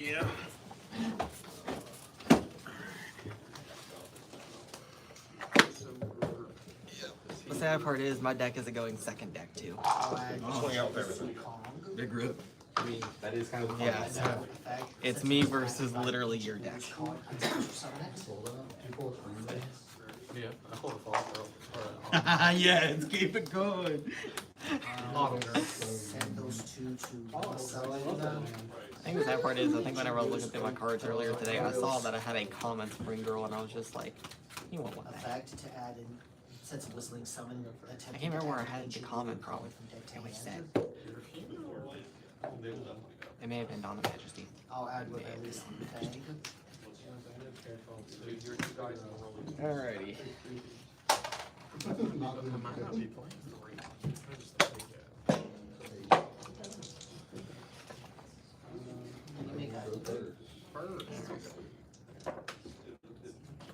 Yeah. The sad part is my deck isn't going second deck too. Swing out with everything. Big rip. I mean, that is kind of the Yeah, so it's me versus literally your deck. Yes, keep it going. Send those two to I think the sad part is I think whenever I was looking through my cards earlier today, I saw that I had a common Spring Girl, and I was just like, you want one of that. effect to add in sense of whistling summon. I can't remember where I had the common from. It was said. It may have been Dawn of Majesty. I'll add with at least thing. Alrighty.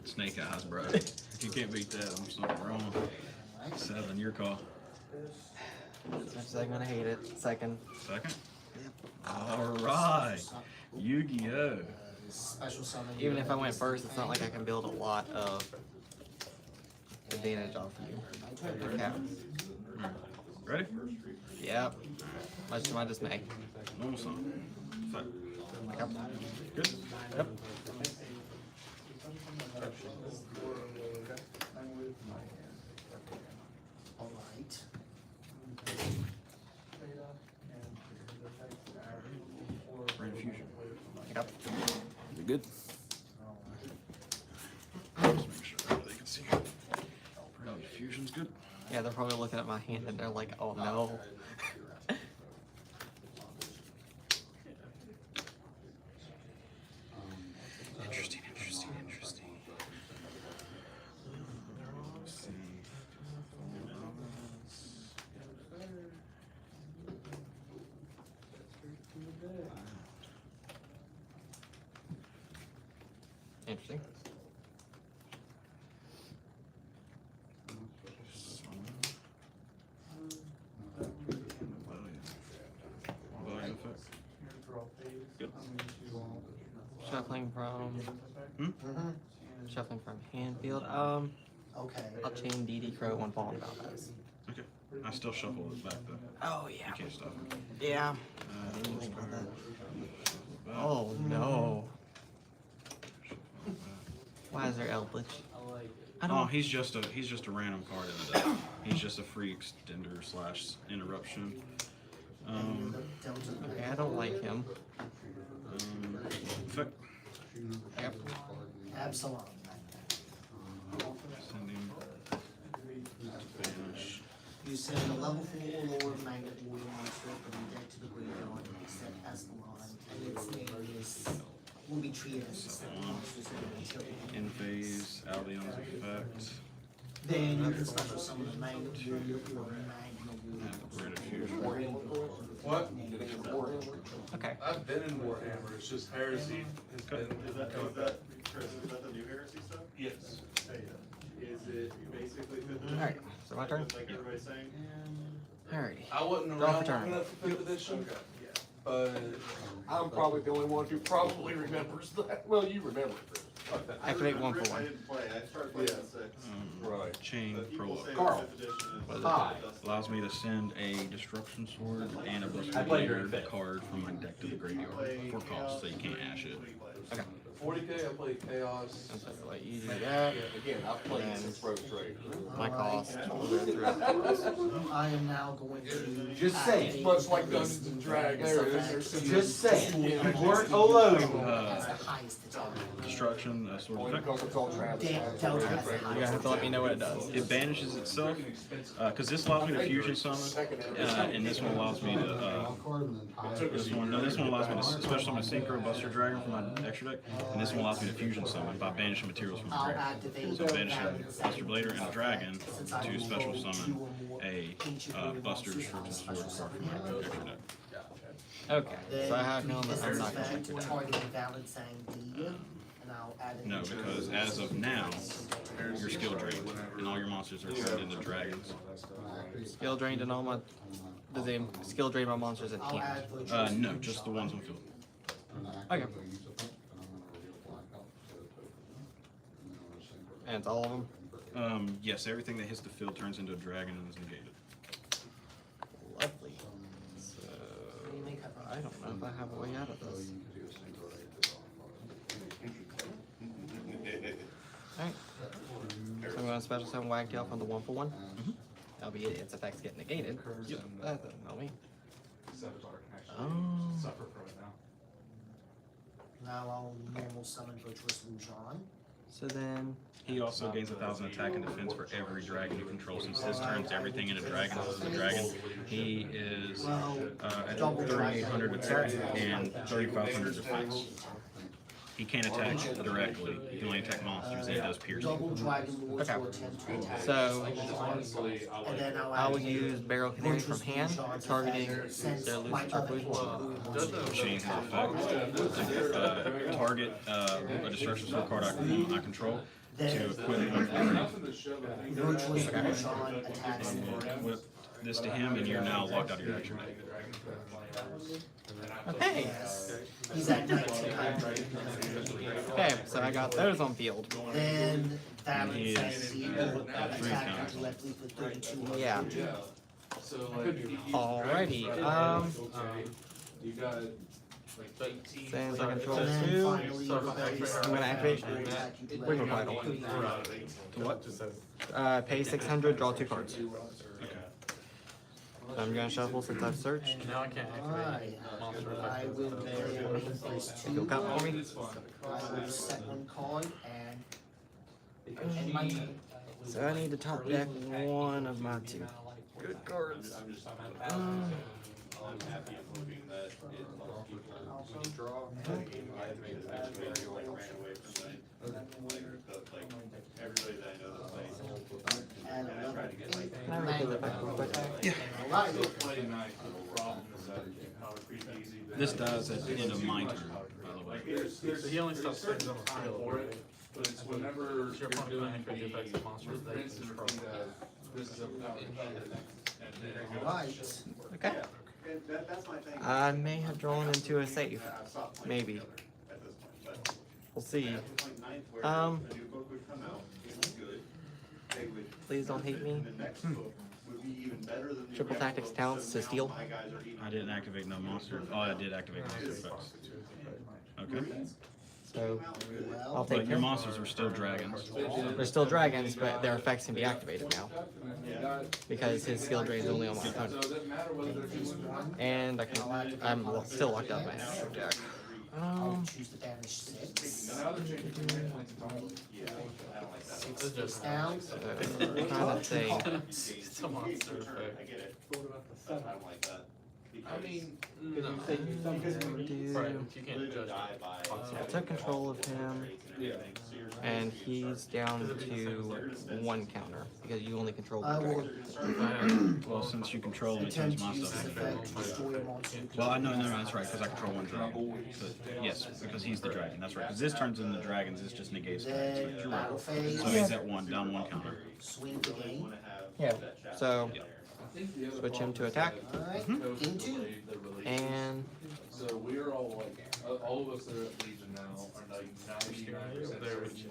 Snake eyes, bro. You can't beat that. I'm something wrong. 7, your call. As much as I'm gonna hate it. Second. Second? All right. Yu-Gi-Oh! Special summon. Even if I went first, it's not like I can build a lot of advantage off you. Okay. Ready? Yep. Much to my dismay. Normal song. Fact. Yep. Good? Yep. All right. Rain Fusion. Yep. You good? Just make sure they can see. Rain Fusion's good. Yeah, they're probably looking at my hand and they're like, oh no. Interesting, interesting, interesting. Let's see. Interesting. Volume effect. Good. Shuffling from shuffling from Handfield. Okay. I'll chain DD Crow one Fallen Valdez. Okay. I still shuffle it back though. Oh You yeah. can't stop it. Yeah. Uh, Didn't even think about that. back. Oh no. Shuffle it back. Why is there Eldritch? I Oh, don't. he's just a random card in the deck. He's just a free extender slash interruption. Okay, I don't like him. Effect. Yep. Absalom. Sending. Banish. You send a level 4 or lower magnet warrior monster from your deck to the graveyard except Ascalon, and its name is will be treated as a set monster until In phase. Aldeon's effect. then you can special summon a magnet warrior or magna Red warrior. Fusion. What? Okay. I've been in Warhammer, it's just Heresy has been. Is that the new heresy stuff? Yes. Is it basically fifth edition? Alright, so my turn? Like everybody's saying? Alrighty. I wasn't Draw for around turn. long enough for 5th edition, Okay, yeah. but I'm probably the only one who probably remembers that. Well, you remember it. Activate one for I one. didn't play, I started playing at 6. Right. Chain But people prologue. say Carl. fifth edition What is. is it? Allows me to send a destruction sword and a I played her in buster fifth. card from my deck to the graveyard for cost, so you can't ash it. Okay. 40k, I play Chaos. And so let you do that. Again, I've played And since Road Trade. my cost. We'll go through it. I am now going to Just saying. activate Much like this Dungeons and Dragons. effect There it is. to Just saying. destroy You weren't alone. as the highest attack. Destruction, sword Only effect. because it's all Travis. Delta has the You're gonna highest have to let me know what it does. It banishes itself, because this allows me to fusion summon, and this one allows me to, this one allows me to special summon a Synchro Buster Dragon from my extra deck, and this one allows me to fusion summon by banishing materials from the I'll grave. activate. So banishing Buster Blader and a Dragon Since I to will special roll summon 2 or more a ancient Buster warrior Destruction monsters Sword as a card special from my summon. extra deck. Okay. So I have known that This I'm not gonna effect check will it out. target a valid saying D, and I'll add an No, ancient because warrior as of now, you're skill drained, and all your monsters are turned into dragons. Skill drained and all my. Does it skill drain my monsters in I'll hand? add virtual No, just the ones on field. Okay. And it's all of them? Yes, everything that hits the field turns into a dragon and is negated. Lovely. So, I don't know if I have a way out of this. Alright. So I'm going to special summon Wagtail from the 1-for-1. Albeit its effects get negated. Yep. That doesn't help me. Oh. Suffer from it now. Now I'll normal summon Virtuous Lujan. So then, He also gains 1,000 attack and defense for every dragon you control. Since this turns everything into dragon, this is a dragon. He is at 3,800 attack and 3,500 defense. He can't attack directly. He can only attack monsters, and he does piercing. Double Dragon Lord Okay. to attempt to attack. So, And then I will use Barrel Canary from hand, targeting their Lucid Chartreuse. Change his effect. Target a destruction sword card I control to equip one for Virtuous Lujan attacks the Whip this to him, and you're now locked out of your action. Okay. He's at 1900. Okay, so I got those on field. Then that He means is he will attack directly for 3,200. Yeah. So like, Alrighty. you got like 18. Since I control And then 2, finally, I'm gonna activate Wiggle Vital. What? Pay 600, draw 2 cards. Okay. So I'm gonna shuffle since I've searched. Now I can't Alright, I will play place You'll 2. count for me? I will set 1 card and end my turn. So I need to top deck one of my 2 good cards. I'm happy I'm moving that it allows people to draw. I made the match where they like ran away from me. Like everybody that I know that plays. And And I tried to get like. Can I read the back real quick? Alright, Play night, the problem is that how it's pretty easy. This dies at the end of my turn, by the way. So he only stops things on the field for it, but it's whenever you're doing the effects of monsters, they control. This is a. alright. Okay. And that's my thing. I may have drawn into a save. I've stopped playing Maybe. at this point, but. We'll see. At the point ninth where Um, a new book would come out, it was good. They would. Please don't hate me. And the next book would be even better than the. Triple original tactics book, talents so to now steal. my guys are eating. I didn't activate no monster. Oh, I did activate monster effects. Okay. So I'll Well, take But your him. monsters are still dragons. They're still dragons, but their effects can be activated now. Because his skill drain is only on my opponent. And I can, I'm still locked out of my extra deck. I'll choose to banish 6. 6 face down. I'm trying to think. It's a monster I effect. get it. I don't like that. I mean, no. Do- Right, you can't judge. I took control of him, and he's down to 1 counter because you only control I 1 will dragon. Well, since you control him, it turns attempt to my use stuff this into effect to destroy a monster. Well, I know, that's right, because I control 1 dragon. But yes, because he's the dragon, that's right. Because this turns into dragons, this just negates dragons. Then You're right. battle phase. So he's at 1, down 1 counter. Swing the game. Yeah. So switch him to attack, Alright, into. and So we're all like, all of us that are at Legion now are like 99% certain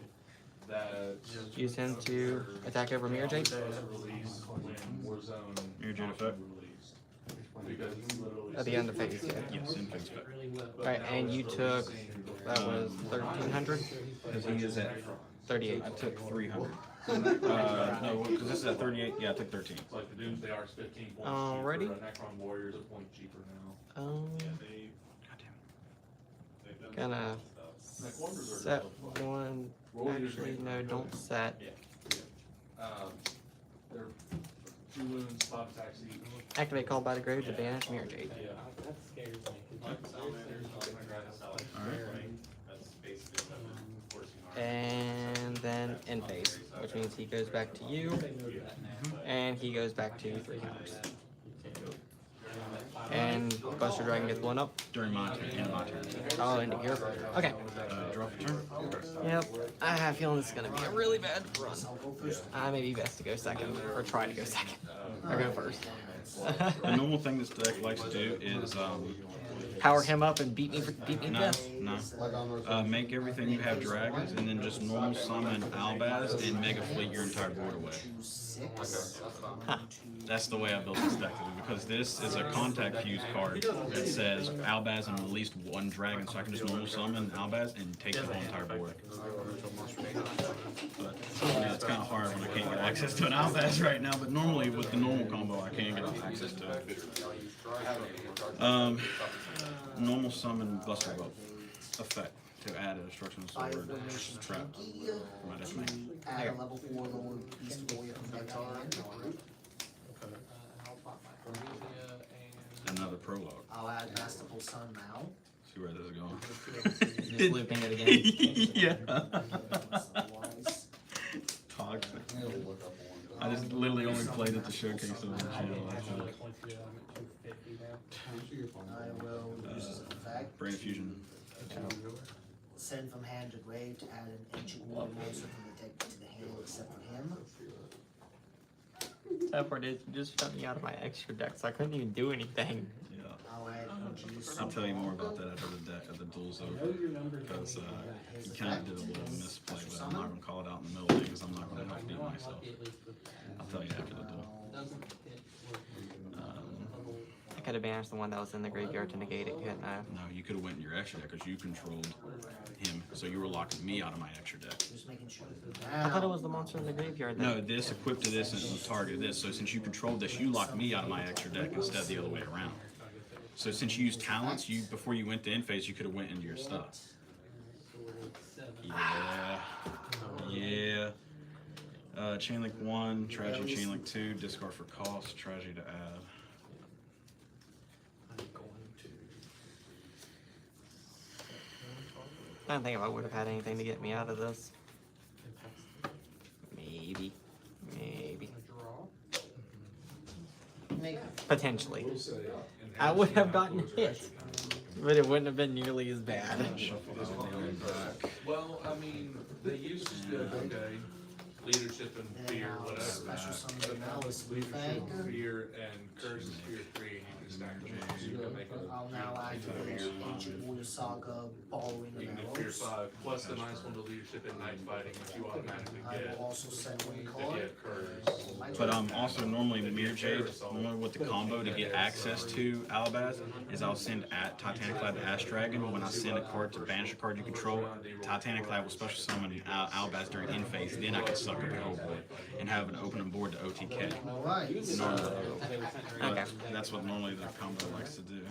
that. use him to attack over Mirror Jade. Release when Warzone. Mirror Jade effect? Because it's literally. At the end of phase, yeah. Yes, in phase effect. Right, and you took, that was 1,300? Because he is at 38. I took 300. No, because this is at 38. Yeah, I took 13. It's like the Doomsday Arc's 15 points Alrighty. cheaper, Necron Warrior's a point cheaper now. Gonna set one, actually, no, don't set. They're 2 wounds, 5 attacks each. Activate Called by the Grave to banish Mirror Jade. Yeah. That's basically what I'm forcing our. And then end phase, which means he goes back to you, and he goes back to 3 counters. And Buster Dragon gets blown up. During my turn, end of my turn. Oh, into here. Okay. Draw for turn. Yep. I have a feeling this is gonna be a really bad run. I may be best to go second, or try to go second, or go first. The normal thing this deck likes to do is power him up and beat me to No, death. no. Make everything you have dragons, and then just normal summon Albaz and Mega Fleet your entire board away. 6. Huh. That's the way I built this deck, because this is a contact fuse card that says Albaz and at least one dragon, so I can just normal summon Albaz and take the whole entire board. But yeah, it's kind of hard when I can't get access to an Albaz right now, but normally with the normal combo I can get access to it. Normal summon Buster Bolt effect to add a destruction sword Bioformation trap Twinkie for my deck name. to add a level 4 lower beast warrior from deck to hand. Another prologue. I'll add Masterful Sun now. See where this is going. Just looping it again. Yeah. Otherwise, Toxic. I just literally only played it to showcase it on the channel. I will use this effect. Brain fusion. Send from hand to grave to add an ancient warrior monster from the deck to the hand except for him. That part is, you just shut me out of my extra deck, so I couldn't even do anything. Yeah. I'll add Oji's I'll tell you more about that after the deck at the duel's over. Because he kind of did a little misplay, but I'm not going to call it out in the middle because I'm not going to help beat myself. I'll tell you after the duel. I could have banished the one that was in the graveyard to negate it, couldn't I? No, you could have went in your extra deck because you controlled him, so you were locking me out of my extra deck. Just making sure. I thought it was the monster in the graveyard. No, this equipped to this and will target this. So since you controlled this, you locked me out of my extra deck instead of the other way around. So since you used talents, you before you went to end phase, you could have went into your stuff. Yeah. Yeah. Chainlink 1, Tragedy Chainlink 2, discard for cost, Tragedy to add. I don't think if I would have had anything to get me out of this. Maybe. Potentially. I would have gotten hit, but it wouldn't have been nearly as bad. Well, I mean, they used to be okay. Leadership and And fear, I'll whatever. special summon But the now Malice it's leadership, Effect. fear, and curse is fear 3, and you can stack them up, so you can make a. I'll now activate Ancient Warrior Saga, Borrowing the You can do fear Malice. 5, plus the nice one to leadership and night fighting, which you automatically I get will also send one if you card. have curse. But also normally Mirror Jade, normally with the combo to get access to Albaz is I'll send at Titanic Clad to Ash Dragon. When I send a card to banish a card you control, Titanic Clad will special summon Albaz during end phase. Then I can suck up the whole board and have an opening board to OTK. Alright. Normally. Okay. That's what normally the combo likes to do.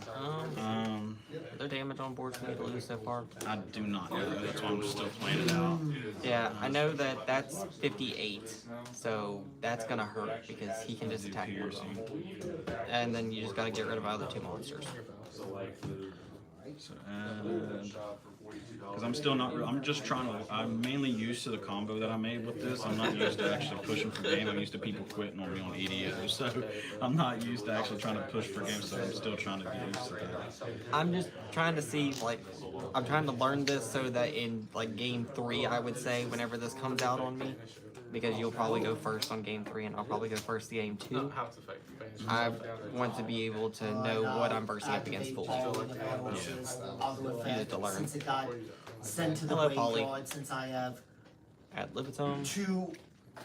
Is there damage on board for me to lose so far? I do not know. That's why I'm still playing it out. Yeah, I know that that's 58, so that's gonna hurt because he can just attack one of them. And then you just gotta get rid of my other two monsters. So like the So, shop for $42. because I'm still not. I'm just trying to. I'm mainly used to the combo that I made with this. I'm not used to actually pushing for game. I'm used to people quitting on me on EDO. So I'm not used to actually trying to push for game. So I'm still trying to get used to that. I'm just trying to see, like, I'm trying to learn this so that in, like, game 3, I would say, whenever this comes out on me, because you'll probably go first on game 3 and I'll probably go first game 2. I want to be able to know what I'm versing up against fully. Use it to learn. Since it got sent to the Hello, Polly. graveyard, since I have At Libitum,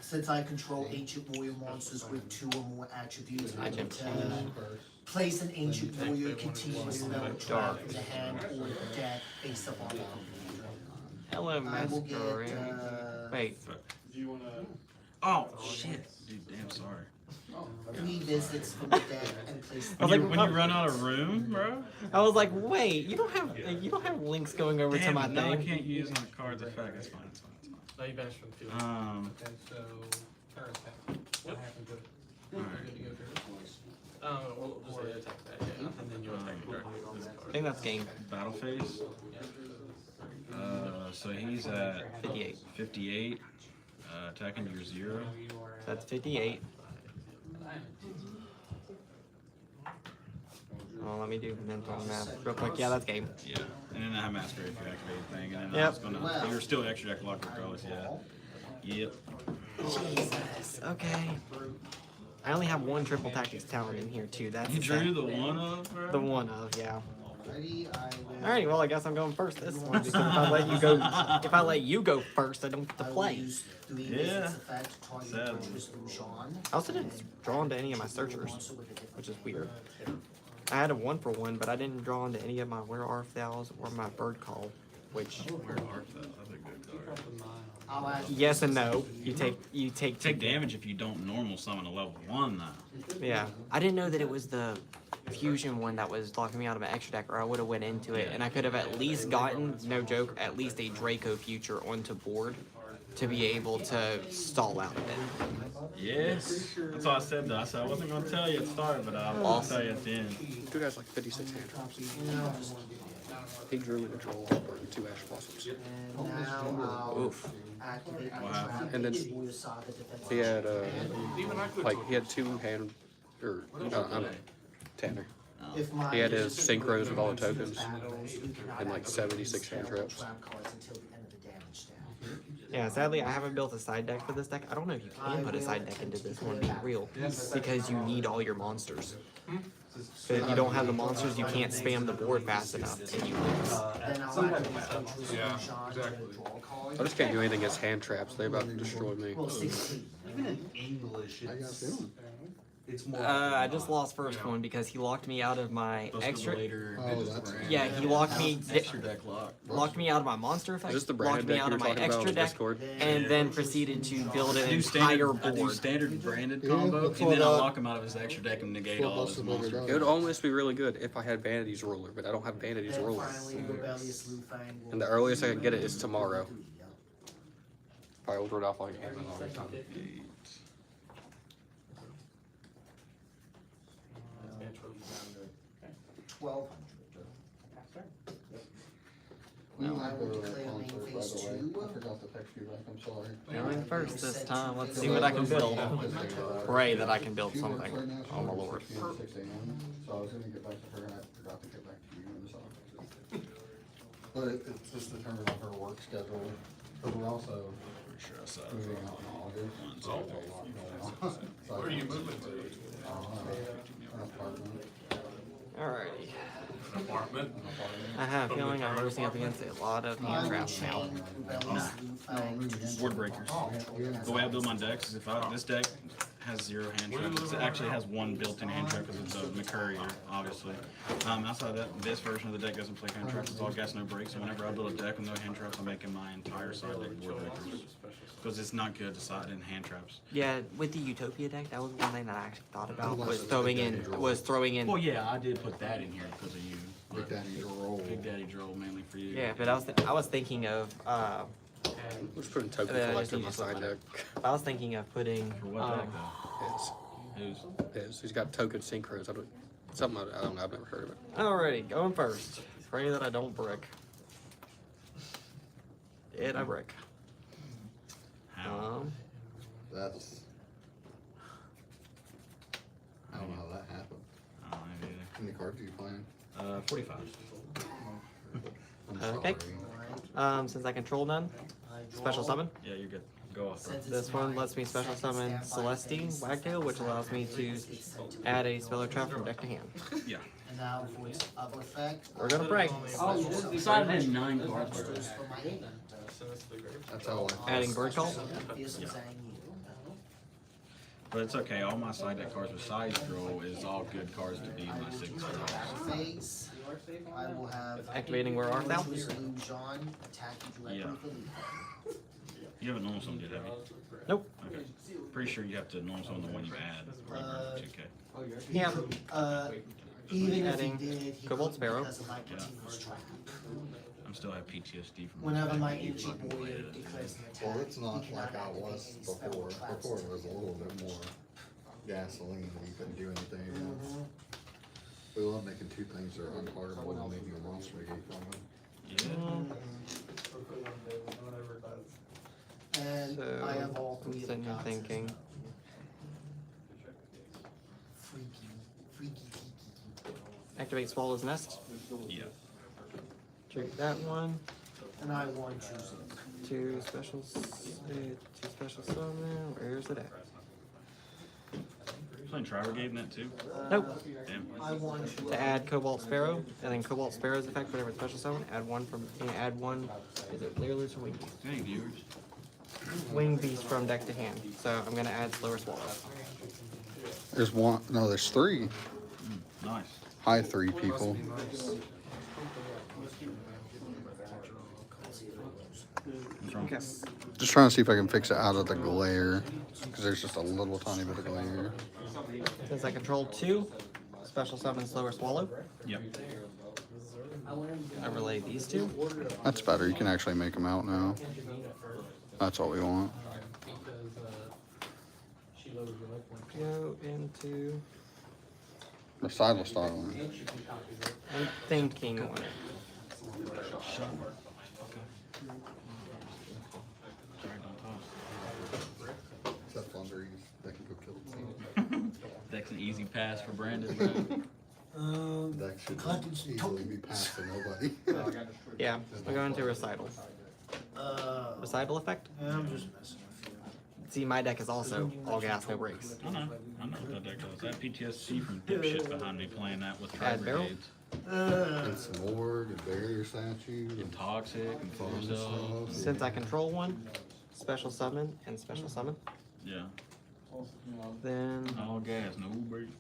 since I control ancient warrior monsters with 2 or more attributes, I I can can place an ancient warrior continuous spell trap in the hand or deck based upon it. hello, I will get Masquerade. Wait, Oh shit, dude. Damn sorry. 3 visits from the deck and place I was like, When you run out of room, bro. I was like, wait, you don't have links going over to Damn, my no, I thing. can't use my card's effect. It's fine. It's fine. It's fine. No, you banished from the field. Um. And so, turn attack. What happened to it? Alright. Good to go through. We'll just say attack that, yeah, and then you attack this I card. think that's game Battle phase. So he's at 58. 58. Attacking your 0. That's 58. Oh, let me do mental math real quick. Yeah, that's game. Yeah. And then I have Masquerade if you activate the thing. And then I Yep. was gonna. You're still extra deck locked regardless. Yeah. Yep. Jesus. Okay. I only have one triple tactics talent in here too. That's You sad. drew the one of, bro. The one of, yeah. Alrighty, I will. Alrighty, well I guess I'm going first this one because if I let you go first, I don't get to I will play. use 3 Yeah. visits effect, target Sadly. Fortress Lujan. I also didn't draw into any of my searchers, Monster with a different which is weird. I had a 1-for-1, but I didn't draw into any of my Where Are Thous or my Bird Call, which Where are those? That's a good card. I'll add. yes and no. You take Take damage if you don't normal summon a level 1 though. Yeah, I didn't know that it was the fusion one that was locking me out of my extra deck, or I would have went into it, and I could have at least gotten, no joke, at least a Draco Future onto board to be able to stall out of it. Yes. That's all I said though. I said I wasn't gonna tell you at the start, but I'll tell you at the end. Dude has like 56 hand traps. He drew and control for 2 Ash Blossoms. And now I'll Oof. activate the Wow. trap. And then Shibuya Saga defense He had action. like he had 2 hand or I'm Tanner. If my He had his existing synchros with all the creature tokens battles, you cannot and like activate 76 hand spell traps. trap cards until the end of the damage step. Yeah, sadly, I haven't built a side deck for this deck. I don't know if you can put a side deck into this one, being real, because you need all your monsters. But if you don't have the monsters, you can't spam the board fast enough, and you lose. Then I'll activate Fortress Lujan to draw a card. I just can't do anything against hand traps. They about to destroy me. Well, 16. Even in English, it's more. I just lost first one because he locked me out of my Those for the extra. later. Oh, that's Yeah, he locked me. Extra deck lock. Locked me out of my monster effect. Is this the Locked branded me deck out you were of my talking about on extra the deck, Discord? and then proceeded to build an I do entire I do board. standard branded Yeah, combo, that's and then what, I'll uh, lock him out of his extra deck and negate what all of his Busted Bugger monsters. does. It would almost be really good if I had Vanity's Ruler, but I don't have Vanity's Then Ruler. finally, Rebellious Lufang will. And the earliest I can get it is tomorrow. If I order it off like Amazon or something. 1200. No, I will I declare main phase by the way. 2. I forgot to text you back, I'm sorry. Going first this time. Let's see what I can build. Pray that I can build something. Oh my lord. 6 a.m. So I was gonna get back to her and I forgot to get back to you and so. But it's just determined on her work schedule, but we're also Pretty sure I saw it. moving out in August. So there's a lot going on. So Where are you moving to? An apartment. Alrighty. An apartment? I have a feeling I'm racing up against a lot of I hand will traps now. chain Rebellious Lufang to destroy Board breakers. The way I build my decks is if this deck has 0 hand traps. It actually has 1 built-in hand trap because it's a McCurrier, obviously. Outside of that, this version of the deck doesn't play hand traps. It's all gas, no breaks. So whenever I build a deck with no hand traps, I'm making my entire side deck board breakers. Because it's not good to side in hand traps. Yeah, with the Utopia deck, that was one thing that I actually thought about was throwing in. Well, yeah, I did put that in here because of you. Big Daddy roll. Big Daddy Droll mainly for you. Yeah, but I was thinking of Let's put in Token I Collector just in my need to side flip deck. I was thinking of putting For what deck though? His. Who's? He's got Token Synchros. I don't know, I've never heard of it. Alrighty, going first. Pray that I don't brick. Did I brick? How? That's. I don't know how that happened. I don't know either. How many cards are you playing? 45. I'm Okay. sorry. Since I control none, I draw. special summon. Yeah, you're good. Go off. Since it's This one my lets me special second summon standby Celestine phase, Wagtail, which allows me to it's sent to add me. a spell or trap from deck to hand. Yeah. And now for its other effect. We're gonna break. Decided in 9 cards. Monsters for my hand. That's all I. Adding bird call. Fearsome Zang But it's okay. All my side deck cards besides Droll is all good cards to beat my 6 cards. phase. I will have. Activating Where Art Thou? Fortress Lujan attack you directly Yeah. with a lead. You haven't known some did, have you? Nope. Okay. Pretty sure you have to know some of the one you add. Or 2K. Yeah. Even if he Adding did, he Cobalt couldn't Sparrow. because of my continuous trap. I'm still have PTSD from Whenever my you ancient fucking warrior played it. declares an attack, Well, it's not he like cannot I activate was any spell before. or traps Before it was a until little the bit end. more gasoline and you couldn't do anything. We love making 2 things that are untargetable and making a monster gate from them. Yeah. And So I have all I'm 3 of the sitting here gods. thinking. Freaky. Activate Swallow's Nest. Yeah. Trigger that one. And I won choosing. 2 special summon. Where's it at? Playing Tri Brigade in that too? Nope. Damn. I want To add Cobalt Sparrow, and then Cobalt Sparrow's effect, whatever special summon, add one from, add one, is it Leerless or Wing Beast? Hey, viewers. Wing Beast from deck to hand. So I'm gonna add Slower Swallow. There's one, no, there's three. Nice. Hi, three people. What's wrong? Yes. Just trying to see if I can fix it out of the glare. Because there's just a little tiny bit of glare. Since I control 2, special summon Slower Swallow. Yep. Overlay these 2. That's better. You can actually make them out now. That's what we want. Go into. Recital Starling. I'm thinking one. Sorry, don't toss. Except Thunderies. That can go kill That's an easy pass for Brandon. Bro. That should Cottage easily be passed to nobody. Yeah, we're going to Recital. Recital effect? I'm just messing with you. See, my deck is also all gas, no brakes. I know what that deck does. That PTSD from dipshit behind me playing that with Tri Add barrel? Brigades. And some Org and Barrier Statue. And Toxic and Fun Force Up. stuff. Since I control 1, special summon and special summon. Yeah. Then, All gas, no brakes.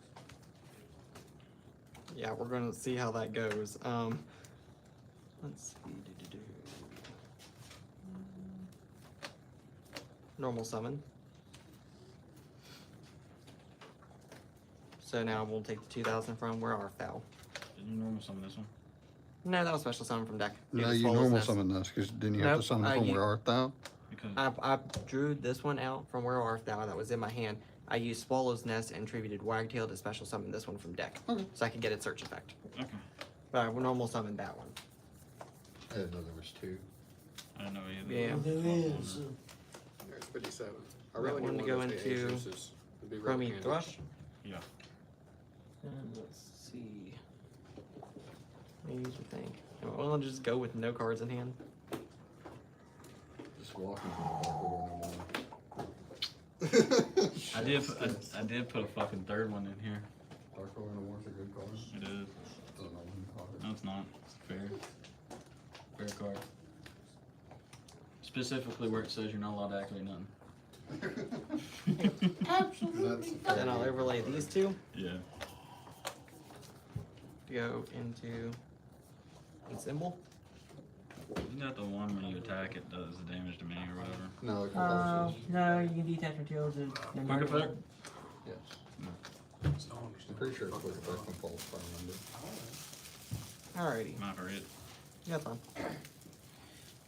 yeah, we're gonna see how that goes. Let's see. Normal summon. So now we'll take the 2000 from where our foul. Didn't you normal summon this one? No, that was special summon from deck. Due No, to you Swallow's normal Nest. summon this, because didn't you have Nope, to summon from you- where art thou? Because I drew this one out from where art thou that was in my hand. I used Swallow's Nest and attributed Wagtail to special summon this one from deck. Okay. So I could get its search effect. okay. But I would normal summon that one. I didn't know there was two. I don't know either. Yeah. There is. It's 57. I That really one need to go one of those into aces. It'd be really Chromie handy. Thrush. Yeah. And let's see. What do you think? Well, I'll just go with no cards in hand. Just walking from the park I did put a fucking third one in here. Darko in the War's a good card. It is. Doesn't know when card. No, it's not. It's fair. Fair card. Specifically where it says you're not allowed to activate nothing. Absolutely. Then I'll overlay these 2 Yeah. to go into symbol. Isn't that the one when you attack it does the damage to me or whatever? No, it compulses. No, you can detach materials and Quick effect? Yes. I'm pretty sure it's quick effect compulse, if I remember. Alrighty. Might have read. Yeah, that's fine.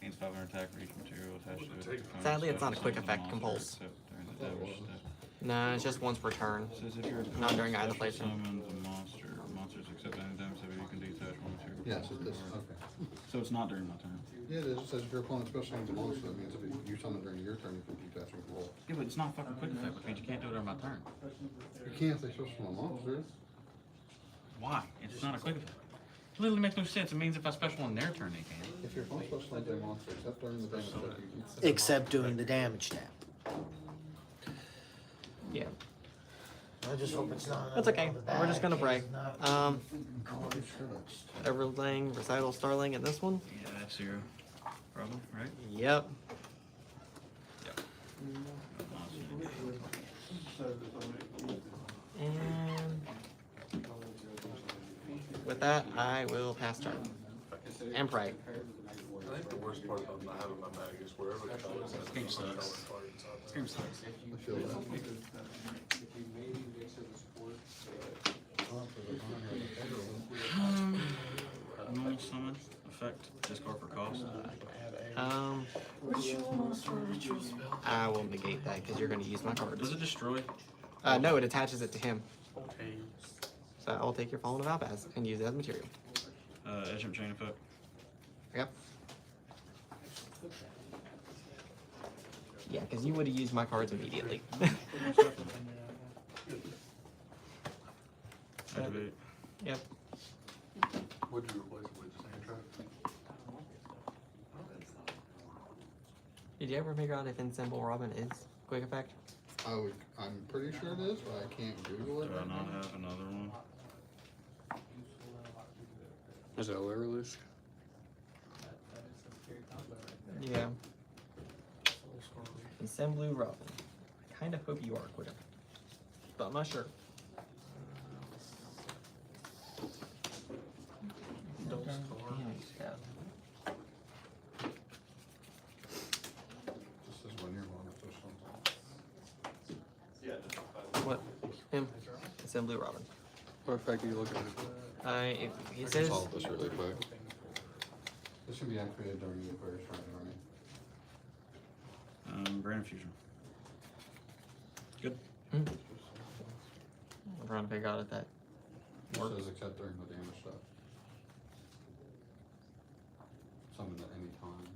Gains 500 attack for each material attached to it. Sadly, it's not a quick Summons effect, monster compulse. except during the damage step. No, it's just once per turn. Says if your Not during opponent either special playthrough. summons a monster, monsters except any damage that you can detach one material. Yes, it is. Okay. So it's not during my turn. Yeah, it is. It says if your opponent special summons a monster, that means if you summon during your turn, you can detach and roll. Yeah, but it's not fucking quick effect, which means you can't do it during my turn. You can't if they special summon a monster. Why? It's not a quick effect. It literally makes no sense. It means if I special on their turn, they can. If your opponent special summons a monster, except during the damage step, you can. Except doing the damage step. Yeah. I just hope it's not. That's okay. We're just gonna break. I'm pretty sure that's. Overlaying Recital Starling in this one. Yeah, F-Zero. Problem, right? Yep. And with that, I will pass turn. And pray. I think the worst part about not having my bag is wherever the colors has Game sucks. This game sucks. I feel that. Normal summon, effect, discard for cost. I will negate that because you're going to use my cards. Does it destroy? No, it attaches it to him. So I'll take your Fallen of Albaz and use it as material. Edge of chain effect. Yep. Yeah, because you would have used my cards immediately. Activate. Yep. What'd you replace it with, sand trap? Did you ever figure out if Ensemble Robin is quick effect? I'm pretty sure it is, but I can't Google it Do I right not now. have another one? Is it Lurlus? Yeah. Assembly Robin. I kind of hope you are Quitter, but I'm not sure. This is when you're on official. Yeah, What? Him? Assembly Robin. What effect are you looking at? If he I can says solve this really quick. This should be activated during the Aquarius turn, right? Brand Fusion. Good. I'm trying to figure out if that It works. says except during the damage stuff. Summon at any time.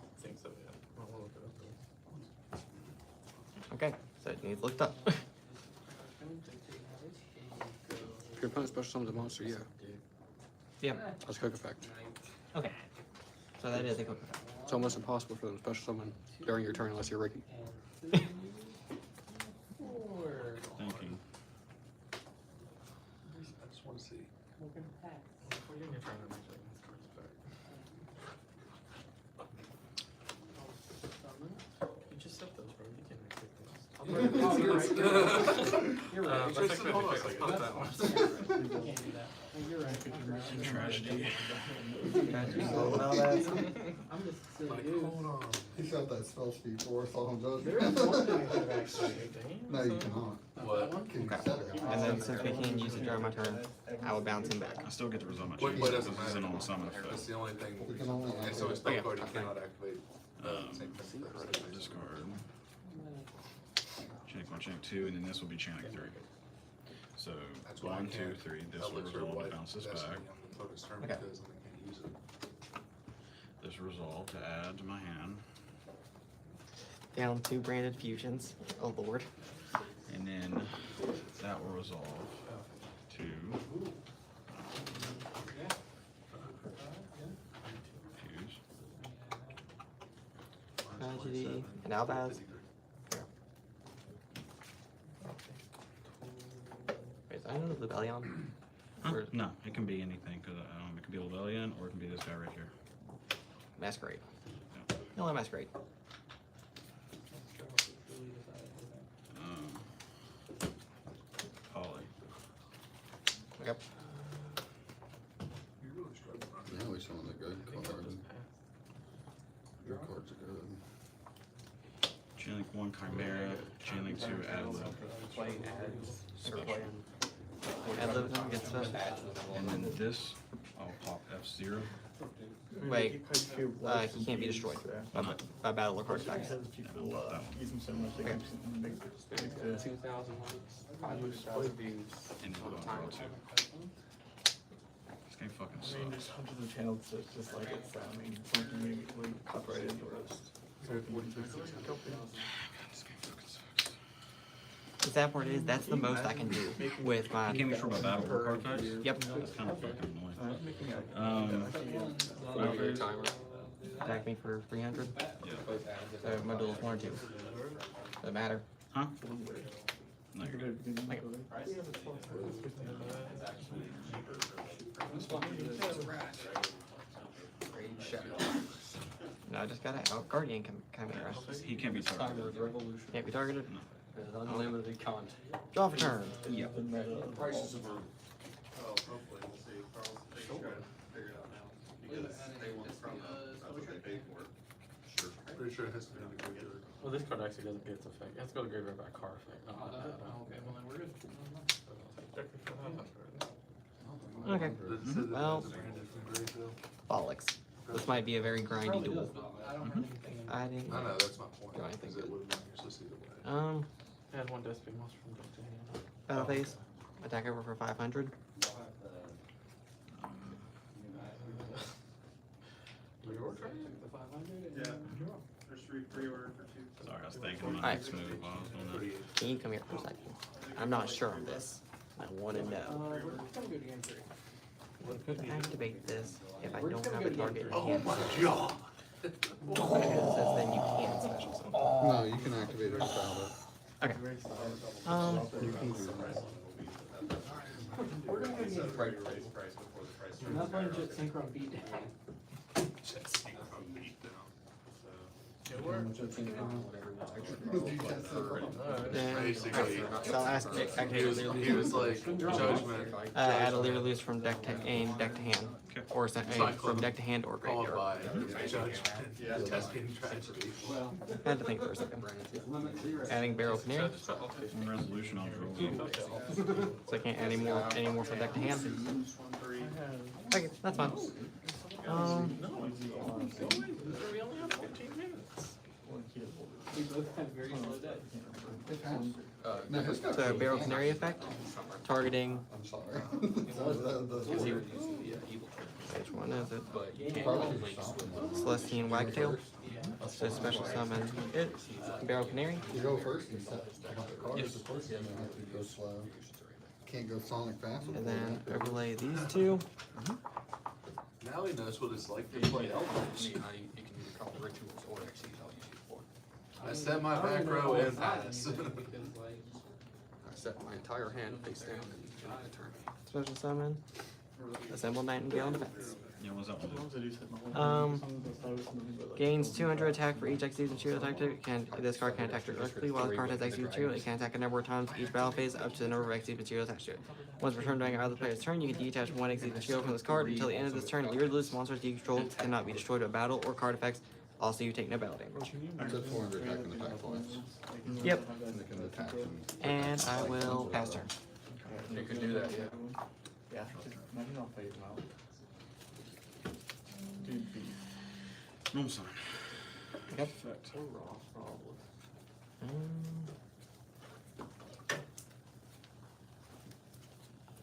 I think so, yeah. I'll look it up. Okay, so it needs looked up. If your opponent special summons a monster, yeah. Yeah. That's quick effect. Okay. So that is a quick It's almost impossible for them to special summon during your turn unless you're Ricky. Thinking. I just want to see. Well, you're trying to make sure this card's back. You just set those, bro. You can't activate those. You're right. That's like 50 pixels. Not that one. You're right. Tragedy. I'm just silly Like, dude. hold on. He's got that spell speed for solemn There is judgment. one thing I could have actually. No, you cannot. What? Can you Okay. set it? And then since we can use it during my turn, I will bounce him back. I still get to resume my Wait, change. but it doesn't This is an matter. on summon That's effect. the only thing. You can only And so it's Okay. spell card, you cannot activate. Same thing. Discard. Chanic 1, Chanic 2, and then this will be Chanic 3. So That's why I 1, 2, can't 3. This will elixir resolve to white bounce this destiny back. on the opponent's turn Okay. because then they can't use it. This resolve to add to my hand. Down 2 branded fusions. Oh lord. And then that will resolve to fuse. Tragedy and Albaz. Wait, is that another Lubellion? Huh? Or No, it can be anything because it can be Levelian or it can be this guy right here. Masquerade. No, not Masquerade. Polly. Okay. You're really struggling. aren't you? Now we summon the good card. Your cards are good. Chainlink 1 Chimera, Chainlink 2 Adlib. Special. Adlib gets special. And then this, I'll pop F0. Wait, he can't be destroyed by battle or card effects. And I'll pop that one. 2,000 likes, 500,000 views. And then I'll draw 2. This game fucking sucks. There's hundreds of channels that's just like it's sounding something maybe copyrighted or This game fucking sucks. The sad part is that's the most I can do with my. You can't be sure about battle or card effects? Yep. That's kind of fucking annoying. Timer. Attack me for 300. Yeah. So my duel is 1 or 2. Doesn't matter. Huh? No, you're good. No, I just got to out Guardian Chimera. He can't be targeted. Can't be targeted. Unlimited content. Draw for turn. Yep. Prices of Oh, hopefully, we'll see. Carl's trying to figure it out now, because they want from us, that's what they pay for. Sure. Pretty sure it has to be on the good. Well, this card actually doesn't get its effect. It has to go to graveyard by car effect. Not like that. Okay, well then we're good. Okay. Well, Well. bollocks. This might be a very grindy duel. I don't have anything. I didn't. I know, that's my point. Do anything Because it good. would have been useless either way. Add 1 Despy monster from deck to hand. Battle phase. Attack over for 500. Your turn? Yeah, there's 3 pre-order for 2. Sorry, I was thinking my Alright. next move while I was doing that. Can you come here for a second? I'm not sure on this. I want to know. We're gonna go to game 3. to activate this if I don't have a target in Oh hand. my god! Because it says then you can't special summon. No, you can activate it without it. Okay. You can do that. We're gonna raise price before the price. I'm not playing Jet Synchron beat down. It worked. Then, so I'll ask He was like, judgment, add a leader loose from deck to deck to hand, or from deck to hand or followed graveyard. by judgment, testing tragedy. I had to think for a second. Adding Barrel Canary, One resolution on draw. so I can't add any more from deck to hand. Okay, that's fine. We only have 15 minutes. We both had very slow day. No, his got So Barrel Canary effect, targeting. I'm sorry. Which one is it? Probably something. Celestian Wagtail. So special summon it. Barrel Canary. You go first, you set the cards, of course, you're gonna have to go slow. Can't go Sonic fast. with And that. then overlay these two. Now he knows what it's like to play Eldritch. I set my back row and pass. I set my entire hand face down and my turn. Special summon. Assemble Nightingale defense. Yeah, what's that one do? Gains 200 attack for each X material attack type. This card can attack directly. While the card has X material, it can attack a number of times each battle phase up to the number of X material attached to it. Once returned during either player's turn, you can detach one X material from this card. Until the end of this turn, your loose monsters you control cannot be destroyed by battle or card effects. Also, you take no battle damage. It's at 400 attack and attack points. Yep. And they can attack them. And I will pass turn. You could do that, yeah. Yeah, imagine I'll phase them out. Dude, beat. No sign. Okay.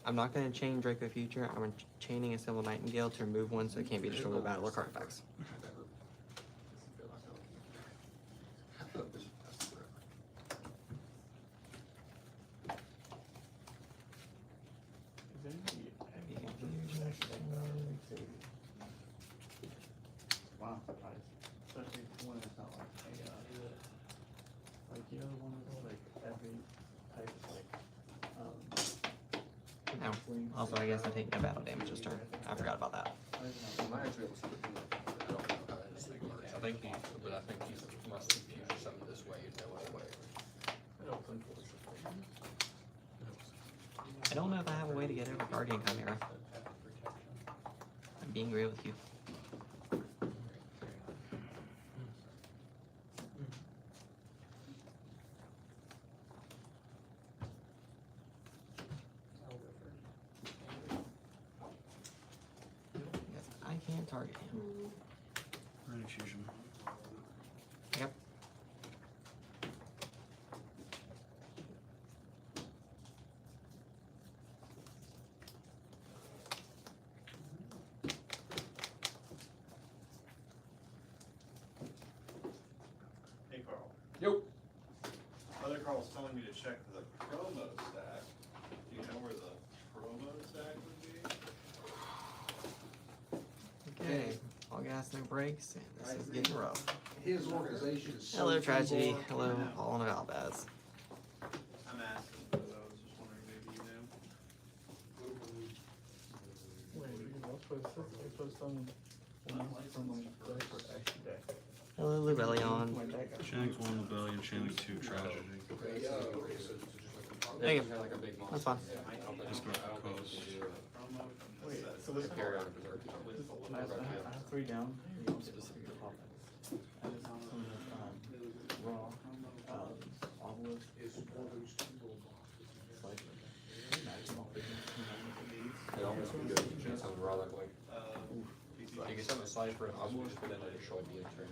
I'm not going to chain Draco Future. I'm chaining a Symbol Nightingale to remove one so it can't be destroyed by battle or card effects. Wow, surprise. Especially when it's not like like you know the one that's like every type of like No. Also, I guess I take no battle damage this turn. I forgot about that. I think he must have used something this way, no other way. I don't know if I have a way to get over Guardian Chimera. I'm being real with you. Yes, I can't target him. Ready fusion. Yep. Hey Carl, Yo. other Carl's telling me to check the promo stack. Do you know where the promo stack would be? Okay. All gas, no brakes, and this is getting rough. His organization is so. Hello, Tragedy. feeble. Hello, Paul and Valdez. I'm asking because I was just wondering maybe you knew. wait, what's supposed on from like deck or extra deck? Hello, Lubellion. My deck. Channeling 1 Rebellion, channeling 2 Tragedy. There you go. That's fine. Just go coast. Wait, so this I have 3 down. You want specific offense. I just have some raw obelisk. It almost would be good. It sounds raw like. You can send a cipher and obelisk, but then I just showed the turn.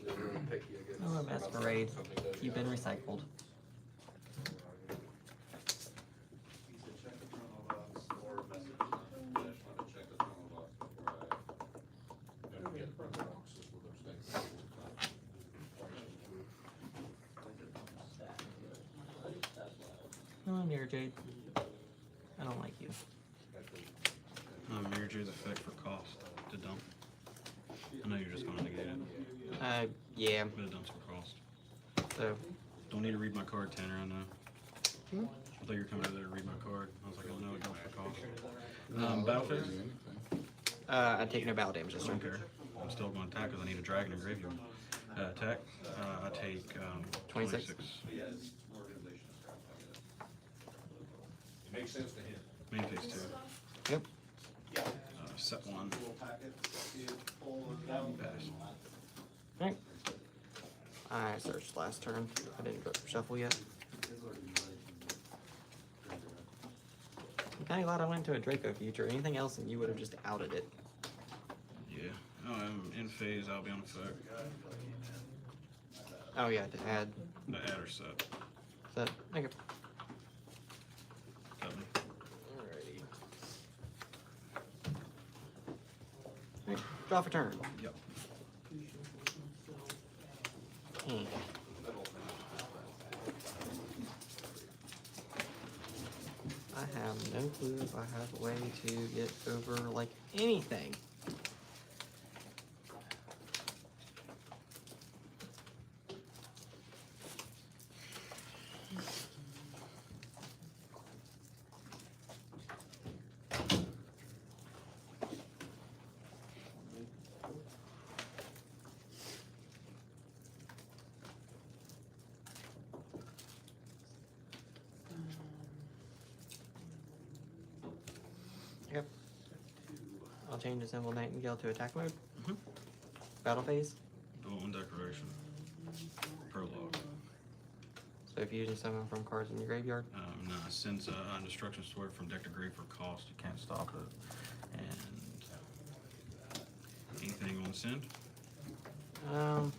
They really pick you against. Oh, Masquerade. You've been recycled. He said check the promo box or message them. I just wanted to check the promo box before I. Oh, I'm here, Jade. I don't like you. Mirror J's effect for cost to dump. I know you're just gonna negate it, Yeah. but it dumps for cost. So, Don't need to read my card, Tanner, I know. I thought you were coming over there to read my card. I was like, oh no, it dumps for cost. Battle phase? I take no battle damage this I don't turn. care. I'm still going to attack because I need a dragon in graveyard. Attack. I take 26. 26. Makes sense to him. Main phase 2. Yep. Set 1. Pass. Alright. I searched last turn. I didn't go shuffle yet. I'm kinda glad I went to a Draco Future. Anything else and you would have just outed it. Yeah. Oh, I'm in phase. I'll be on effect. Oh yeah, to add The adder set. that. Okay. Got me. Alrighty. Alright, draw for turn. Yep. Hmm. I have no clue if I have a way to get over like anything. Yep. I'll change the symbol Nightingale to attack mode. Mhm. Battle phase. Dalton Declaration. Prologue. So if you just summon from cards in your graveyard. No, since Destruction Sword from deck to grave for cost, you can't stop it. And anything on send? No.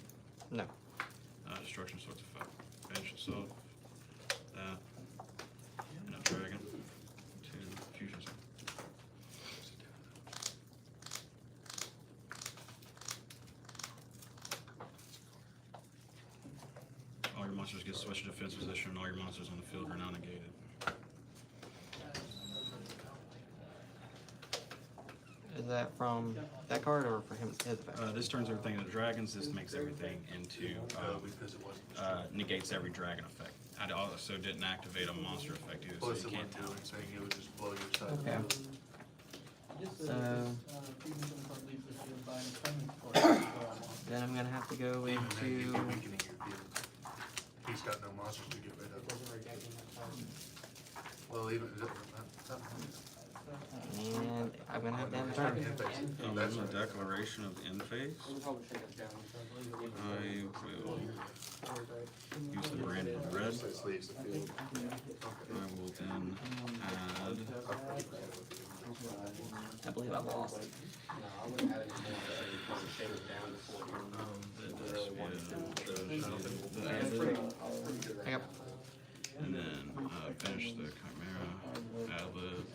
Destruction Sword's effect. Banish itself. That. And a dragon. To fusion zone. All your monsters get switched to defense position, and all your monsters on the field are now negated. Is that from that card or for him his effect? This turns everything into dragons. This makes everything into Because it wasn't. negates every dragon effect. I also didn't activate a monster effect either, so Plus you it can't wouldn't do tell. anything, it would just blow your side. Okay. So then I'm gonna have to go Even then, you'd into be weakening your field. He's got no monsters to get rid of. Well, even, and I'm gonna have to end the turn. That's a declaration of end phase. I will use the brand of red. This leaves the field. I will then add. I believe I've lost. Yep. And then finish the Chimera, ad lib.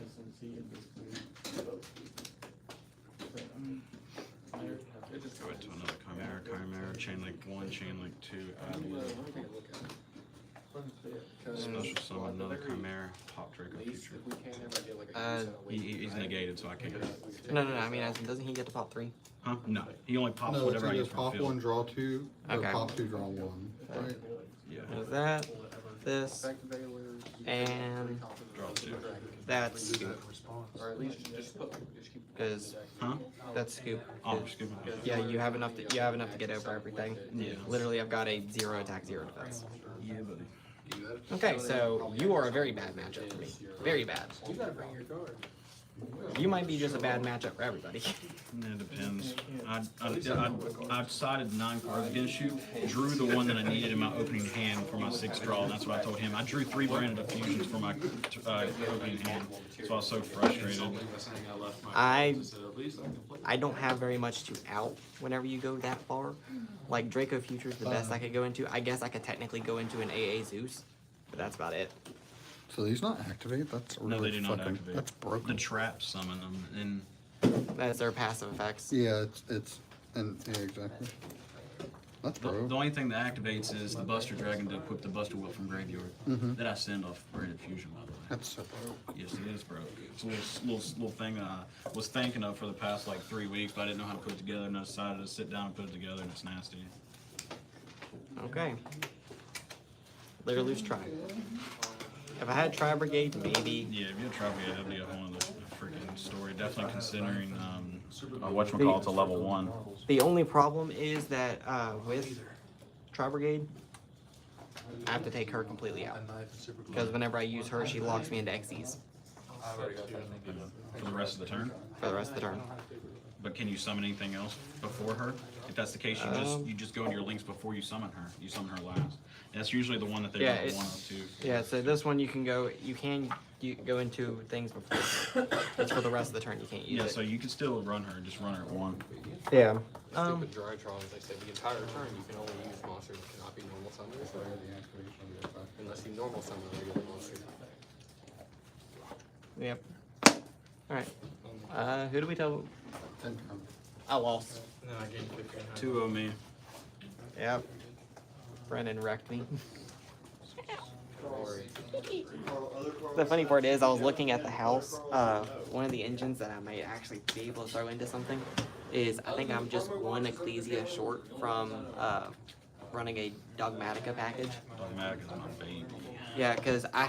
Go into another Chimera, chain link 1, chain link 2, ad lib. Special summon another Chimera, pop Draco Future. He's negated, so I can't. No. I mean, as in, doesn't he get to pop 3? Huh? No, he only pops No, it's whatever I either use from the pop field. one, draw two, or Okay. pop two, draw one, right? Yeah, There's that, this, and draw 2. that's Do scoop. that in response. Or at least just keep. Because Huh? that's scoop. Oh, excuse me. Yeah, you have enough to get over everything. Yeah. Literally, I've got a 0 attack, 0 defense. Yeah, buddy. You got it? Okay, so you are a very bad matchup for me. Very bad. You gotta bring your card. You might be just a bad matchup for everybody. It depends. I decided 9 cards against you, drew the one that I needed in my opening hand for my 6th draw, and that's what I told him. I drew 3 branded effusions for my opening hand, so I was so frustrated. I don't have very much to out whenever you go that far. Like Draco Future is the best I could go into. I guess I could technically go into an AA Zeus, but that's about it. So these not activate, that's No, really they do not fucking, activate. that's The broken. trap summon them, and That's their passive effects. Yeah, it's, and, yeah, exactly. That's The pro. only thing that activates is the Buster Dragon to equip the Buster Whip from Graveyard. That I send off Branded Fusion, by the way. That's so pro. Yes, it is, bro. It's a little thing that I was thinking of for the past like 3 weeks, but I didn't know how to put it together, and I decided to sit down and put it together, and it's nasty. Okay. Later loose tribe. If I had Tri Brigade, maybe. Yeah, if you had Trapia, that'd be a whole other freaking story. Definitely considering whatchamacallit's a level 1. The only problem is that with Tri Brigade, I have to take her completely out. Because whenever I use her, she locks me into XEs For the rest of the turn. for the rest of the turn. But can you summon anything else before her? If that's the case, you just go into your links before you summon her. You summon her last. And that's usually the one that they're Yeah, level it- 1 up to. Yeah, so this one you can go into things before. It's for the rest of the turn, you can't use Yeah, it. so you can still run her, just run her at 1. Yeah. Stupid Drytron, as I said, the entire turn you can only use monsters that cannot be normal summoners, unless you normal summon a regular monster. Yep. Alright. Who do we tell? 10 times. I lost. And then I gained 15. 2-0 me. Yep. Brennan wrecked me. The funny part is, I was looking at the house. One of the engines that I might actually be able to throw into something is I think I'm just one Ecclesia short from running a Dogmatica package. Dogmatic is my baby. Yeah, because I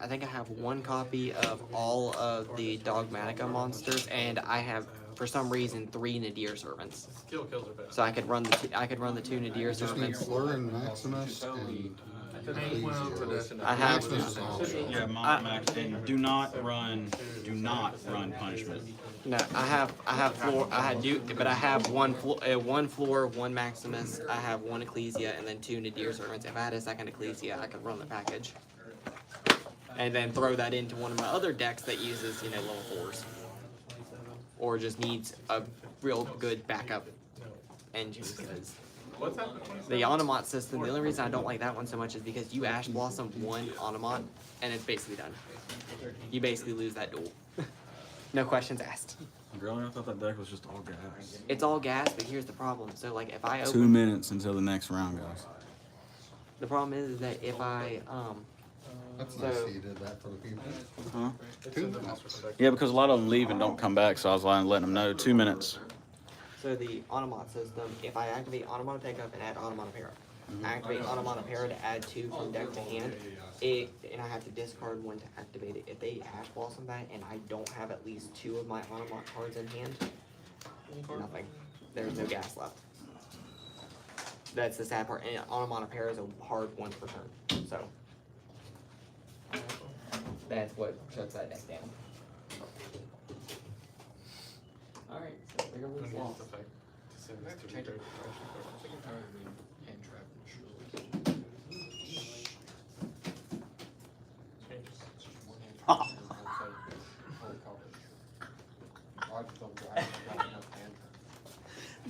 think I have one copy of all of the Dogmatica monsters, and I have, for some reason, 3 Nadir servants. Skill kills are better. So I could run the 2 Nadir Just need servants. Fleur and Maximus and I have. Maximus is optional. Yeah, Max, and do not run punishment. No, I have floor. But I have one floor, 1 Maximus. I have 1 Ecclesia, and then 2 Nadir servants. If I had a second Ecclesia, I could run the package, and then throw that into one of my other decks that uses level 4s, or just needs a real good backup engine. Because What's happening? the Automat system, the only reason I don't like that one so much is because you Ash Blossom 1 Automat, and it's basically done. You basically lose that duel. No questions asked. Really? I thought that deck was just all gas. It's all gas, but here's the problem. So like if I 2 open, minutes until the next round, guys. the problem is that if I That's So- nice that you did that for the people. Huh? 2 minutes. Yeah, because a lot of them leave and don't come back, so I was letting them know 2 minutes. so the Automat system, if I activate Automata Pickup and add Automata Para, I activate Automata Para to add 2 from deck to hand, and I have to discard 1 to activate it. If they Ash Blossom that and I don't have at least 2 of my Automat cards in hand, nothing. There's no gas left. That's the sad part. And Automata Para is a hard 1 per turn. So that's what shuts that deck down. Alright, so bigger I'm lose gonna lost. use the fact to send this to Change the it. Hand trap. changes.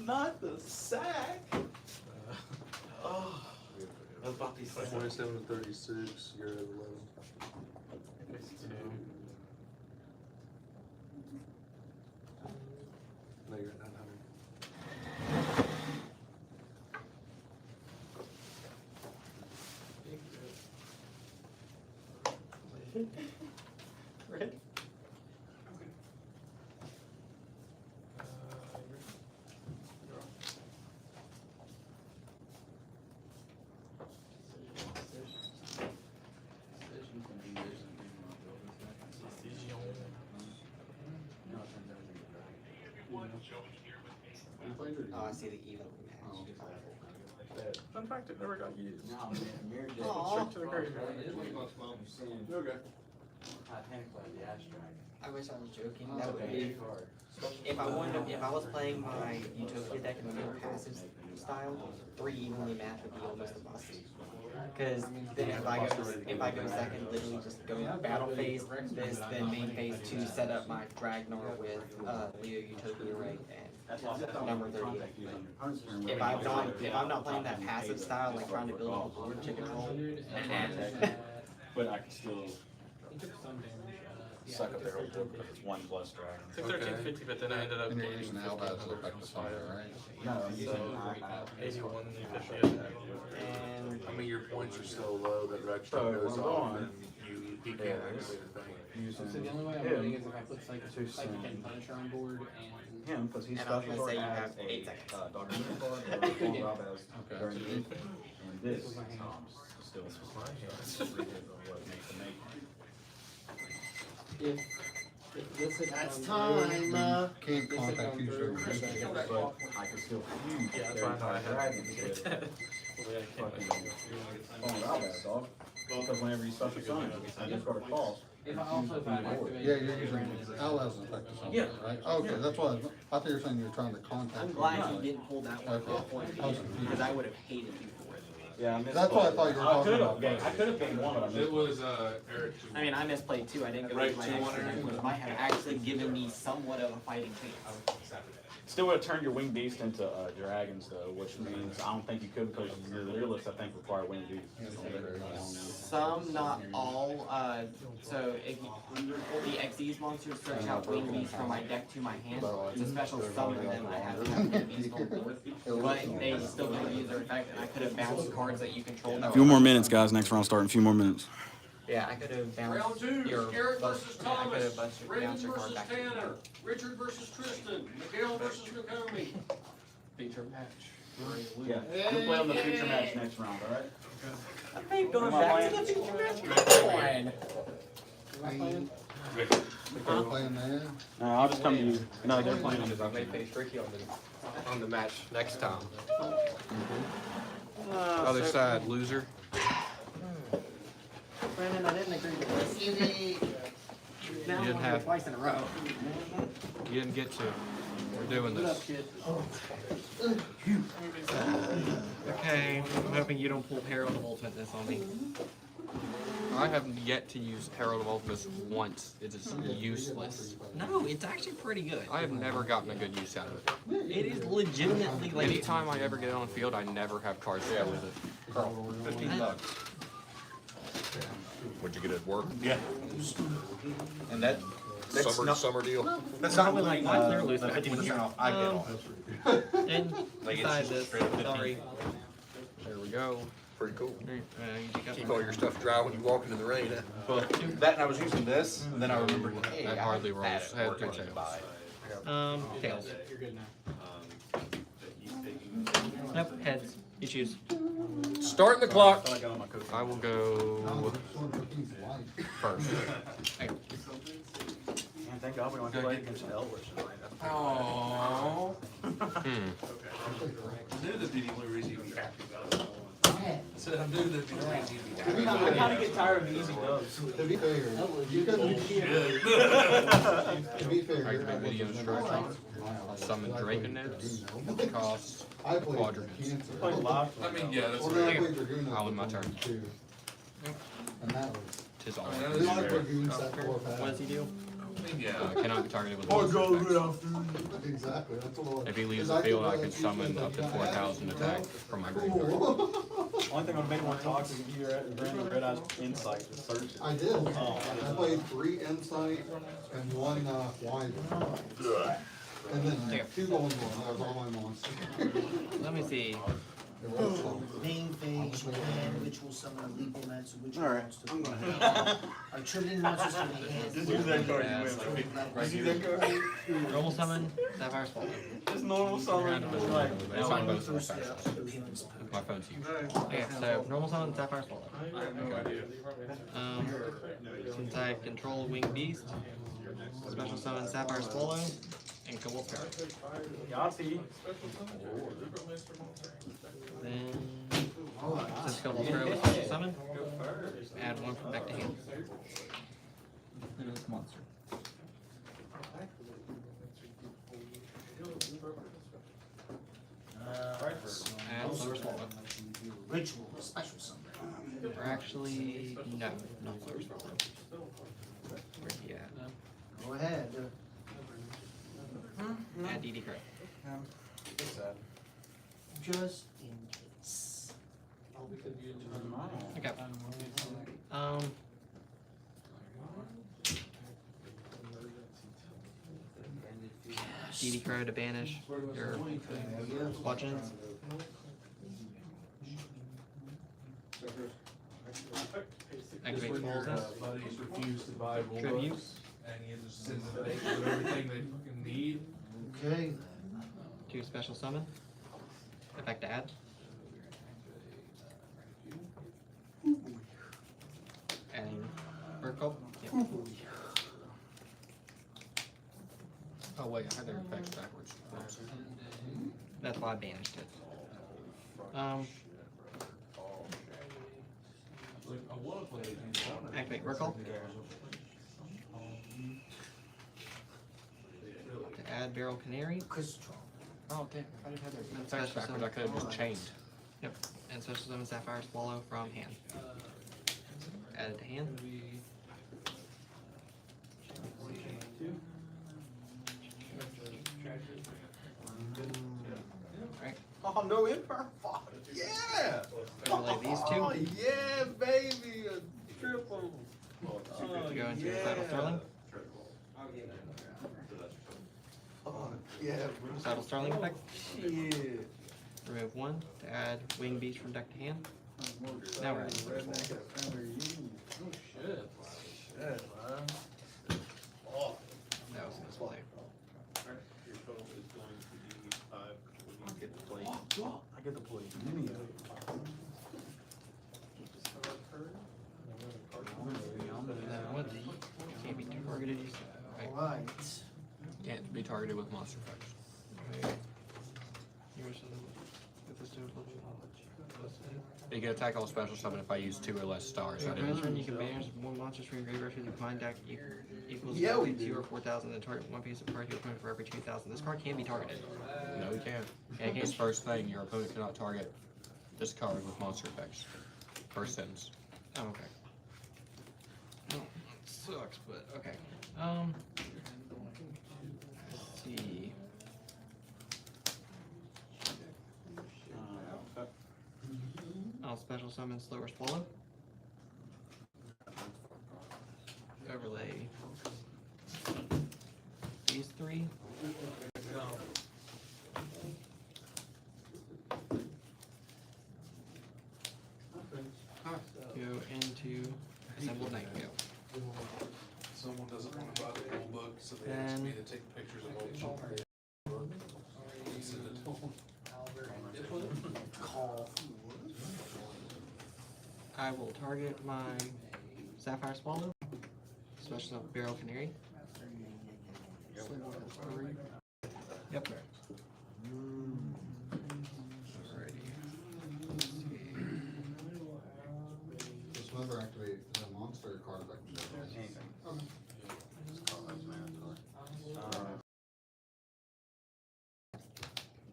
Not the sack. Oh. I was about to say. 27 to 36, you're at 11. No, you're at 900. Red. Oh, I see the evil Fun fact, it never got used. No, man, Mirror just. Aw. Straight to the graveyard. Okay. I wish I was joking. That would be if I was playing my Utopia deck in the middle passive style, 3 evenly matched would be almost a bust. Because then if I go second, literally just go battle phase this, then main phase 2, set up my Ragnar with Leo Utopia Ray and number 38. If I'm not playing that passive style, like trying to build a board to control, But I can still He took some damage. Yeah, Suck he up took there, 13. because it's 1 plus dragon. Took 1350, but then I ended up And you're gaining using 15 Albaz to over affect the from summon, fire. right? No, I'm So, using 8150 attack. And I mean, your points are so low that Rex So, goes what I'm off doing- and he can't activate a thing. using So the only way I'm winning him, is if I put Psychic and Punisher on board and because he's And I was special gonna say you as have a 8 seconds. Dr. Unicorn or Long Rob as during the evening. And this is still what makes the make. if this had That's come through- time, Can't This had contact come you, through. so But I can still fuse Yeah, that's their why I thought I entire had dragon to with get that. fucking Long Rob as dog. Because whenever you special summon, I just got a cost. If I also thought activated. Yeah, you're using Albaz to affect the summon, Yeah. right? Okay, that's why, I thought you were saying you were trying to contact. I'm glad you didn't pull that one Okay. off, I was confused. because I would have hated you for it. Yeah, I missed. That's what I thought you were talking about. I could have gained one, but I missed. It was, Eric. I mean, I misplayed too, I didn't go Right, with my 200. extra, which might have actually given me somewhat of a fighting chance. Still would have turned your winged beast into dragons though, which means I don't think you could because the realists I think require winged beasts. Some, not all, so if the Xyz monsters stretch out wing beasts from my deck to my hand, it's a special summon, then I have to have wing beast on board. But they still can use their effect, and I could have bounced cards that you control. A few more minutes, guys. Next round starting. A few more minutes. Yeah, I could have Round bounced two, your, Garrett versus I could have Thomas, bounced Raven your card versus back to your Tanner, hand. Richard versus Tristan, Miguel versus Nakomi. Feature match. Yeah. We'll play on the future match next round. All right. I think going back to the future match. They're playing there. No, I'll just come to you. No, they're playing on Because I may face Ricky on the match next time. Other side, loser. Brandon, I didn't agree with this. Now didn't I'm have- twice in a row. You didn't get to. We're doing What up, this. kid? Okay, I'm hoping you don't pull Herald of Ultimateness on me. I have yet to use Herald of Ultimates once. It is useless. No, it's actually pretty good. I have never gotten a good use out of it. It is legitimately like Anytime I ever get it on field, I never have cards to go with it. Carl, $15. Would you get it at work? Yeah. And that's Summer deal. That's not with, like, my clear loose, 50% off. I get off. And Like, it's beside just this, straight up 15. sorry. There we go. Pretty cool. You got Keep my- all your stuff dry when you walk into the rain. Huh? Well, that and I was using this, and then I remembered, hey, That I hardly have rolls. that Had at two work I need to tails. buy. Tails. You're good now. Nope, heads. You choose. Starting the clock. I got on my coat. I will go first. Man, thank God we don't have to play against Elvish tonight. Oh. I knew that'd be the only reason you'd be happy about it. I said, I knew that'd be the reason you'd be happy. I kinda get tired of easy dubs. To be fair, you could, to be fair. I can make video instructions. Summon Draconids. Cost I played quadrants. Cancer. Played live. I mean, yeah, that's Well, what then I I played Dragoon. I'll win my turn. Too. And that was, Tis all. then I played Dragoon set 4 What does he do? Yeah. Cannot be targeted with monster effects. Exactly, that's what I was. If he leaves the field, I can summon up to 4,000 attack from my graveyard. Cool. Only thing would make more toxic if you were Brandon Red Eyes Insight to search it. I did. I played 3 Insight and 1 Wyvern. And then 2 Golden One, that was all my monsters. Let me see. It was fun. Main phase, you can ritual summon a lethal monster, which Alright. monster. Attributing monsters to the hand. Just use that card you win. Just use that card. Normal summon, Sapphire Swallow. Just normal summon. Like, It's on both First sides. step, Pippin's Poke. My phone's huge. Okay, so normal summon, Sapphire Swallow. I have no idea. Since I control Winged Beast, special summon Sapphire Swallow, and Cobalt Parrot. Yahtzee. Then, since Cobalt Parrot was special summon, add 1 from deck to hand. And it's monster. Add Silver Swallow. Ritual, special summon. Or actually, no, not Silver Swallow. Where's he at? Go ahead. Add DD Crit. Just in case. Okay. DD Crow to banish your bludgeons. Activate Small Sense. Buddies refuse to buy rule Tribute. books, and he just sends them with everything they fucking need. Okay. 2 special summon. Effect to add. Adding Urkel. Yep. Oh wait, I had their effects backwards. That's why I banished it. Like, I wanna play against them. Activate Urkel. To add Barrel Canary. Oh, okay. I didn't have their And effects special backwards. summon. I could have just chained. Yep. And special summon Sapphire Swallow from hand. Add it to hand. Alright. Oh, no imperf. Yeah! Overlay these two. Oh, yeah, baby! A triple! Go into your Saddle Sterling. Oh, yeah, Saddle Sterling effect. shit. Remove 1 to add Wing Beast from deck to hand. Now we're at first one. Shit, man. Oh. That was a misplay. Your total is going to be 5. I get the play. I get the play. What? Can't be targeted. Right. Alright. Can't be targeted with monster effects. You can attack all special summon if I use 2 or less stars. I During this turn, didn't. you can banish 1 monster from your graveyard to the combined deck equals Yeah, we exactly do. 2 or 4,000 and target 1 piece of card to your opponent for every 2,000. This card can be targeted. No, you can't. Yeah, you This can. first thing, your opponent cannot target this card with monster effects. First sentence. Oh, okay. Oh, sucks, but okay. Let's see. I'll special summon Slower Swallow. Overlay these 3. Go into Assembled Nightingale. Someone doesn't wanna buy the rule book, so they ask me to take pictures of old children. Send it to them. I will target my Sapphire Swallow. Special up Barrel Canary. Yep. Alrighty. Let's see. Just whenever I activate the monster card, I can do anything. Okay.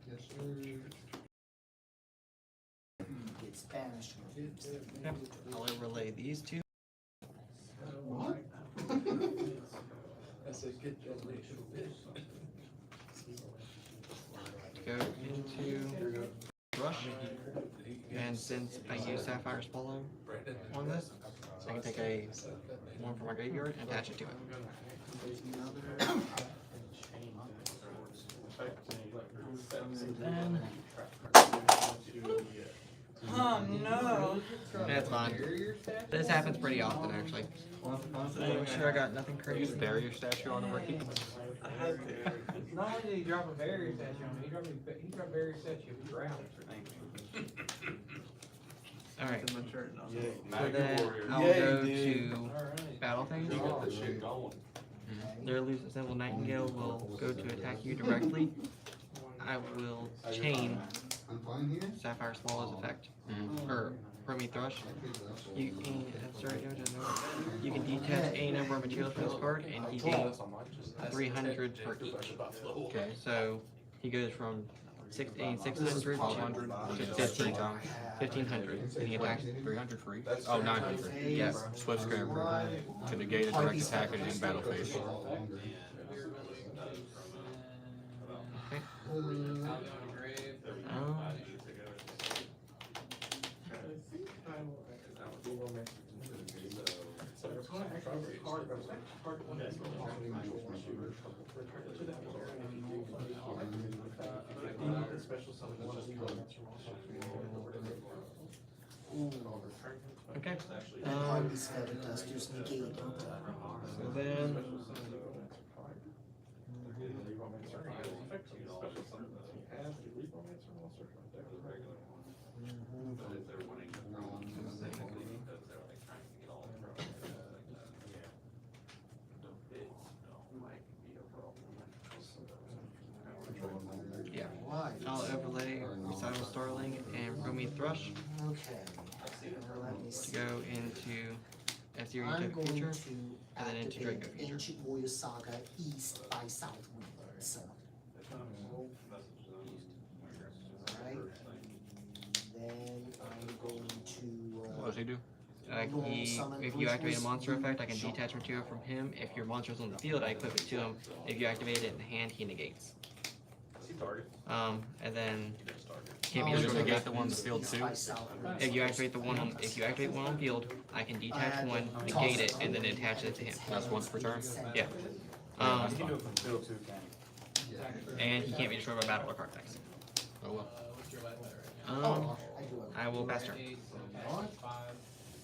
Yes, sir. It's banished. Yep. I'll overlay these 2. What? I said, get your racial fish. Go into Rush. And since I use Sapphire Swallow on this, I can take a 1 from my graveyard and attach it to it. Then, Oh no! that's fine. This happens pretty often, actually. I'm sure I got nothing Use crazy. barrier statue on the rookie. Not only did he drop a barrier statue on me, he dropped a barrier statue of drought. Alright, so Magna then Warrior. I'll Yeah, go you did. to Battle Phase. You got this shit going. Their loose assembled Nightingale will go to attack you directly. I will chain I'm fine here. Sapphire Swallow's effect. Or Promi Thrush. Okay, so that's all. You can insert you can detach any number of materials from this card and he gains 300 per each. Okay. So he goes from 600 to 15 times 1500 and he attacks 300 for each. Oh, 900. yeah. Swift Scramble. To negate a direct attack and in battle phase. Okay. Okay. Harvey's Feather Duster's negated. So then. Yeah. Right. I'll overlay Recital Starling and Prometheus Thrush Okay. Let me to see. go into F-Zero I'm Utopia going Future. to and then into activate Draco Future. Ancient Warrior Saga East by South Winds. Alright. Then I'm going to, What does he do? Roll He, summon if you activate a Rituals monster effect, I can Shot. detach material from him. If your monster's on the field, I equip it to him. If you activate it in hand, he negates. And then can't be I'll destroyed by negate the one on the field East too. by South Winds. If you activate if you activate one on field, I can detach one, negate it, and then attach it to him. That's once per turn? Yeah. You can do it from field too, can you? And he can't be destroyed by battle or card effects. Oh well. Um, Oh, I do I will pass turn. He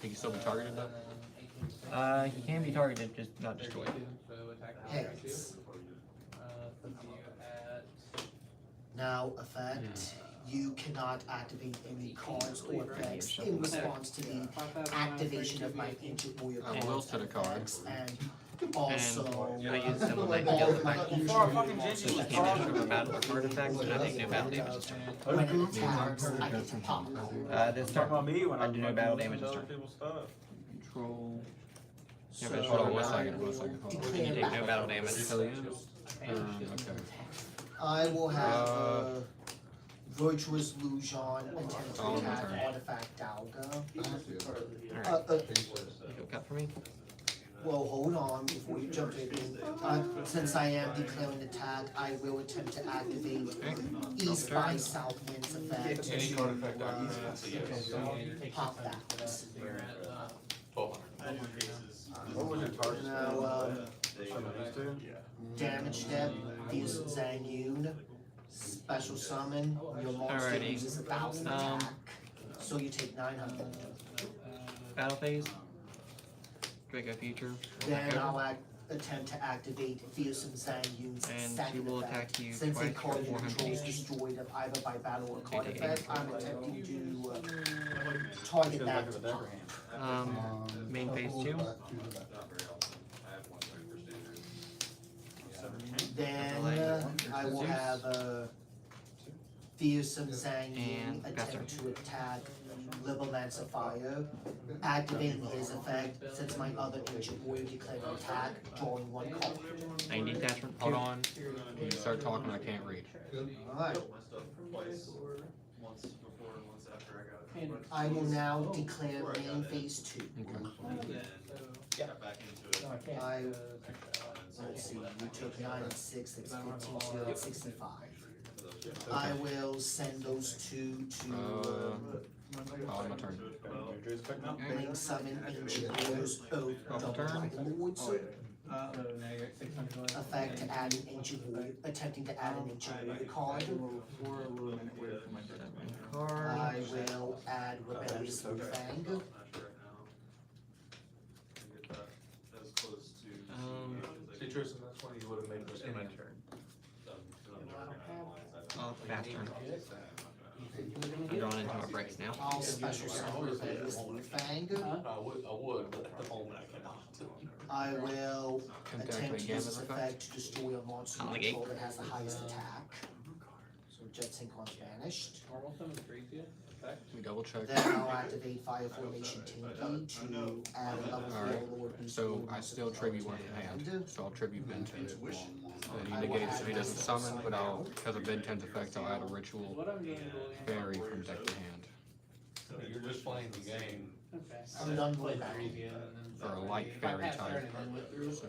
can still be targeted though? He can be targeted, just not destroyed. Heads. Now, effect. You cannot activate any cards or effects in response to the activation of my Ancient Warrior I will cards set a and card. effects, and also I use Symbol Knight all together. of my Ancient So Warrior he monsters can't be that destroyed by battle or card effects, and I take no battle damage this turn. when it attacks, I get to pop. This Talk turn. about me when I I'm do no fucking battle listening damage to this other turn. people's stuff. Control. Yeah, So but hold on one I second, will one second, hold on. declare You take no battle. battle damage. Okay. I will have Virtuous Lusion attempt to Oh, my attack turn. Artifact Dalga. Alright, you'll cut for me. Well, hold on before you jump to anything. Since I am declaring attack, I will attempt to activate East by South Winds effect Any to card effect I use. pop that. 1200. What was your target? Now, damage step, Fierce Zhang Yun, special summon, your monster Alrighty. uses 1,000 attack, so you take 900. Battle phase. Draco Future. Then I'll attempt to activate Fearsome Zhang Yun's And she second will effect. attack you Since a twice card for you 400 control is HP. destroyed either by battle or card take effect, I'm attempting to target that to pop. Main phase 2. Then I will have Fearsome Zhang Yun And pass attempt to attack Liberlancer Fire, activating his effect. Since my other ancient warrior declared an attack, drawing one card. 90 attachment. Hold on. When you start talking, I can't read. Alright. Once before and once after I got it. I will now declare main phase 2. Okay. Got back into it. I, let's see, you took 9 and 6, that's 15, so that's 65. I will send those two to, Oh, my turn. bring summon ancient warriors, both double dragon lords. Effect to add an ancient warrior, attempting to add an ancient warrior card. Card. I will add rebellious Fang. Not sure right now. Get that as close to. See, Tristan, that's when you would have made this in my turn. I'll fast turn. I'm going into my breaks now. I'll special summon rebellious Fang. I would, but at the moment I cannot. I will Can attempt activate to Gamma's use this effect to destroy a monster I'll you negate. control that has the highest attack. So Jet Sync on banished. We double check. Then I'll activate Fire Formation Tinky to add a level 4 Alright. Lord Boost. So I still tribute one in hand, so I'll tribute Ben 10. And he negates, so he doesn't summon, but I'll, because of Ben 10's effect, I'll add a ritual fairy from deck to hand. You're just playing the game. I'm done with that. Or a light fairy type, so.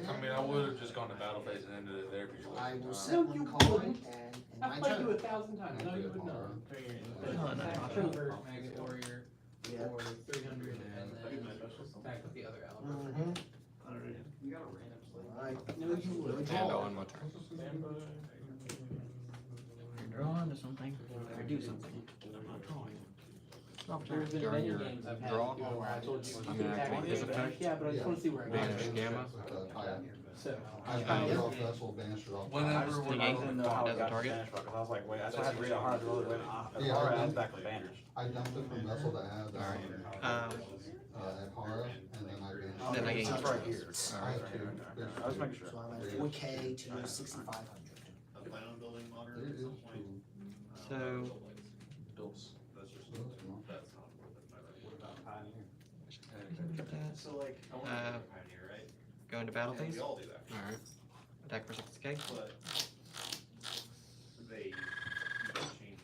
I mean, I would have just gone to battle phase and ended it there because you I wasted will time. set one card and in my I've played you turn. 1,000 times. No, you would know. No, no, no. Maggot Warrior. Yeah. for 300 and then back with the other element. Mm-hmm. Alright, no And draw. on my turn. You're drawing to something, or do something. I'm not drawing. Stop There's been During many your games I've had draw, before where I told you I'm you can gonna attack activate this his effect. effect. Yeah, but I just wanna see where it Banish goes. Gamma. So. I found it off Vessel, banished it off. Whenever we're Negate. on As a target. I was like, wait, I had to read it hard to really win. Yeah, Hara back with Banish. I dumped it from Vessel that had, Um, at Hara, and then I banished. Then I it. gain It's two. right here. I have two. There's I was two. making sure. So I'm at 4K to your 6,500. I plan on building modern It at is some cool. point. so, Bills. That's just, That's not- that's not worth it. What about Pioneer? get that. So like, I want to Uh, build a Pioneer, right? Go into battle And phase. we all do that, Alright. Attack for 6K. but they keep changing,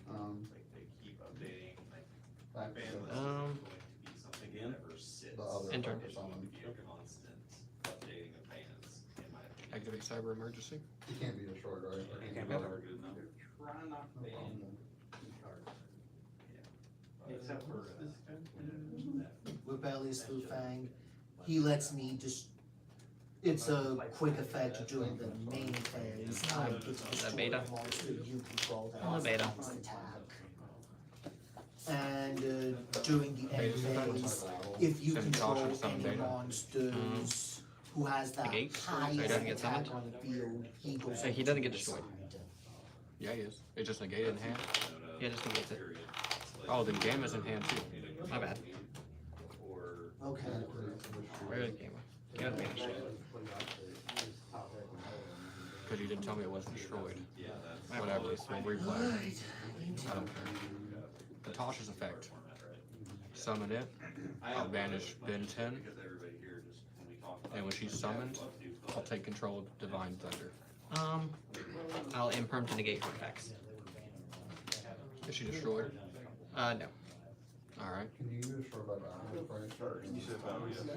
like they keep updating, like Back to bandwidth is the- going to be something that never sits. The other Enter. It's going to be a constant updating of bands, in my opinion. Activate cyber emergency. It can't be destroyed, right? It can't be ever good enough. Try not No problem. Except for this guy. Rebellious Lufang, he lets me just, it's a quick effect during the main phase. I get to destroy beta? a monster you control that Oh, has beta. its attack. And during the end phase, if you Send control Josh or some any data. monsters who has the Negate, so he highest doesn't get attack summoned? on the field, he goes. So he doesn't get destroyed. Yeah, he is. It just negated in hand. Yeah, just negates it. Oh, then Gamma's in hand too. My bad. Okay. Where is Gamma? Yeah, banished. Because you didn't tell me it wasn't destroyed. My Whatever, apologies. we'll replay. I don't care. The Tasha's effect. Summon it. I'll banish Ben 10. And when she's summoned, I'll take control of Divine Thunder. I'll imperm to negate her attacks. Is she destroyed? No. Alright. Can you destroy by battle, right? You said battle, yes. Okay.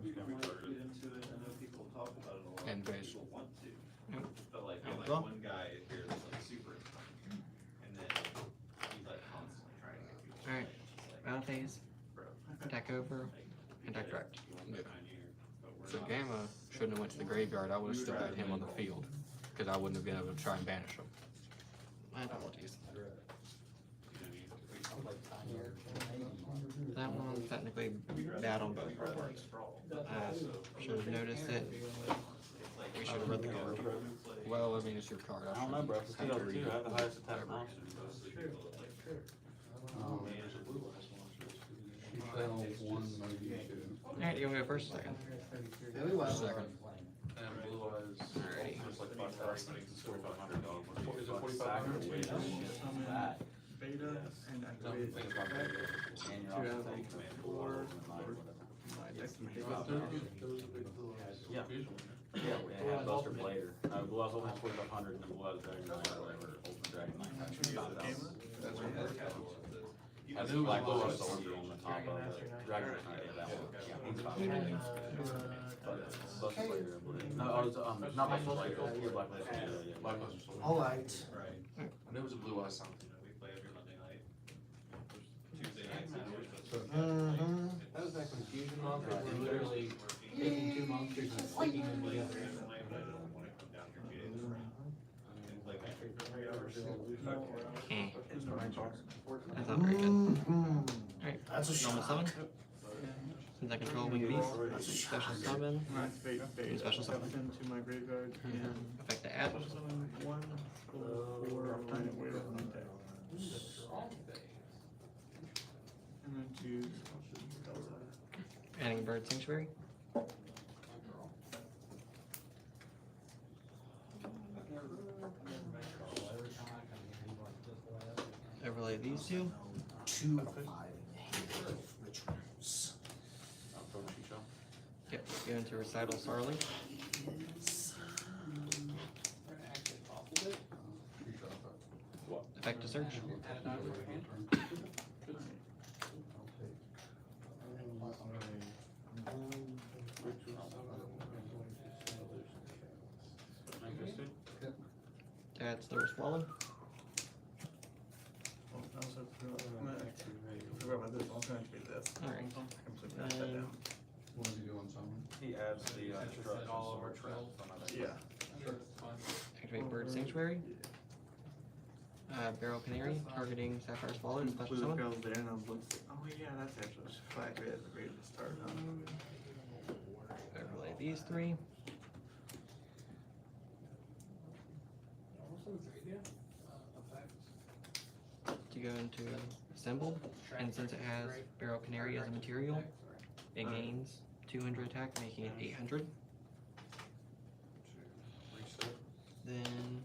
We targeted into it, I know people talk about it a lot. End phase. People want to, Yep. but like, Yeah, like well. one guy here that's like super, and then he's like constantly trying to get people. Alright. Battle phase. Bro, Attack over. Attack direct. you want Yeah. the Pioneer, but we're So not. Gamma shouldn't have went to the graveyard. I would have still had him on the field. Because I wouldn't have been able to try and banish him. My apologies. You know what I mean? That one technically bad on both parts. Should have noticed it. We should have read the card. Well, I mean, it's your card. I don't know, bro. It's 2002. I have the highest attack Whatever. monster. She fell 192. Alright, you wanna go first or second? Very well. Second. And blue eyes. Alrighty. Just like $5,000, it's $4,500. Is it 4,500? Beta and activate Think the about effect that. And to you're have also a taking four my deck can take up to. Yeah. Yeah, we had Buster Blader. Blue Eyes only has 4,500 and then Blue Eyes Dragon Knight or whatever, Ultimate Dragon Knight. That's right. I knew Black Blue Eyes Soldier on the top of the Dragon Knight, yeah, that one. Yeah, he's fine. But Buster Blader and Blue. No, I was, not Buster Blader, Black Blue Soldier, yeah. Black Buster Soldier. Alright. Right. I knew it was a blue eye something. We play every Monday night. Tuesday nights, So, Mm-hmm. That was that confusion monster, we're literally taking two monsters and sticking them together. Eh. That's not very good. Alright. That's a Normal shot. summon. Since I control winged beast, special summon. Activate beta, Special summon. send to my graveyard and Effect to add. special summon one, four, nine, wait, one deck. And then two. Adding bird sanctuary. Overlay these two. 2 of 5 rituals. Yep. Go into recital Sarley. Is she shot that. Effect to search. That's the swallow. Oh, I also forgot about this, I'll try and activate this. Then What does he do on summon? He adds the destruction all over sword trap. Yeah. activate Bird Sanctuary. Barrel Canary, targeting Sapphire Swallow, special Blue summon. goes there and I was looking, oh yeah, that's actually flag red, ready to start. Overlay these three. To go into Assemble, and since it has Barrel Canary as a material, it gains 200 attack, making it 800. Then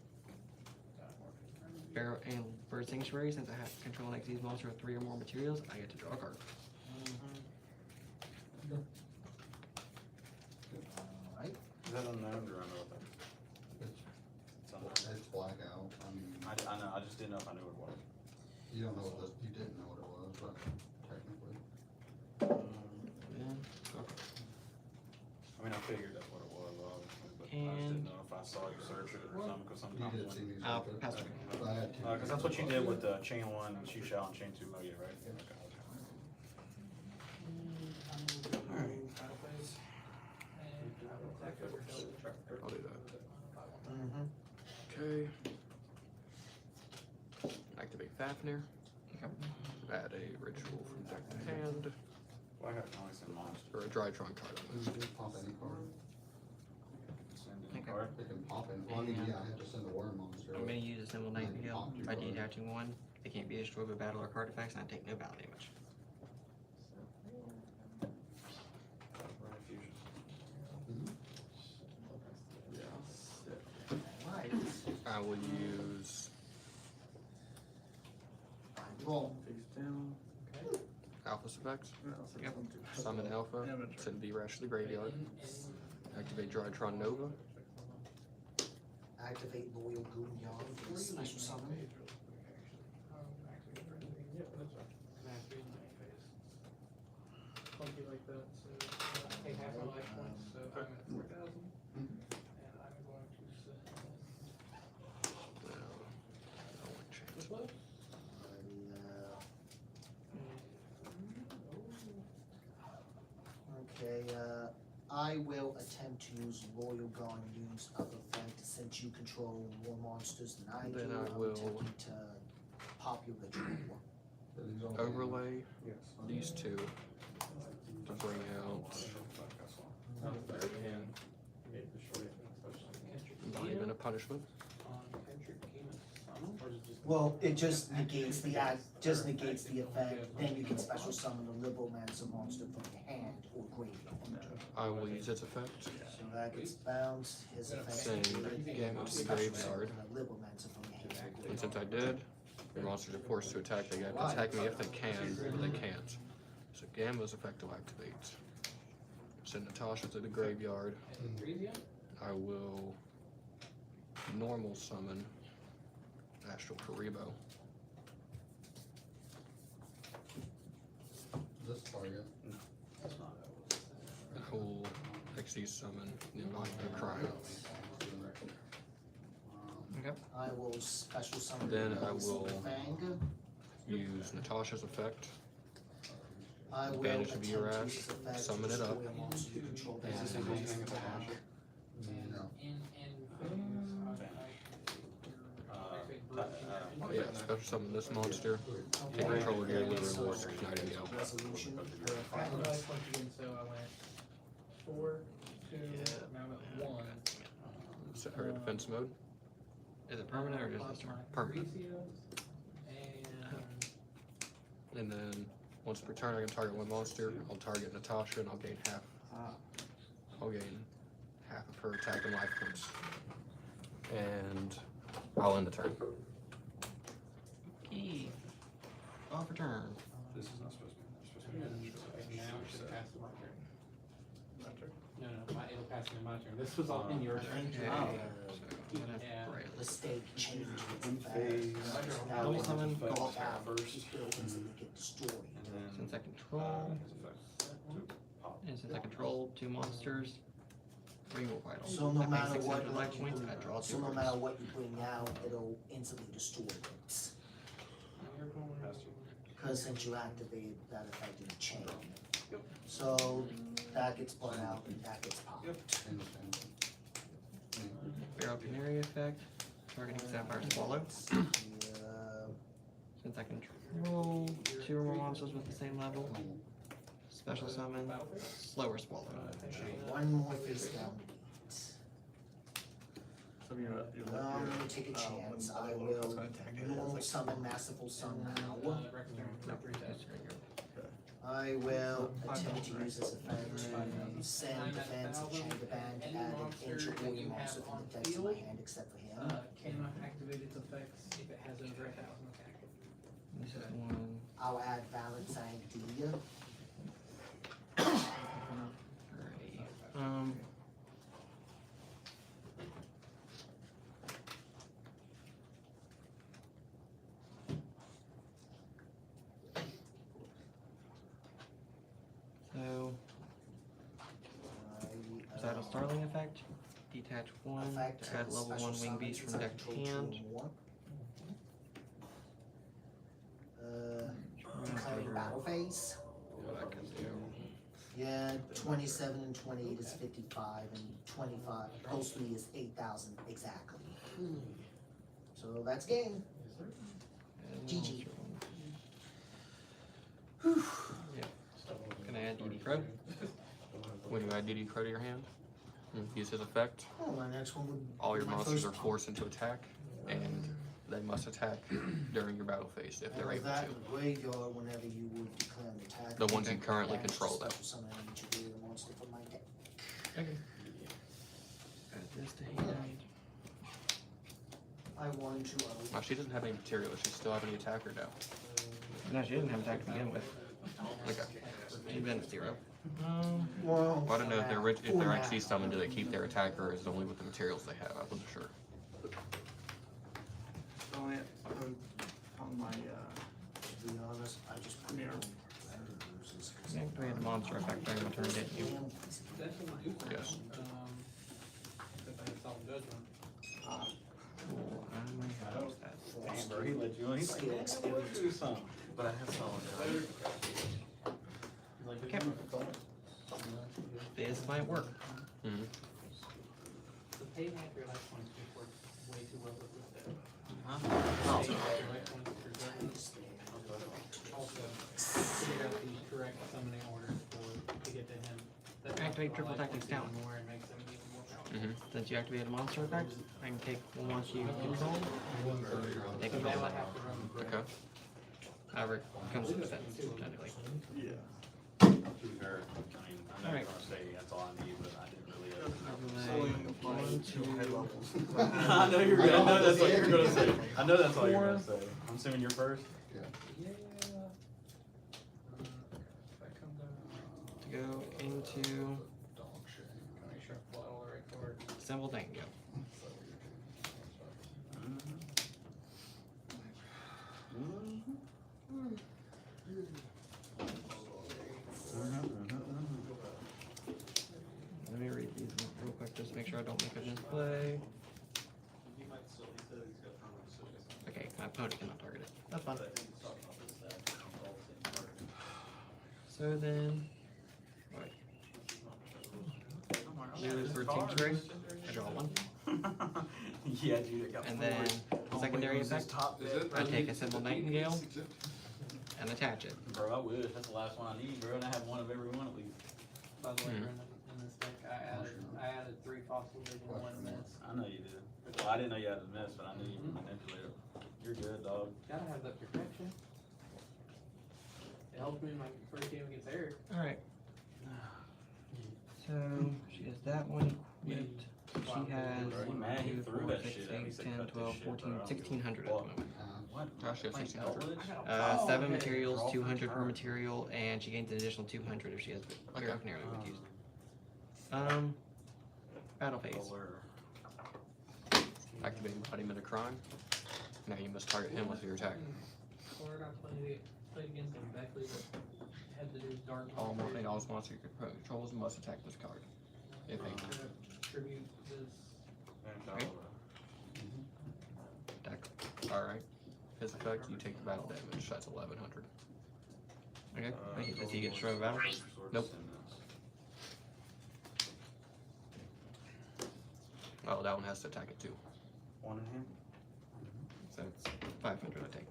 Barrel and Bird Sanctuary, since I have control next to these monsters with 3 or more materials, I get to draw a card. Alright, Is that unknown or unknown? It's unknown. It's blackout, I mean, I know, I just didn't know if I knew what it was. you don't know what this, you didn't know what it was, but technically. Then I mean, I figured that's what it was, obviously, but I just And- didn't know if I saw you search it or something, cause You sometimes did when. see me. I'll search it. pass it. But I had two. Cause that's what you did with, chain one, and she shall, and chain two Moya, right? Okay. I'll do that. mm-hmm. Okay. Activate Fafnir. Add a ritual from deck to hand, Well, I got only send monster. or a Drytron card. You can pop any card, Send in Okay. card. it can pop in, well, I mean, yeah, I had to send a war monster. I'm going to use a symbol Night Vigil. By detaching one, they can't be destroyed by battle or card effects, and I take no battle damage. Fusion. Alright, I will use roll. Face down. Alpha's effects. Yep. Summon Alpha. Send V-Rash to the graveyard. Activate Drytron Nova. Activate Loyal Goon Yard for a special summon. Funky like that, so take half my life points, so I'm at 4,000. And I'm going to send. Which one? Okay, I will attempt to use Royal Guardian's of effect since you control more monsters than I do. Then I I'm will- attempting to pop your ritual. Overlay these two to bring out Embodiment of Punishment. Well, it just negates the act, just negates the effect, then you can special summon a liberal mancer monster from your hand or graveyard. I will use its effect. So that gets bounced, his effect. Send Gamma to the graveyard. A liberal mancer from your hand or And graveyard. since I did, the monsters are forced to attack. They have to attack me if they can, but they can't. So Gamma's effect will activate. Send Natasha to the graveyard. I will normal summon Astral Karibo. This target, I will XD summon the Embodiment of Crime. I will special summon. Then I Release will- Fang. Use Natasha's effect. I will Banish attempt to V-Rash, use this effect to summon it up. destroy a monster you control that And- has a monster attack. no, Oh yeah, special summon this monster. Take control of your Luminous Nightingale. Resolution per I effect. realized once again, so I went 4, 2, now I'm at 1. Set her to defense mode. Is it permanent or Plus just this turn? my Permanent. Parisios, and And then once per turn I can target one monster. I'll target Natasha and I'll gain half. I'll gain half of her attack and life points. And I'll end the turn. Key. Off return. This is not supposed to be, that's supposed to be. now it should pass my turn. No, it'll pass me my turn. This was all in your turn. Okay. So, I'm gonna Yeah. braille The it. stake changes its Phase. effect. Now Double when summon, you go go back out, first. you still instantly get destroyed. And then, Since I control, his effect to pop. and since I control 2 monsters, Regal Vital. So no I pay matter 600 what, life points, I draw 2 so no cards. matter what you bring out, it'll instantly destroy it. Has to. Cause since you activated that effect in the chain. So that gets blown out and that gets popped. Feral Canary effect. Targeting Sapphire Swallow. Yeah, Since I control 2 or more monsters with the same level. Special summon. Slower Swallow. one more face down. So you're I'm gonna take a chance. I will normal summon Masterful Sun now. I will attempt to use this effect to send Defense of Chamber Band to add an ancient warrior monster from the deck to my hand except for him. Cannot activate its effects if it has over 1,000 attack. This is one. I'll add Valid Sanctia. Alrighty. So, is that a Starling effect? Detach 1, Effect, add level 1 special wing beast from summons deck to until hand. 2 or more. Playing Battle Phase. Yeah, 27 and 28 is 55, and 25 closely is 8,000 exactly. So that's game. GG. Can I add DD Crow? When you add DD Crow to your hand, use his effect. Oh, my next one would. All your my monsters first are forced into attack, and they must attack during your battle phase if And they're with able that to. in the graveyard, whenever you would declare an attack. The ones you I currently banish control, a though. special summon each of the monster from my deck. Okay. Add this to hand. I won 2-0. Now, she doesn't have any material. Does she still have any attack or no? No, she didn't have attack to begin with. Okay. She's been at 0. Well, Well, I don't know if they're, if for they're now. actually summoned, do they keep their attack, or is it only with the materials they have? I wasn't sure. only on my, To be honest, I just put Yeah. Yeah, we had the monster effect during the turn, didn't you? That's what we do for Yes. if I have solid judgment. Cool, I might have that. Damn, bro, he let you in. He's like, Skill "Yeah, experience. let's do something." But I have solid. Okay. This might work. Mm-hmm. The pay back your life points work way too well with this deck. Oh. Pay back your life points for judgment. Also, figure out the correct summoning order to get to him. That Activate makes triple my life tactics points down. even more and makes them even more powerful. Mm-hmm. Since you activate a monster effect, I can take one once you control. Take So control. now I have to run the Okay. However, it comes with defense, technically. Yeah. To be fair, I mean, I'm not Alright. gonna say that's all I need, but I didn't really. One, two, I know you're. I know that's what you're gonna say. I know that's all you're gonna say. I'm assuming you're first. Yeah. If I come down, to go into make sure I plot all the right cards. Assemble Dango. Let me read these real quick, just to make sure I don't make a misplay. Okay, my opponent cannot target it. That's fine. So then, what? Lose 13 trade. I draw one. Yeah, dude. I got And four. then secondary This effect. top Is bit. it? I take a Symbol Nightingale and attach it. Bro, I wish, that's the last one I need, bro, and I have one of every one at least. By the way, Mhm. Brendan, in this deck, I added 3 fossil vision and 1 miss. I know you did. Well, I didn't know you had a miss, but I knew you manipulated. You're good, dog. Gotta have that protection. It helps me in my first game against Eric. Alright. So she has that one equipped. She has Bro, you 1, mad? He 2, threw 4, that 6, shit at me, 8, said 10, cut this 12, shit, 14, bro. 1600 at the moment. What? Josh, you have Like 1600. college? 7 okay. materials, Draw for 200 per turn. material, and she gains an additional 200 if she has Okay. Feral Canary with used. Battle phase. Activate embodiment of crime. Now you must target him with your attack. Card I played against him, Beckley, that had to do dark. All monsters you controls must attack this card. If they Tribute this. attack. Alright. His effect, you take the battle damage. That's 1100. Okay, does he get destroyed by battle? Nope. Oh, that one has to attack it too. One in hand. So it's 500 I take.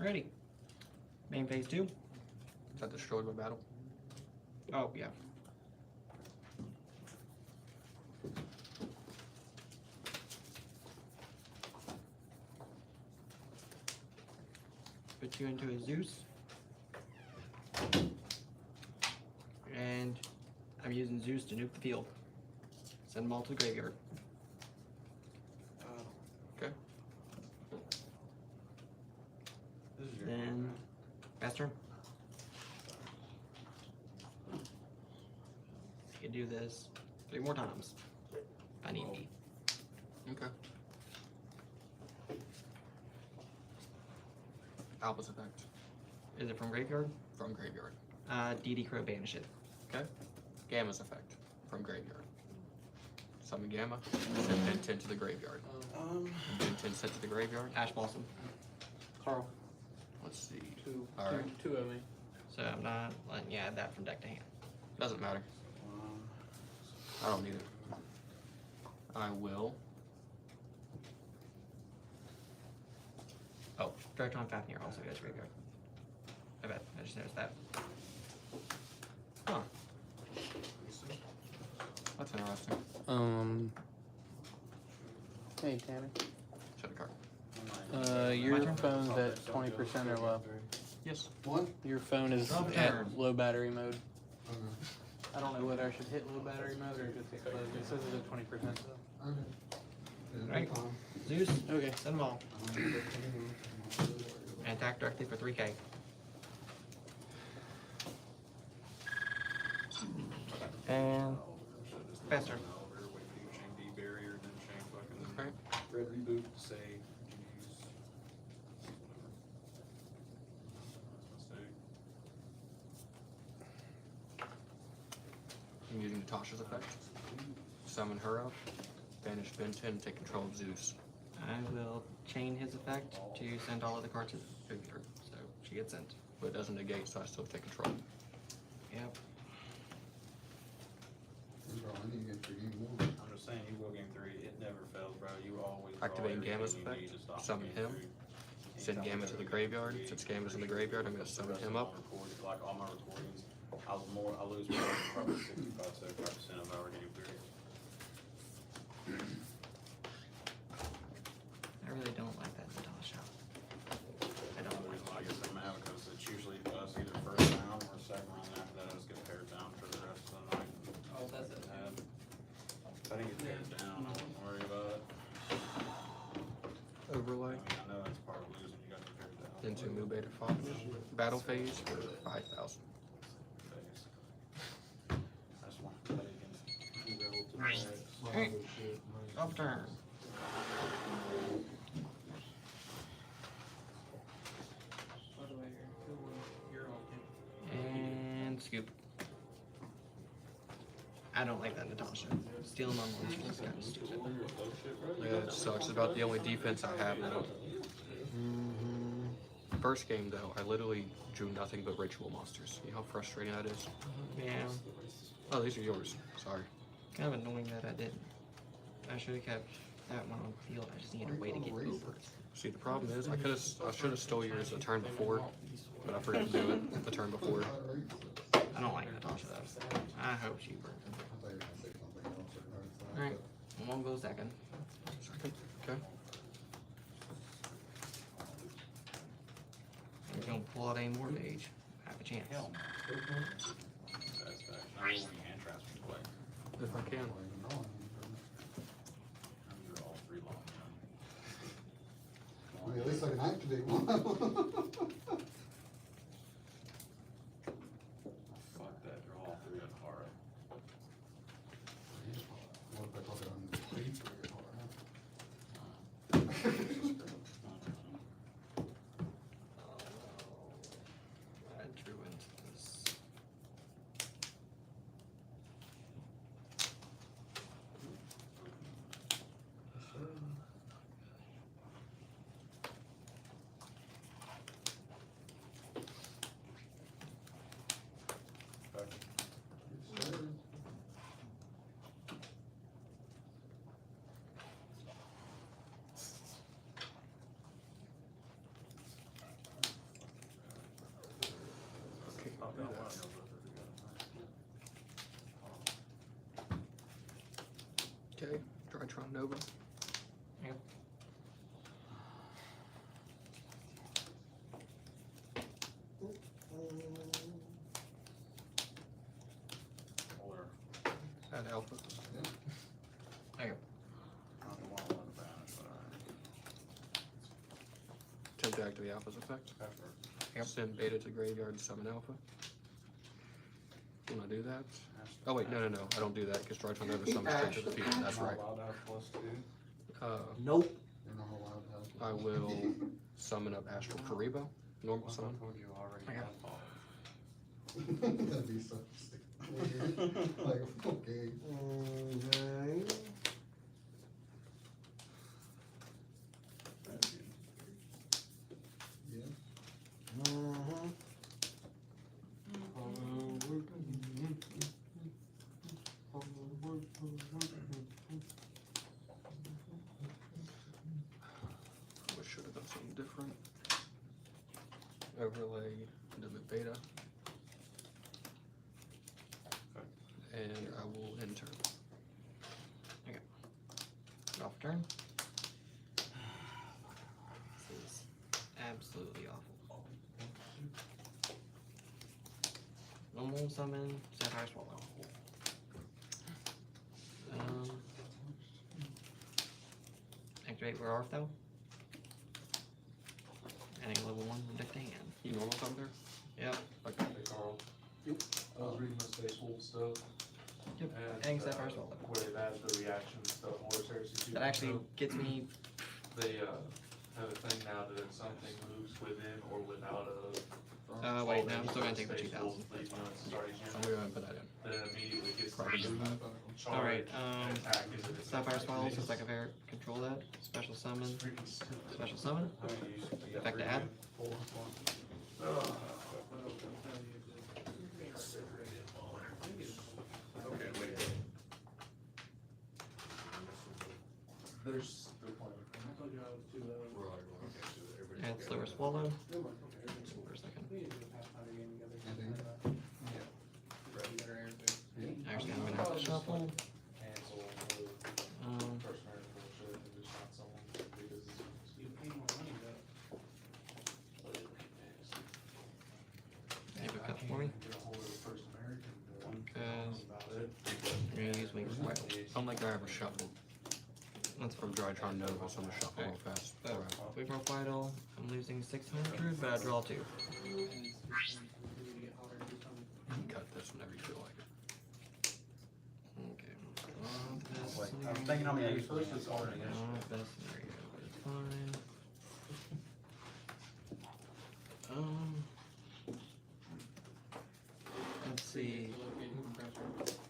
Alrighty. Main phase 2. Is that destroyed by battle? Oh, yeah. Put you into a Zeus. And I'm using Zeus to nuke the field. Send them all to the graveyard. Okay. Then, pass turn. You can do this 3 more times. If I need be. Okay. Alpha's effect. Is it from graveyard? From graveyard. DD Crow banish it. Okay. Gamma's effect. From graveyard. Summon Gamma. Send Ben 10 to the graveyard. Ben 10 sent to the graveyard. Ash Blossom. Carl, Let's see. two, Alright. two of me. So I'm not letting you add that from deck to hand. Doesn't matter. I don't need it. I will. Oh, Drytron Fafnir also goes graveyard. I bet. I just noticed that. Huh. That's interesting. Hey, Tammy. Shut a card. Your turn? phone's at 20% or low. Yes. What? Your phone is Drop at turn. low battery mode. Okay. I don't know whether I should hit low battery mode or just hit close. It says it's at 20% though. Okay. Yeah, Right. fine. Zeus, Okay. send them all. And attack directly for 3k. And faster. Alright. Red reboot, say, I'm using Natasha's effect. Summon her up. Banish Ben 10, take control of Zeus. I will chain his effect to send all of the cards to the graveyard. So she gets sent. But it doesn't negate, so I still take control. Yep. Bro, I need to get your game one. I'm just saying, you will game 3. It never fails, bro. You always draw Activating everything Gamma's you effect. need to stop Summon game him. 3. Send Gamma to the graveyard. Since Gamma's in the graveyard, I'm going to summon him up. Like all my recordings, I lose more, probably 65-75% of our game 3. I really don't like that Natasha. I don't like I guess I'm mad because it's usually us either first round or second round after that us get paired down for the rest of the night. Oh, that's it. If I didn't get paired down, I wouldn't worry about it. Overlay. I mean, I know that's part of losing, you got to paired down. Into Mu Beta 5. Battle phase for 5,000. I just want to play against Alright. Up turn. By the way, you're all And scoop. I don't like that Natasha. Stealing my monsters is kind of stupid. Yeah, it sucks. It's about the only defense I have now. First game though, I literally drew nothing but ritual monsters. You know how frustrating that is? Yeah. Oh, these are yours. Sorry. Kind of annoying that I didn't. I should have kept that one on field. I just needed a way to get over. See, the problem is, I should have stole yours a turn before, but I forgot to do it the turn before. I don't like Natasha though. I hope she burns. I thought you were gonna say something else or something. Alright. One goes second. Second. Okay. I'm gonna pull out a more page. Have a chance. satisfaction. I don't want any hand traps to play. If I can. I'm all 3 long. I mean, at least I can activate one. Fuck that, draw all 3 on Hara. What if I put it on the page for your I drew into this. Okay, Drytron Nova. Yep. At Alpha. Attempt to activate Alpha's effect. Yep. Send Beta to graveyard to summon Alpha. When I do that. Oh wait, no, I don't do that because Drytron Nova summons straight to the field. That's right. Nope. You're not allowed to have. I will summon up Astral Karibo. Normal summon. That'd be so weird. Like, okay. Yeah. I should have done something different. Overlay the Beta. And I will enter. Off turn. This is absolutely awful. Normal summon, Sapphire Swallow. Activate Rare Artho. Adding a level 1 deck to hand. You normal summon there? Yep. Okay. Hey Carl. I was reading the Space Wolf stuff. Yep. And, Adding Sapphire Swallow. where they've added the reaction stuff, Horus Heresy 2.0. That actually gets me. They, have a thing now that if something moves within or without a. Wait, no, I'm still gonna take the Space 2000. Wolf leads when it's starting I'm in, gonna put that in. then it immediately gets the Probably do charge Alright, and attack is if it's Sapphire something Swallow, like since I this. can control that. Special summon. It's freaking stupid. Special summon. I mean, you Effect to got add. Ugh. Okay, wait. There's the point. Add Slower Swallow. For a second. Actually, I'm gonna have to shuffle. Cancel Um, the first marriage bullshit and just not someone because Make a cut for me. get a hold of the First American. Because About it. I'm gonna use Wings Wild. I'm like I have a shuffle. That's from Drytron Nova, so I'm gonna shuffle real fast. Alright. Wing Roll Vital. I'm losing 600, but I draw 2. You can cut this whenever you feel like it. Okay. Best I'm scenario. thinking how many I used for this already. Best scenario, but it's fine. Let's see.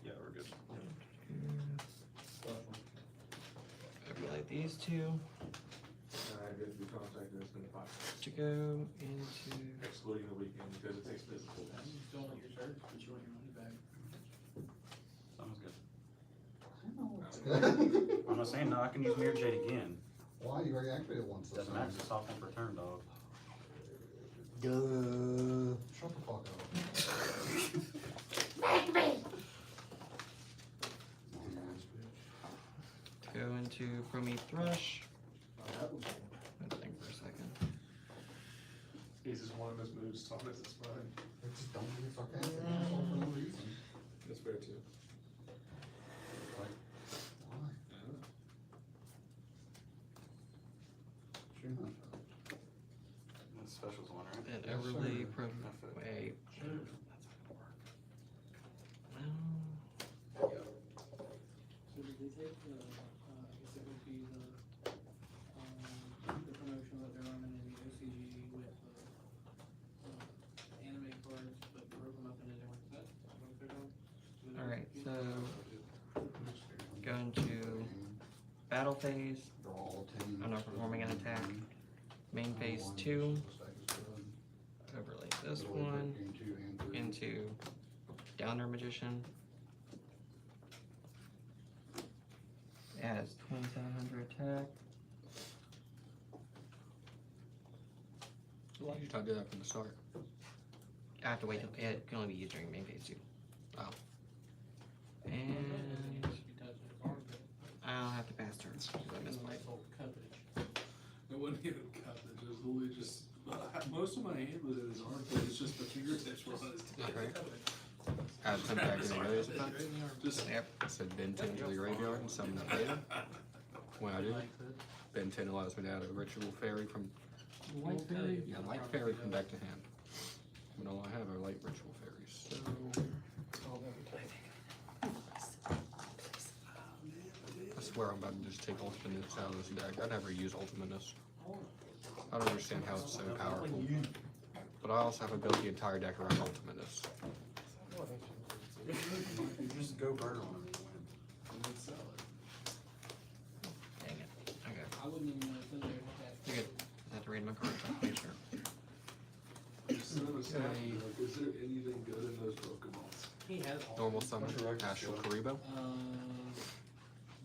Yeah, we're good. I like these two I did the contract and it's been fine, to go into. excluding the weekend because it takes physical. Don't want your shirt, but you want your money back. Sounds good. I'm not saying no, I can use Mirror Jade again. Why, you already activated once. this Doesn't time. matter, it's off on per turn, dog. Shut the fuck up. To go into Prometheus Thrush. That was. Let's think for a second. He's just one of his moves, Thomas, it's fine. Just don't be sarcastic asshole for no reason. That's fair too. Like, why? Sure not. That's specials one, right? And Yes, overlay sir. wait. So did they take the, I guess it would be the promotion that they're running in the OCG with the anime cards, but broke them up into different sets? Is that what they're doing? Alright, so go into battle phase. They're all 10. I'm not performing an attack. Main phase 2. Overlay this one into Downer Magician. Adds 2700 attack. Why did you not do that from the start? I have to wait till it can only be used during main phase too. Oh. And I'll have to pass turns because I misplayed. It wasn't even coverage, it was literally just, most of my hand was in his armpit, it's just the fingertips were on his tail. Okay. Add 10 back in the raise effect. Just, Yep. I said bend 10 to the graveyard and summon that later. When I did, bend 10 allows me to add a ritual fairy from light fairy from deck to hand. And all I have are light ritual fairies. So I swear I'm about to just take ultimates out of this deck. I never use ultimates. I don't understand how it's so powerful. But I also have built the entire deck around ultimates. You just go burn on it. Dang it. Okay. I wouldn't even know if there You're good. I have to read my cards. I'm pretty sure. son of a snap, like, is there anything good in those Pokemons? He has all. Normal summon, Astral Karibo,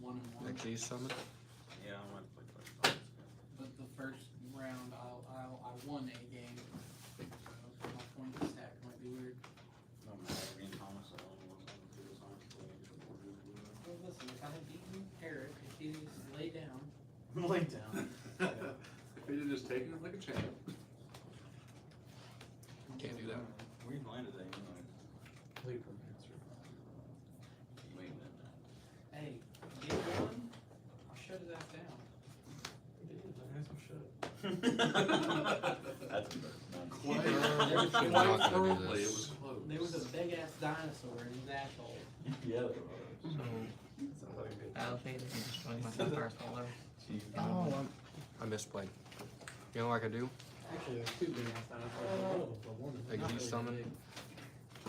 1 and 1. XG summon. Yeah, I went to play first. But the first round, I won a game. So my point stack might be weird. No matter, Green Thomas, I only want something to do this on. Well, listen, if I had beaten Eric, if he just laid down. Lay down. If he'd have just taken it like a champ. Can't do that. We landed that, Wait a Hey, get one, I'll shut his ass down. That's Quite You're not gonna do firmly, it this. was close. There was a big ass dinosaur in his asshole. Yeah. Battle phase is destroying my first follow. Oh, I misplayed. You know what I could do? Actually, there's 2 big ass dinosaurs. XG summon,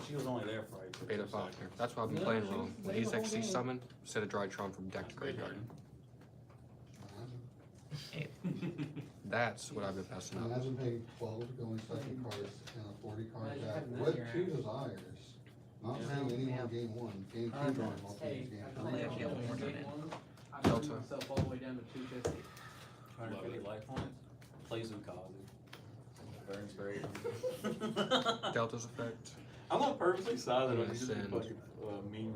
She was only there for like. Beta Falconer. That's why I've been playing wrong. When he's XG summon, set a Drytron from deck to graveyard. That's what I've been passing up. Imagine paying 12 to go in second cards and a 40 card Imagine deck having that with in your 2 hand. desires. Not Yeah. seeing anyone Yeah. game 1, game 2 Alright, going off hey, game I 3. only have Yeah, to one more get turn in. one. I Delta. burned myself all the way down to 250. 150 life points. Plays Ukazu. Burns very. Delta's effect, I'm on purposely silent I'm on you just gonna be send- fucking mean.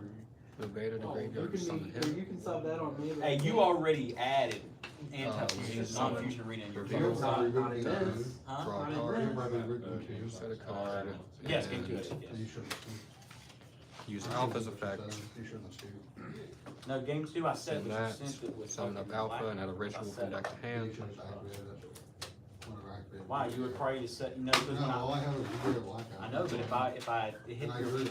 move Beta to graveyard, summon him. You can sub that on me. Hey, you already added we anti-fusion, use non-fusion arena in your Reveal. video. You're probably Not rooting in game this. 2. Huh? Draw a Not in card, You're probably rooting game 2. set a card, Yes, game two. and So you Yes. shouldn't. use Alpha's effect. You shouldn't have No, game 2 I said, Send but that, you sent it with. summon up fucking Alpha black. and add a ritual I from said deck it. to You hand. should have activated it. Whenever I activated it. Why, you were ready to set, you know, because when No, all I, I have is a blackout. I know, but if I hit And I your, drew Ash.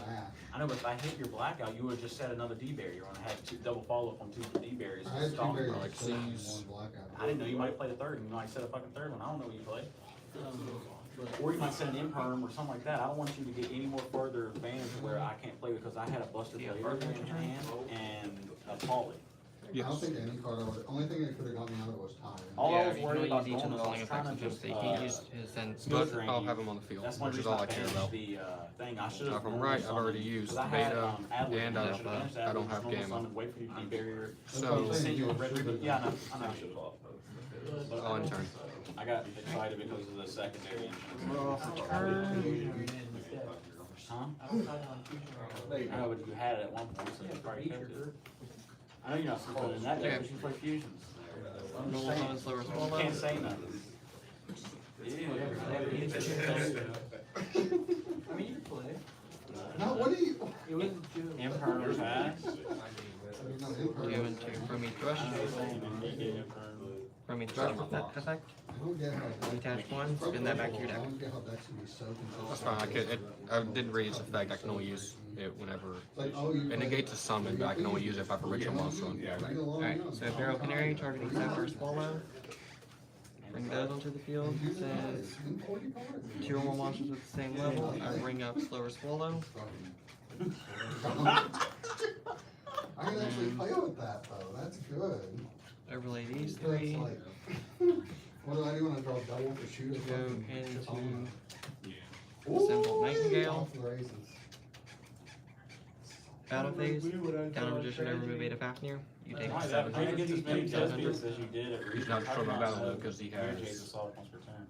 I know, but if I hit your blackout, you would've just set another D barrier on, I had 2 double follow-up on 2 D barriers. I had 2 Stop. berries like set and C's. 1 blackout. I didn't know, you might play the third, you might set a fucking third one, I don't know what you played. Or you might set an imperm or something like that, I don't want you to get any more further advantage where I can't play because I had a busted Yeah, later in hand and a poly. I don't Yes. think any card, only thing that could've got me out of it was time. All I Yeah, was you can worried only about use each doing of was the I was flying trying effects to in just, just he used his then smooth But I'll have him on the field, that's one which is reason all I I care banished about. the, thing, I should've. Now, if I'm right, I've already used Beta and Alpha. I don't have Gamma. Wait for you to be barrier. So, Send you a red, yeah, I know. I'll in turn. I got excited because of the secondary Huh? I know, but you had it at one point, so you probably kept it. I know you're not supposed to in that deck, but you play fusions. Normal summon, slower You swallow. can't say nothing. I mean, you can play. No, what do you? It wasn't too. Imperm pass. Go into Brumi Thrush. Brumi Thrush with that effect. I don't get how. Detach 1, spin that back to your I deck. don't get how decks can be so consistent. That's fine, I didn't read its effect, I can only use it whenever, Like, oh, you it play- negates a summon, but I can only use it if I have a ritual monster on deck. Alright, so Barrel Canary targeting Sapphire Swallow. Bring those onto the field. It says 2 or more monsters with the same level. I bring up Slower Swallow. I can actually play with that though, that's good. Overlay these That's 3. like, what do I do when I draw double to shoot a Go fucking into Chitana? Assembled Nightingale. Off the races. Battle phase. Counter Magician and remove Beta Fafnir. You take Nice, 700. get as many test 700. pieces as you did at. He's not destroying my battle though, because he Mary has, Jane's assault once per turn.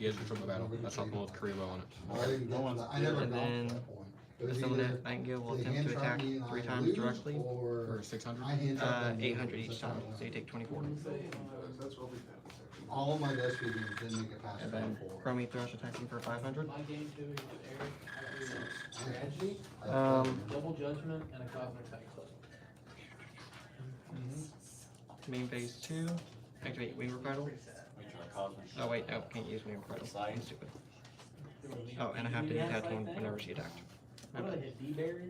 He has control of the battle. That's not the one with Karibo on it. I didn't get to that. I never And got to then that point. It was Summon either it, Nightingale will they attempt hand to trap attack me and 3 I times lose, directly. or For 600? I hand trap them and 800 lose. each time, so you take 24. All of my desk games didn't make it past And then 24. Chromie Thrush attacking for 500. My game two is Eric, I do strategy, double judgment, and a cosmic cyclone. Main phase 2. Activate Wing Reprisal. Oh wait, no, can't use Wing Reprisal. I'm stupid. Oh, and I have to detach one whenever she attacked. What are hit D barrier?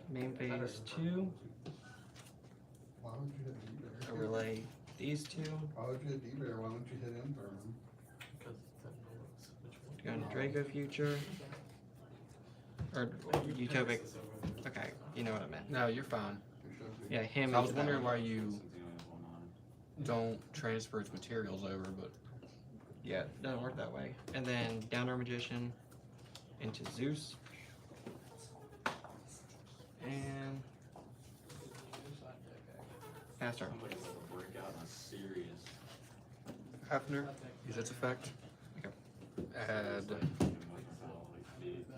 Main phase 2. Why would you hit D-Bear? Overlay these two. Why would you hit D-Bear? Why don't you hit Infern? Go into Draco Future. Or Utopic. Okay, you know what I meant. No, you're fine. Yeah, him. I was into that wondering one. why you don't transfer its materials over, but Yeah, it doesn't work that way. And then Downer Magician into Zeus. And pass turn. Hefner, use its effect. Add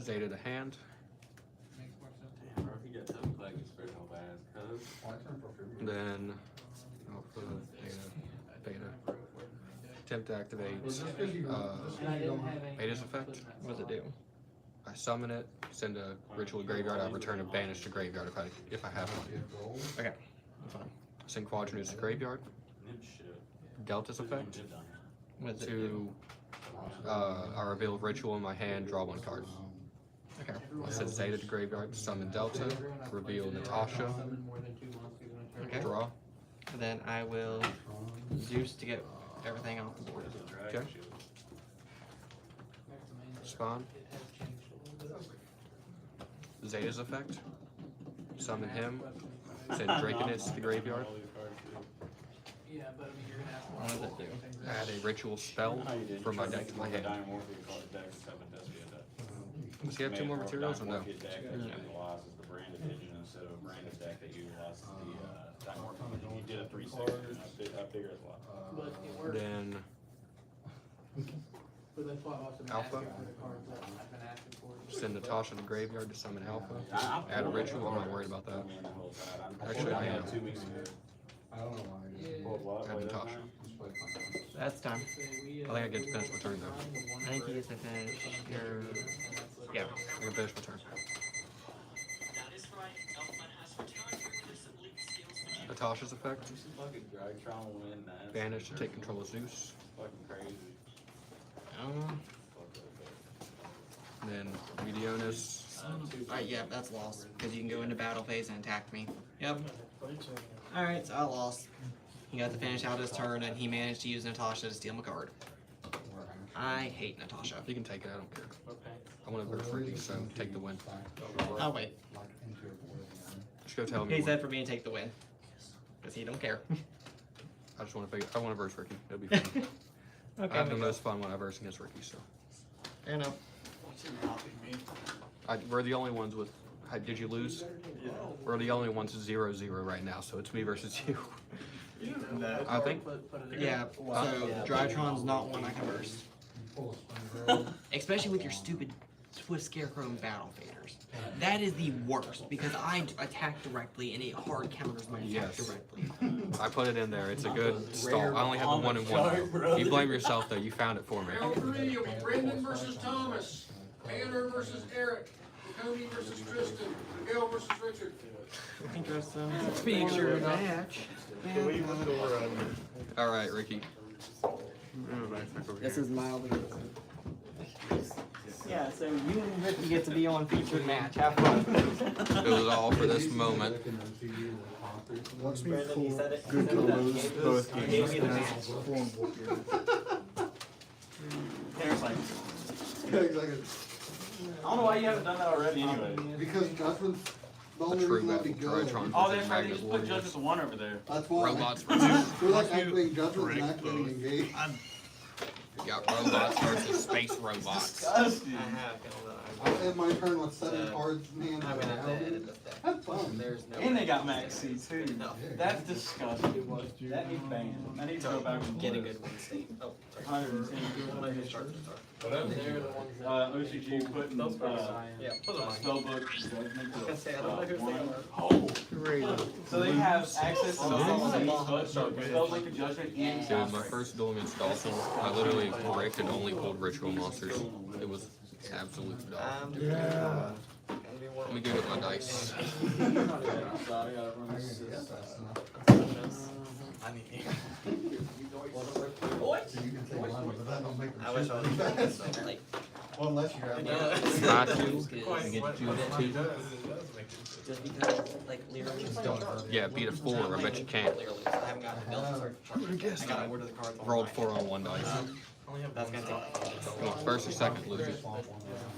Zeta to hand. Then Alpha, Beta. Attempt to activate Beta's effect. What does it do? I summon it, send a ritual to graveyard, I return a banish to graveyard if I have one. Okay, that's fine. Send Quadranus to graveyard. Delta's effect. What does it do? To I reveal ritual in my hand, draw one card. Okay. I send Zeta to graveyard, summon Delta, reveal Natasha, Okay. draw. And then I will Zeus to get everything off the board. Okay. Spawn. Zeta's effect. Summon him. Send Draconid to the graveyard. Yeah, but I mean, you're gonna have to. What does it do? Add a ritual spell from my deck to my hand. Does he have 2 more materials or no? But it works. Then But that's why I also been Alpha. asking for the cards that I've been asking for. send Natasha to the graveyard to summon Alpha. Add a ritual. I'm not worried about that. Actually, I am. I don't know why. Add Natasha. That's time. I think I get to finish my turn though. I think he gets to finish your. Yeah. I can finish my turn. Natasha's effect. Banish to take control of Zeus. Then Medionis. Alright, yeah, that's lost. Because you can go into battle phase and attack me. Yep. Alright, so I lost. He got to finish out his turn and he managed to use Natasha to steal my card. I hate Natasha. You can take it, I don't care. I want to burst Ricky, so take the win. I'll wait. Just go tell me. He when. said for me to take the win. Because he don't care. I just want to I want to verse Ricky. It'll be fun. Okay. I have the most fun when I verse against Ricky, so. Fair enough. We're the only ones with. Did you lose? We're the only ones 0-0 right now, so it's me versus you. I think. Yeah, so Drytron's not one I can verse. Especially with your stupid Swift Scarecrow and Battle Faders. That is the worst because I attack directly and it hard counters my attack Yes. directly. I put it in there. It's a good stall. I only have the 1-1. You blame yourself though. You found it for me. Round 3 will be Brendan versus Thomas, Tanner versus Eric, Cody versus Tristan, Miguel versus Richard. Interesting. Feature match. All right, Ricky. This is mildly. Yeah, so you and Ricky get to be on featured match. Have fun. It was all for this moment. What's me Brandon, he cool? said it. Good He said that. combos, He gave both us- he games. gave me the Nice. match. Horrible here. Tanner's like, Yeah, exactly. I don't know why you haven't done that already anyway. Because judgment's the A only true reason that'd be battle. good. Drytron Oh, versus that's right, they Magnet just put Warriors. Judgment to 1 over there. That's why. Robots versus. We're like activating judgment and activating engage. You got robots versus space robots. Disgusting. I have killed that. I end my turn with 7 cards in hand. I'm gonna have to edit this deck. Have fun. There's no. And they way got to Max say C too. No. That's disgusting. That needs banned. I need to go back and Get a good win state. Oh, sorry. 110. Whatever. They're the ones that. OCG putting, Yeah. spellbook judgment I was gonna say, I don't know to, who's saying one. that. So they have access to Oh, spellbook to judgment and Dude, my first duel against Dawson, I literally bricked and only pulled ritual monsters. It was absolute dog. Yeah. Let me go get my dice. I need. So you can say one, but that don't make I wish I them was shit. like. Well, unless you have that. Try to, and get Judith too. Just because, like, literally, Yeah, beat a 4, I bet you can't. literally, so I haven't gotten a bill. I gotta order the cards. Rolled 4 on 1 dice. That's gonna take. You want first or second, Luigi?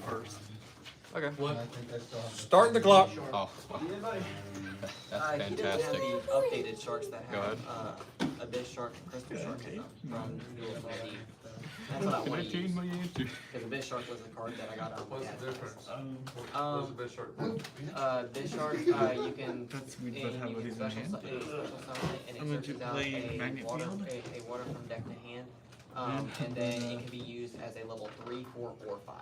First. Okay. I think I still have Start the clock. Oh, that's He doesn't have fantastic. the updated sharks that Go have, Abyss Shark and Crystal Shark in them from Duel 3D. That's what I wanna use, because Abyss Shark was the card that I got on. What's the difference? What's the Um, best shark? Abyss Shark, you can, That's weird, and but you how can it is in special, hand. special summon it, and I'm it going to searches out play a Magnet water, Field. a water from deck to hand. And then it can be used as a level 3, 4, or 5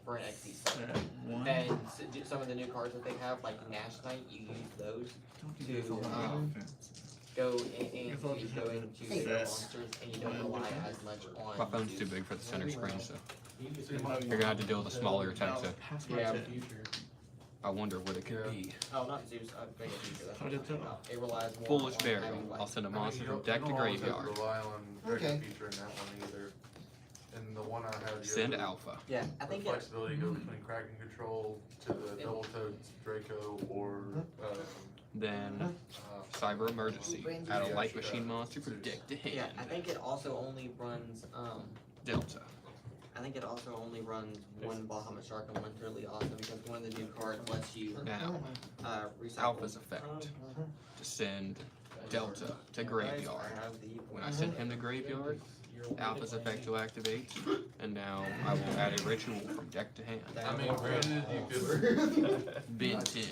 for an XC summon. One. And some of the new cards that they have, like Nash Knight, you use those to go in and you go into the monsters, and you don't rely as much on. My phone's too big for the center screen, so you're gonna have to deal with a smaller attack set. Yeah. I wonder what it could be. Oh, not Zeus. Big Future. That's what I'm talking about. It relies more Foolish on Burial. having, like, I'll send a I mean, monster you from don't- deck you to don't always have graveyard. Rely on Okay. Dragon Feature in that one either. And the one I had. Send Alpha. Yeah, I The think it. flexibility to go between Kraken Control to the Double Toad Draco or, Then Cyber Emergency. Add a light machine monster from deck to Yeah, hand. I think it also only runs. Delta. I think it also only runs one Bahamut Shark and one Turley also because one of the new cards lets you Now, recycle. Alpha's effect. To send Delta to graveyard. When I send him to graveyard, Alpha's effect will activate, and now I will add a ritual from deck to hand. I mean, granted, you could. Bin 10.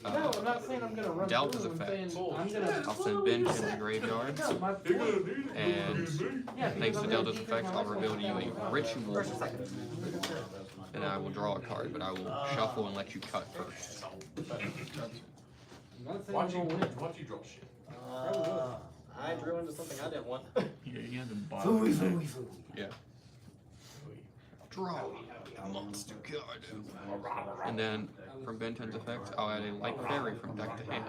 No, I'm not saying I'm gonna run Delta's through, I'm effect. saying I'm gonna. I'll send Ben to the graveyard, No, my point. and Yeah, thanks to because I'm Delta's gonna effect, I'll reveal to you a ritual, First or second. and I will draw a card, but I will shuffle and let you cut first. I'm not saying I'm Watch you, gonna win. watch you draw shit. I drew into something I didn't want. Yeah, you have to buy. Fooey, fooey, fooey. Yeah. Draw a monster card. And then, from Ben 10's effect, I'll add a light fairy from deck to hand.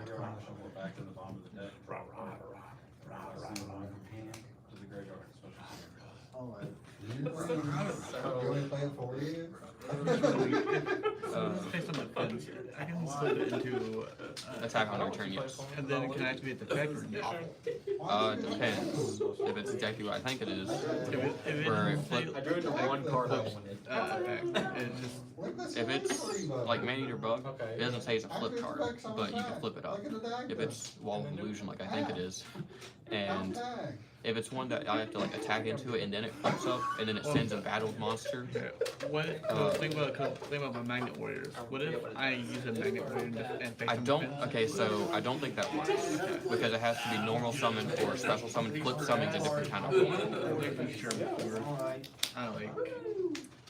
Back to the bottom of the deck. To the graveyard, special. Alright. You want me to play it for you? Based on the fence, I can slip it into. Attack on return, yes. And then it can activate the effect or no? Depends. If it's exactly what I think it is. If it Where it doesn't flip- say I drew into one card I wanted. effect, it just Like this If it's free button. like Man-Eater Bug, it doesn't say it's a flip Active card, effects on but you can attack, flip it up. like an attack If it's Wall of Illusion like I think it is, and Tag. if it's one that I have to like attack into it and then it flips up and then it sends a battled monster, what? Think about my magnet warriors. What if I use a magnet warrior and face I them don't. defense? Okay, so I don't think that works because it has to be normal summon or special summon. Flip summon's a different kind of one. Making sure before I like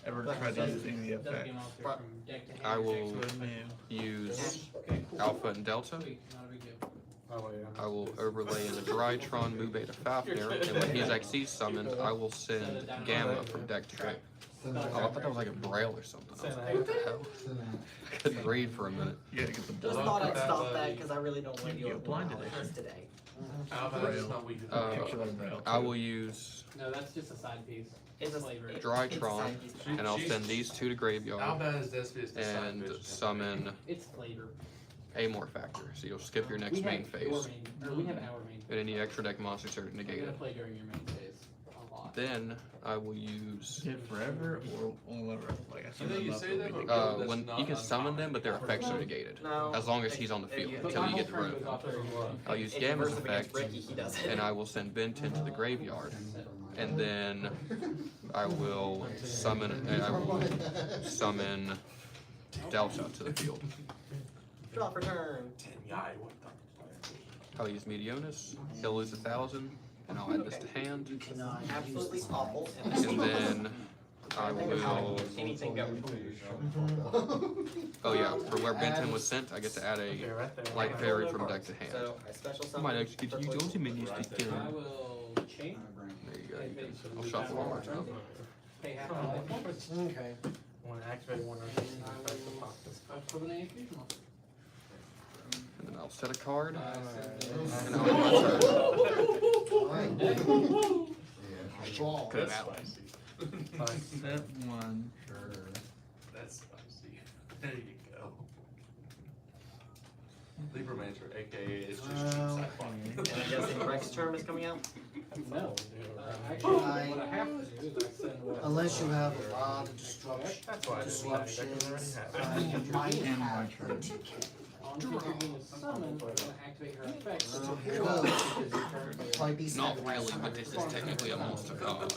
ever try to use any Does effect. the monster from deck to hand. I will So it may- use Okay, cool. Alpha and Delta. Sweet, not a big deal. I will overlay in a Drytron Mubeta Fafnir, and when he's XC summoned, I will send Gamma from deck to deck. Send Oh, I it. thought that was like a braille or something. I was like, what the hell? Send it. I couldn't read for a minute. You gotta get the Just blood. thought I'd stop that because I really don't want to You deal with blinded one it. today. That's not weak. Picture like braille. I will use No, that's just a side piece. It's a flavor. Drytron, and I'll send these two to How graveyard bad is this? Is the side and vision? summon It's flavor. Amor Factor. So you'll skip your next We main have phase, your main, or we have our main. and any extra deck monsters are We're negated. gonna play during your main phase a lot. Then I will use. Is it forever or only whenever? Like I said, You know, you I'm say not that, really- but- When you can summon them, but their effects are negated No. as long as he's on the field But until my you whole get rid turn of goes him. off there. I'll use If you Gamma's verse him against effect, Ricky, he does it. and I will send Ben 10 to the graveyard, And then I will summon Delta to the field. Draw for turn. I'll use Meteonis. He'll lose 1,000, and I'll add this to hand. You cannot use Absolutely this. awful. And then I will. Anything go. Oh yeah, for where Ben 10 was sent, I get to add a light fairy from deck to hand. So I special I summon. might actually get to use those minions to kill I him. will chain, There you go. I'll shuffle one more time. pay half my life points, Okay. When I activate one of these, I affect the pop this. for the infusion monster. And then I'll set a card. And And I'll end my turn. Draw. Could have I set one. That's spicy. There you go. Libromancer, aka it's just cheap sci-fi. And I'm guessing Rex term is coming out. No, actually, what I have to do is I send what. Unless you have a lot of That's why I didn't like it, 'cause I already disruptions, have it. you might And my have turn. 30K. On the beginning of summon, I'm gonna activate her effect. So So here, cool. because you currently. Probably be Not sad. really, but this is technically a monster card.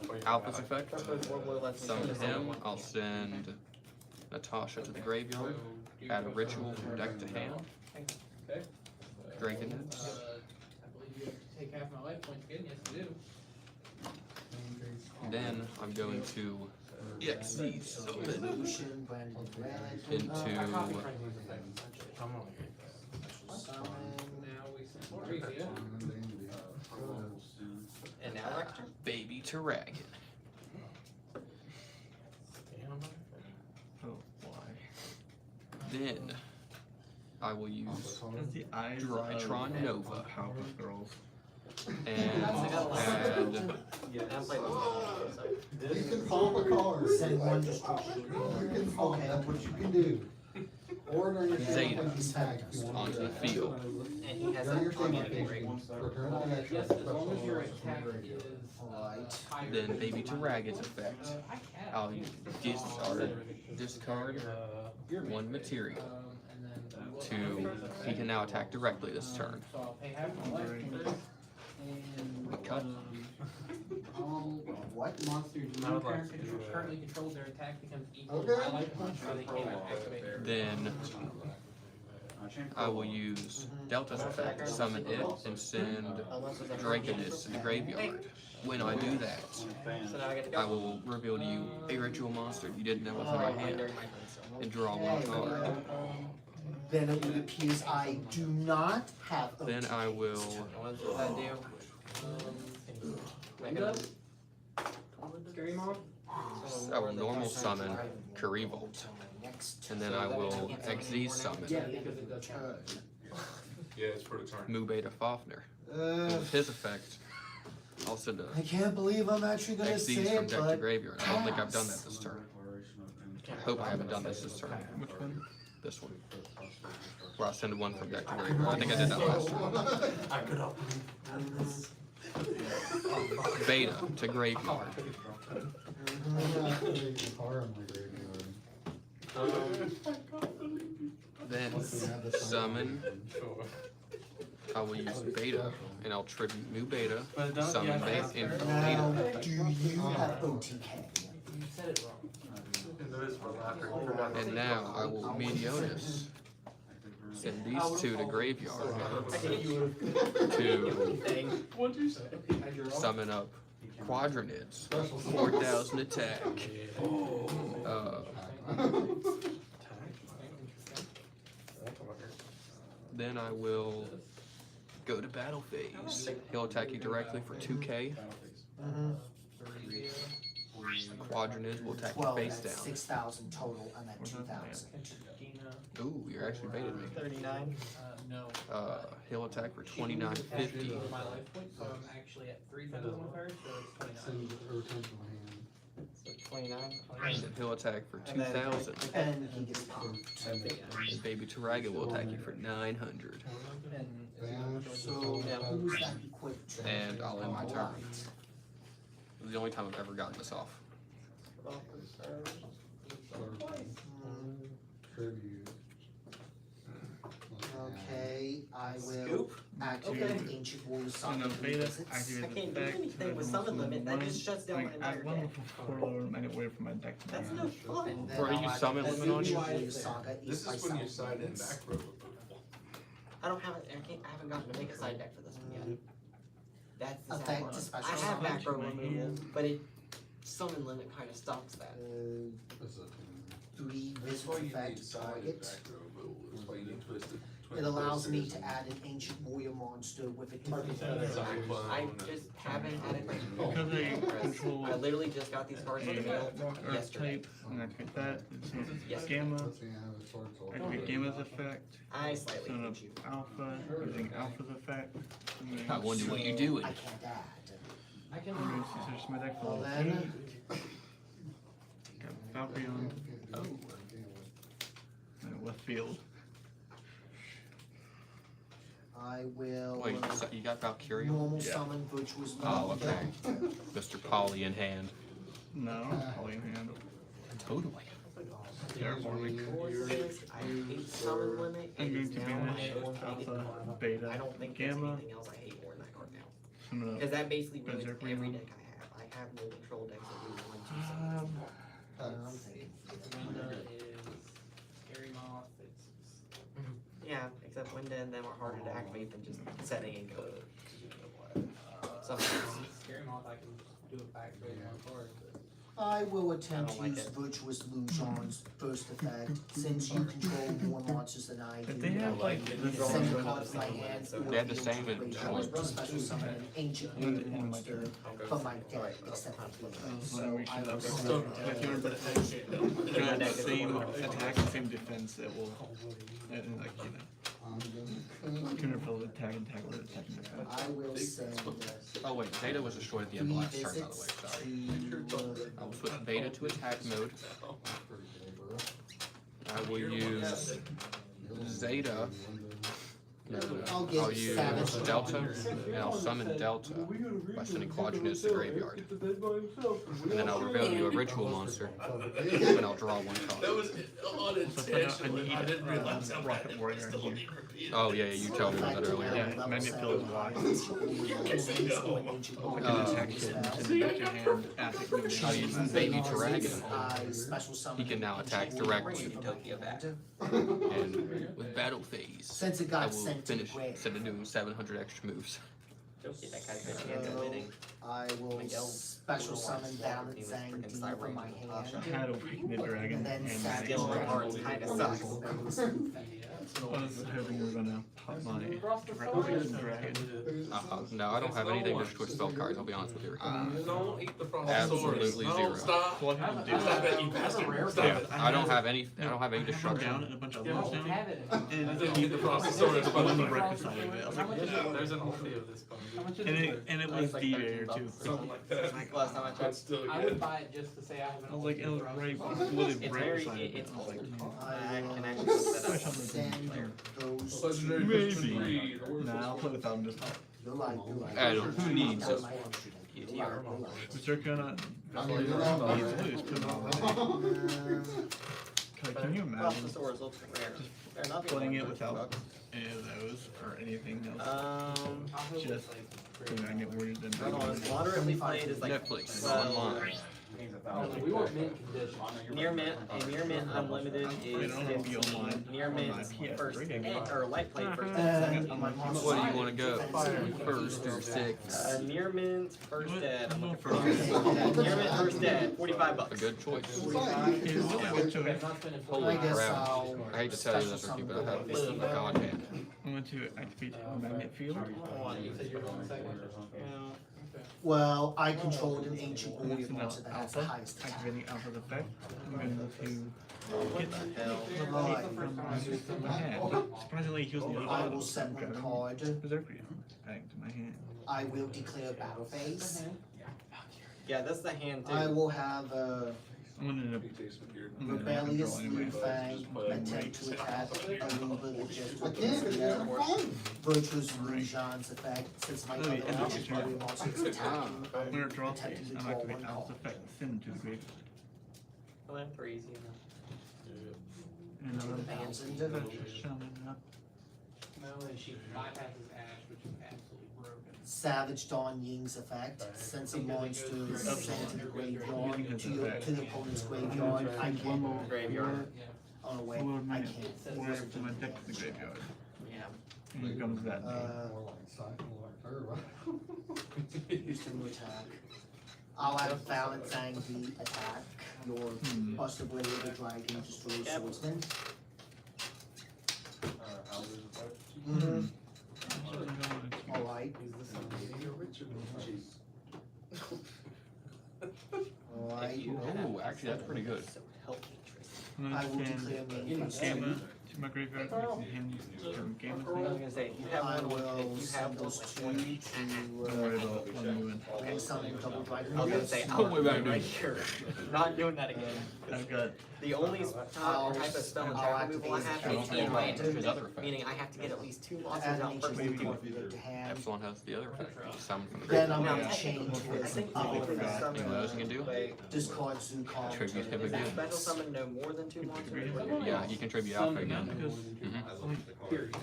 For your Alpha's effect. Let's Summon him. I'll send Natasha to the graveyard. Add a ritual from deck to hand. Okay. Dragonets. I believe you have to take half my life points again, yes you do. Then I'm going to EXE summon Evolution, Brandon Relic. into I copy Franklin's effect, essentially. I'm gonna get that. Summon, now we send Revia. And now Rector. Baby Taragon. Oh, why? Then I will use That's the eyes Drytron Nova. Powerpuff Girls. and add Yeah, I haven't played this game, so. You can pull a card. Send one destruction. You can pull, Okay. that's what you can do. Or during your Zeta attack, if you want onto to the do that. field. And he has During your that on standing right? phase, return an extra. Yes, as long as your attack is, Right. higher Then than Baby my- Taragon's effect. I can. I'll discard one material And then. to he can now attack directly this turn. So I'll pay half my life points and. Cut. All What? monsters I you would like to do, currently control, their attack becomes equal to Okay. my life points, so they can't activate their. Then I will use Delta's effect, summon it, and send Dragoness to the graveyard. When I do that, So now I get to I go. will reveal to you a ritual monster you didn't know was in my hand During my turn, so. and draw one card. Then it appears I do not have. Then I will What does that do? Make it Scary Mom? I will normal summon Karibolt, and then I will XZ summon Yeah, because it does have. Yeah, it's for the turn. Mubeta Fafnir. And with his effect, I'll send a I can't believe I'm actually gonna XZ say from it, deck to but graveyard. I don't think I've done that this turn. Hope I haven't done this turn. Which one? This one. Where I send one from deck to graveyard. I think I did that last turn. Beta to graveyard. Then summon. I will use Beta, and I'll tribute new Beta. But don't, Summon yeah, Beta in now, Beta. do you have OTK? You said it wrong. And now I will Meteonis. Send these two to graveyard to What'd you say? summon up Quadranids. 4,000 attack. Then I will go to battle phase. He'll attack you directly for 2k. Quadranids will attack you 12, face that's down. 6,000 total, I'm at 2,000. Ooh, you're actually baited me. 39. No. He'll attack for She loses 2950. half my life points, so I'm actually at 3,000 with her, so it's 29. So 29. And then he'll attack for And then- 2,000. And he gets popped. And Baby Taraga will attack you for 900. And So, Yeah. who's that equipped to? And I'll end my turn. It was the only time I've ever gotten this off. Okay, I will Scoop? activate Okay. Ancient Warrior And Saga then beta, Revisits. activate I the can't do effect, anything with so summon I limit, that just shuts down my like, add entire one deck. before lower magnet wave from my deck to my That's hand. no fun. And then Bro, you I'll summon activate limit on you? Ancient Warrior Saga This by is when you Sound side in Limits. back row. I don't have it, I haven't gotten to make a side deck for this one yet. That's the sad Effect part. to special I have summon. back row To my removal, hand. but it, summon limit kinda stops that. Is it? 3 That's visit why you need effect side and target. back row removal. That's why you need twisted. It allows me to add an Ancient Warrior monster with a target. I just haven't had it. Because I control I literally just got these cards in the mail a rock earth yesterday. type, and activate that, Yes. gamma, Let's see, I have a sword, so- activate gamma's effect, I slightly son hate of you. alpha, using alpha's effect. I wonder what you're doing. I can't add. I can. I'm going to search my deck for Well all then, Got Valkyrion, Oh, and left field. I will wait, you got Valkyria? normal Yeah. summon Virtuous Oh, Love. okay. Mr. Polly in hand. No, probably in hand. Totally. Terraforming. I hate summon limit. I'm It going is to now banish at 180. alpha, beta, I don't think there's gamma, anything else I hate more than that card now. summon Because that basically ruins Berserk every Realm. deck I have. I have no control decks that do 1, 2 summons. up. I'm thinking. Winda is Scary Moth, it's. Yeah, except Winda and them are harder to activate than just setting and go. Sometimes. Scary Moth, I can do it back to one card, but. I will attempt I to don't like use it. Virtuous Lusion's burst effect, since you control more monsters than I do. If they have like the Send drawing a card to my hand or They have the deal same to in raise Twilight. or special summon an ancient In warrior my monster turn. from my deck, except for So so we I should will have summon if you're the same attack and same defense, it will, and like, you know, counterfill attack and tackle it, attack and defense. I will send Oh wait, Beta was destroyed at the end of last turn, by the way, visits sorry. to I will switch Beta to attack mode. I will use Zeta. I'll get I'll use Savage. Delta, and I'll summon Delta by sending Quadrant to the graveyard. And then I'll reveal you a ritual monster, and I'll draw one That card. was unintentional. I didn't realize how bad Rocket it Warrior was. in Still here. need to repeat it. Oh yeah, you told me about that earlier. Yeah, magnet field is wide. Oh, I can attack shit and send it back to your hand, acid movement. I'll use Baby Dragon, He He can now attack directly. Utopia back. and with Battle Phase, Since it I got will sent to the finish grave, instead of doing 700 extra moves. Utopia deck has good chance of winning. I will special summon Balance Zang D from my I hand. had Awaken the Dragon And then and Savage Still, my Dragon. cards kinda sucks. I was hoping you were gonna pop my Awaken Dragon. No, I don't have anything to twist spell cards, I'll be honest with you. Don't eat the frost Absolutely swords. zero. No, stop. Well, I can do Stop that. it, you bastard. Stop Yeah, it. I don't have any Come down destruction. and a bunch of others down. Have it. I And didn't eat the frost swords. but on the right side of it, I was like, There's an ulti of this card. How much is and it was D rare too. Something like that. Last time I checked. That's still I would good. buy it just to say I have an I was like, it was right, It's right very, side of it. it's I was like, I can will actually set that up. send those Legendary Maybe. Christian Breed. Nah, I'll play without him just. you like, you like. I don't, who needs That's it? my entry. UTR. Was there gonna? Can you imagine Brachiosaurus looks rare. They're not the playing only it ones. without any of those or anything else? Just the magnet warriors and Hold on, moderately played is like Netflix, well, online. We want mint condition. near mint, a near mint unlimited is I don't be online. near mint on my first PS3 game. or light play first And and my second. What do you wanna go? First or sixth? Near mint first dead. I'm looking for First. near mint first dead. $45. A good choice. It's a good choice. Holy I guess crap. I'll I hate to tell you this, Ricky, but I have this in the god hand. I'm going to activate the magnet field. Well, I controlled an ancient And warrior it's now monster that has the alpha, highest attack. activating alpha's effect. I'm going to get What the hell? from my hand. Surprisingly, he was the other I one. will send one card. Berserk Realm, adding to my hand. I will declare battle phase. Yeah, that's the hand I too. will have I'm gonna rebellious draw anyway. Lufang attempt to attack Aruba the Just Virtuous Lujan's effect, since my Oh, other yeah, and ancient it's your warrior monster is attacking. When it draws Attempting phase, to I'm draw activating one alpha's card. effect, send to the graveyard. Well, that's pretty easy enough. And Abandoned. shaman up. No. she bypasses Ash, which is absolutely broken. Savage Dawn Ying's effect. Since a monster is sent to the graveyard, to the opponent's graveyard, I can't. Graveyard. Oh, no, wait, Forward I my can't. forward to my deck to the graveyard. Yeah. And here comes that. More like cycle or turbo. Houston to attack. I'll add a Valentine V attack. Your Buster Blade of the Dragon destroys Swordsman. Mm-hmm. Alright. Alright. Ooh, actually, that's pretty good. And I then will send declare main phase Gamma two. to my graveyard, mixing him from Gamma I was thing. gonna say, you have I one, will if you have send one those with two one. Don't worry to, about one new one. and summon double dragon. I was gonna say, Oh, I'll we're back right here. Not doing that again. I've got The only type of spell I'll attack removal I have activate is the in my His other turn, effect. meaning I have to get at least 2 monsters Add out an first. ancient Maybe. forfeit to hand. Epsilon has the other effect. Summon from the Then graveyard. I'm Now, gonna change technically, I his think power. technically the summon. You know what else you can do? Wait, Discard Zukon. Tribute him is that again. special summon no more than 2 monsters? Yeah, you can tribute Alpha not again. because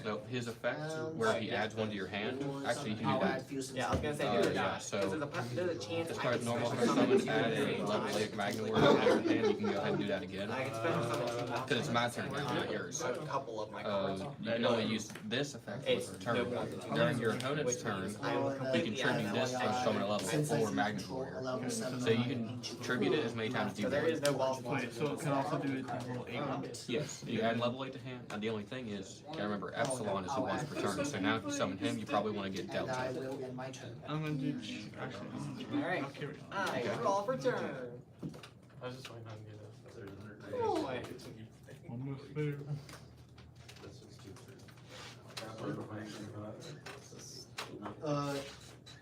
So his effect, where he adds one to your hand, actually you can I'll do add that. Fusum. Yeah, I was gonna say, Oh, do it. yeah, so- Because there's a chance As I far can as normal special summon, summon add a level 8 Magnum Word to your hand, you can go ahead and do that again. I can special summon 2 monsters. Because it's my turn now, not yours. A couple of my cards. You can only use this effect It's for no turn. more than 2 During your monsters, opponent's which turn, means I will you you completely can add tribute that this one and die. summon a level Since I 4 can Magnum control a Warrior. level 7 So you can tribute it as many times as you So there want. is no boss fight. wait, so it can also do it to level 8. Yes, you add level 8 to hand, and the only thing is, you gotta remember Epsilon is the once per turn, so now if you summon him, you probably wanna get And I Delta. will end my turn. I'm gonna do actually. Alright. I'll carry it. I draw for turn. I was just waiting on you to. Boy. Almost there.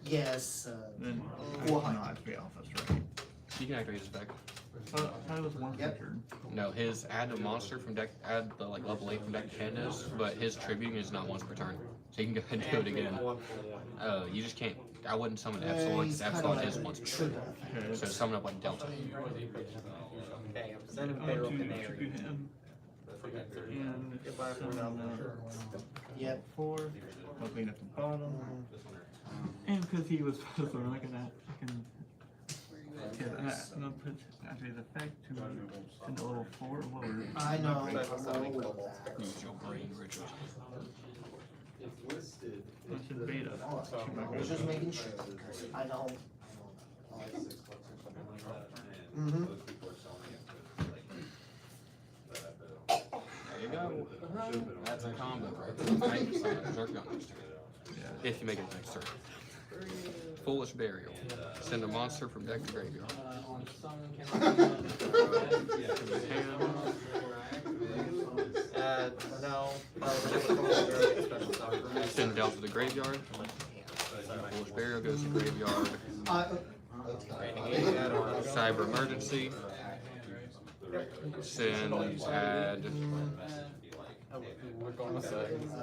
Yes, Then I 400. cannot activate Alpha's right. You can activate his effect. That was one per Yep. turn. No, his add a monster from deck, add the like level 8 from deck to hand is, but his tributing is not once per turn. So you can go ahead and do it again. You just can't, I wouldn't summon Epsilon, He's because kinda Epsilon like is a once per turn. trigger. Okay. So summon up like Delta. Okay, I'm sending I'm Pharaoh going to Canary. tribute him. And Goodbye for summon, now. Yep. 4. I'll clean up the bottom. Mhm. And because he was so look at that, I can. Yeah, I'm gonna put activate the effect to level 4 or lower. I know, I'm Special summoning rolling with kobolds. that. Use your brain, Richard. That's his beta. I was just making sure. I know. Mm-hmm. There you go. That's a combo, right? Now you can summon Zergon next turn. If you make it next turn. Foolish Burial. Send a monster from deck to graveyard. On summon, can No. Send Delta to the graveyard. Foolish Burial goes to graveyard. Cyber Emergency. Send, add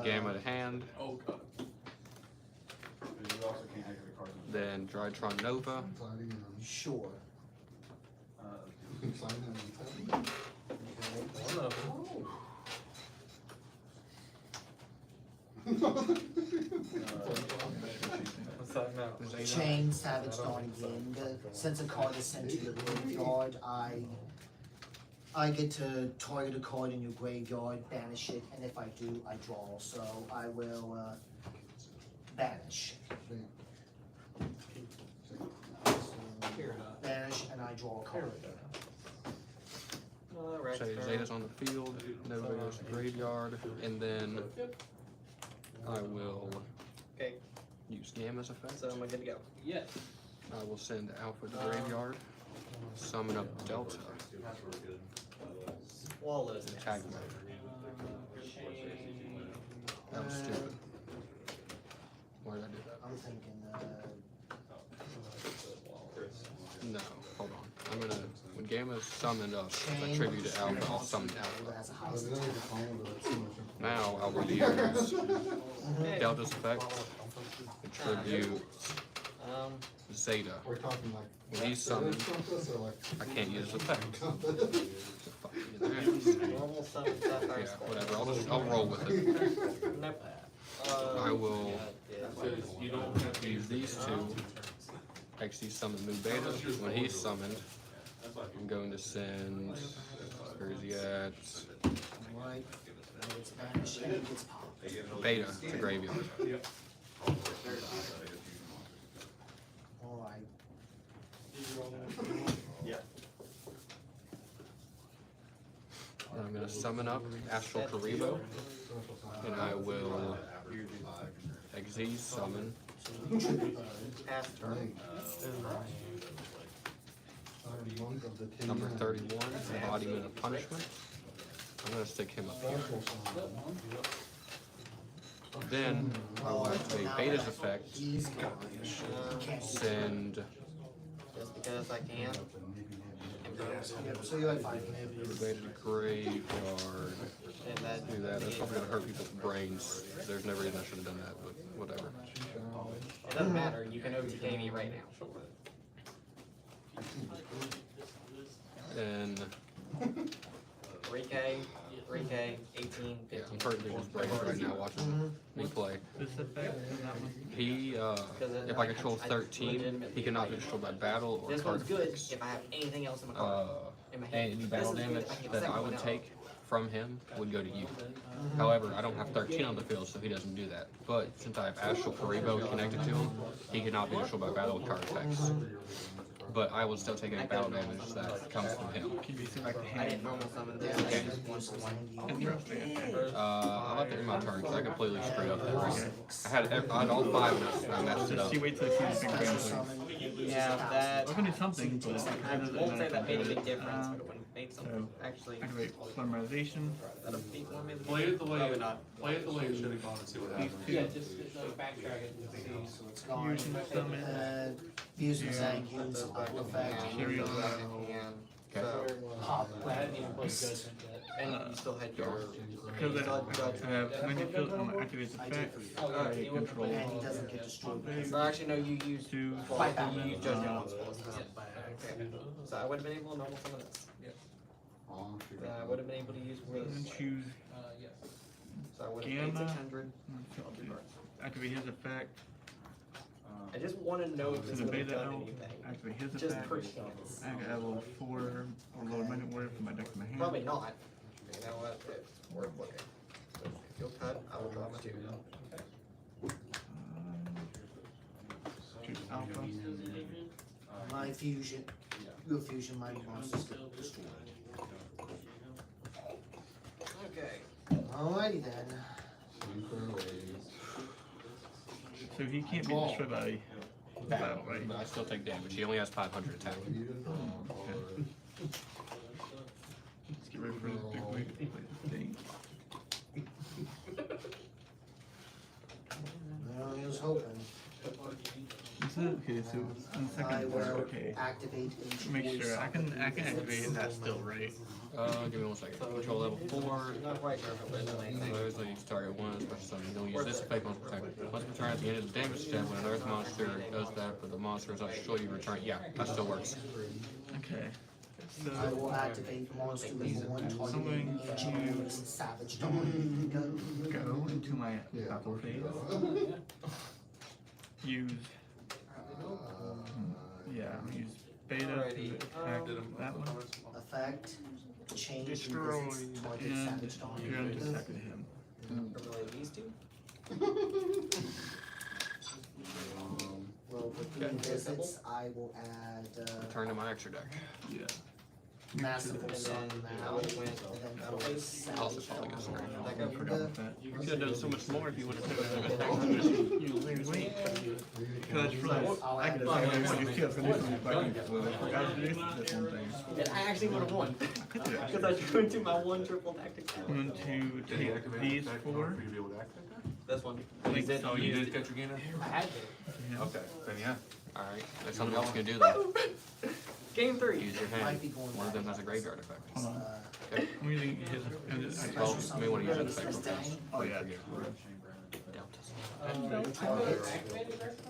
Gamma to hand. Then Drytron Nova. Sure. Chain Savage Dawn Wind. Since a card is sent to the graveyard, I get to target a card in your graveyard, banish it, and if I do, I draw. So I will banish. Banish, and I draw a card. So Zeta's on the field, Nova goes to graveyard, and then I will Okay, use Gamma's effect. so am I good to go? Yes. I will send Alpha to graveyard, summon up Delta, Swallows. tag him. That was stupid. Why did I do that? I'm thinking, No, hold on. I'm gonna, when Gamma's summoned up, as a chain. tribute to Alpha, I'll summon Alpha. Has a high stat. Now I will use Delta's effect, tribute Zeta. We're talking like. When he's summoned, I can't use his effect. So fuck me in the ass. Normal summon Sapphire Yeah, Skull. whatever, I'll roll with it. Nope. XC summon Moo Beta. When he's summoned, I'm going to send, where is he at? Alright, when it's banished, it gets popped. Beta to graveyard. Alright. And I'm gonna summon up Astral Karibo, and I will XZ summon Pass turn. number 31, Embodiment of Punishment. I'm gonna stick him up here. Then I will activate Beta's effect, He's gone. send Just because I can. So you're at 5. Beta to graveyard. And that. Do that. That's probably gonna hurt people's brains. There's no reason I should have done that, but whatever. It doesn't matter. You can OTK me right now. And 3K, 3K, 18, yeah, 15. I'm hurting people's brains right now watching me play. This effect, that one. He, if I control 13, he cannot be destroyed by battle or This card one's good effects. if I have anything else in my card. In my hand. Any battle This is good damage if I can that second I one would out. take from him would go to you. However, I don't have 13 on the field, so he doesn't do that. But since I have Astral Karibo connected to him, he cannot be destroyed by battle or card effects. But I will still take any battle damage that comes from him. Can you see like the I hand? didn't normal summon this. Okay. I just want one. Interesting, okay. I'll have to end my turn because I completely screwed up that round. I had all 5 of us and I messed it up. Just you wait till you see the big Special bang. summon. Yeah, that. We're gonna do something, but I won't say that made a big difference, but it would have made something. Actually, activate polymerization. that a big one maybe. Play it the way, Probably not. play it the way it should have gone and see what happens. Yeah, just backtrack it and see. So it's gone. Fusion summon. Fusion Zangoon's effect. Material. And so, Pop. I hadn't even played Judgment yet. and you still had your. Because when you feel activates effect, I control And he doesn't get destroyed. Or actually, no, you used. two. Well, you used judgment on spells. Okay. So I would have been able to normal summon this. I would have been able to use And this. choose Yes. So I would have paid Gamma. 600. activate his effect. I just want to know if To this the would have beta done elf, anything. activate his Just effect. perchance. I got level 4 or lower minute warrior from my deck to my hand. Probably not. You know what? It's worth looking. So if you'll cut, I will draw my 2. Choose alpha. My fusion, your fusion, my monsters get destroyed. Okay. Alrighty then. So he can't be destroyed by battle, right? But I still take damage. He only has 500 attack. Okay. Let's get ready for this big wig thing. Well, I was hoping. Is it? Okay, so on the I second part, will okay. activate each Make voice sure I can summon. activate that still, right? Give me 1 second. Control level 4. Not quite sure if it was anything. Those lead to target 1 special summon. You'll use this effect on protect. Once per turn at the end of the damage step, when an earth monster does that, but the monster is not destroyed, you return. Yeah, that still works. Okay. I So will activate monster level 1 targeting going ancient to- voice savage dawn. go into my battle phase. Use yeah, I'm use beta to attack that one. Effect. Change Destroy visits target and savage dawn. you're gonna attack him. Really, these two? Well, between visits, I will add Return to my extra deck. Yeah. massive And sun then now, went and then voice Also savage probably dawn. gets screwed. That go for Forgot about that. You could have done so much more if you would have Wait. Because I just realized I could have taken one. You still have to do something if I forgot to do this one thing. I actually would have won. I could do Because I actually. drew into my 1 triple tactics. I'm going to take these 4. This one. Like, so You use did catch your game I had to. yeah. Okay, then yeah. Alright, there's something else you can do though. Game 3. Use your hand. Might be going One of them back. has a graveyard effect. Hold on. Okay. I'm using his. Well, you may want to use that effect for this. Oh yeah. I know activated Earthquake effects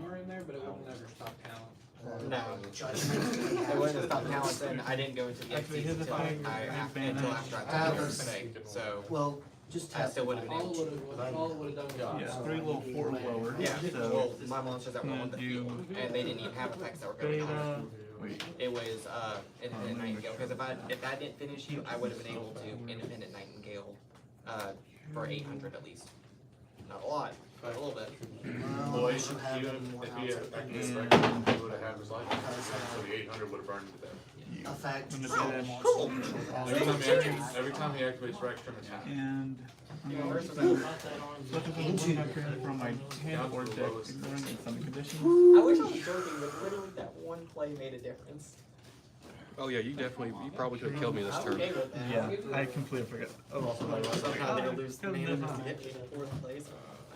were in there, but it would never stop talent. No. Judgment. It wouldn't have stopped talents, and I didn't go into the Activate XT his until effect, until after I Ah, took the this- effect. So Well, Just I tap. still would have been All able it to. would've, all it would've done was. Yeah, 3 level 4 lower. Yeah, So, well, my monsters that were I'm on gonna the field, and they didn't even have effects that were going beta. on. Wait. It was Independent Nightingale, because if that didn't finish you, I would have been able to Independent Nightingale for 800 at least. Not a lot, but a little bit. Well, You should have even them more if he had outside. effective this record, he would have had his life. So the 800 would have burned to death. Effect. I'm gonna banish. Cool. Every time he activates Rextrum, it's happy. And I'm Yeah, going versus to that. select a one back hand from my hand or deck, ignoring the summon conditions. I wish I was joking, but literally that one play made a difference. Oh yeah, you probably could have killed me this I'm turn. okay with that. Yeah, I completely forgot. Oh, also, Somehow they lose the mana just to get me to 4th place.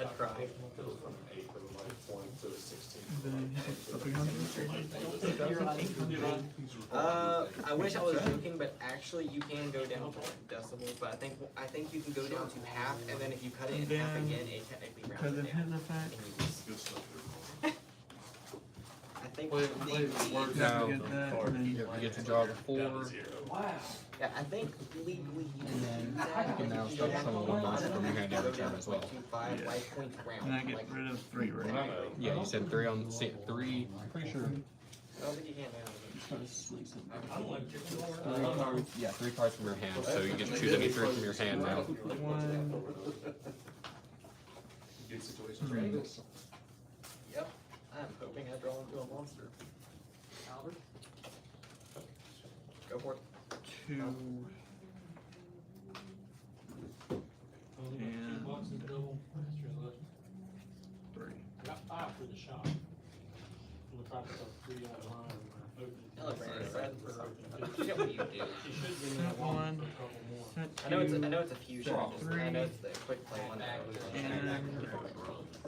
I'd cry. then hit the 300. I wish I was joking, but actually you can go down to like decibels, but I think you can go down to half, and then if you cut it in half again, it technically Because rounds of it down. his effect. I think Now, Get that, and then you get to draw the 4. yeah, I think legally you can You can now start summoning one monster from your hand every turn as well. 2.25 life points round. and I get Like, rid of 3, right? Yeah, you said 3 on 3. Pretty sure. I don't think you can now. Yeah, 3 cards from your hand, so you get to choose any 3 from your hand now. 1, Good situations ready. Yep. I'm hoping I draw into a monster. Albert? Go for it. 2, and 3. I got 5 for the shop. I'm gonna try to put 3 online. I look very sad for I forget what you do. She should give me Set a 1 1, for a couple more. set I know 2, it's a fusion. I know it's the quick play one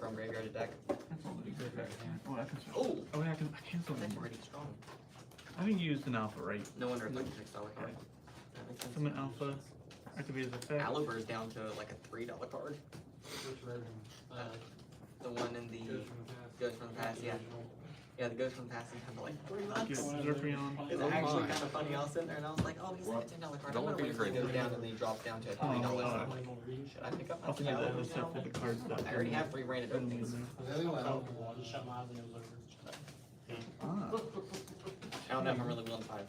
from graveyard to deck. that's all the effect. Oh, I can Oh, Oh, wait, I cancel that's them. pretty strong. I haven't used an alpha, right? No wonder it's like a $6 card. That makes sense. Summon alpha, activate his effect. Aliber's down to like a $3 card. Which version? The one in the Ghost from the Past, yeah. Yeah, the Ghost from the Past is kind of like $3. Get Zerfion. It's actually kind of funny. I was sitting there and I was like, oh, he's like a $10 card. I'm Don't gonna be wait till he afraid. goes down and then he drops down to a $3 card. Should I pick up my I'll send you Aliber those stuff now? for the cards that. I already have 3 random openings. Very well. I just shut my eyes and it was over. Ah, I don't know if I'm really willing to fight.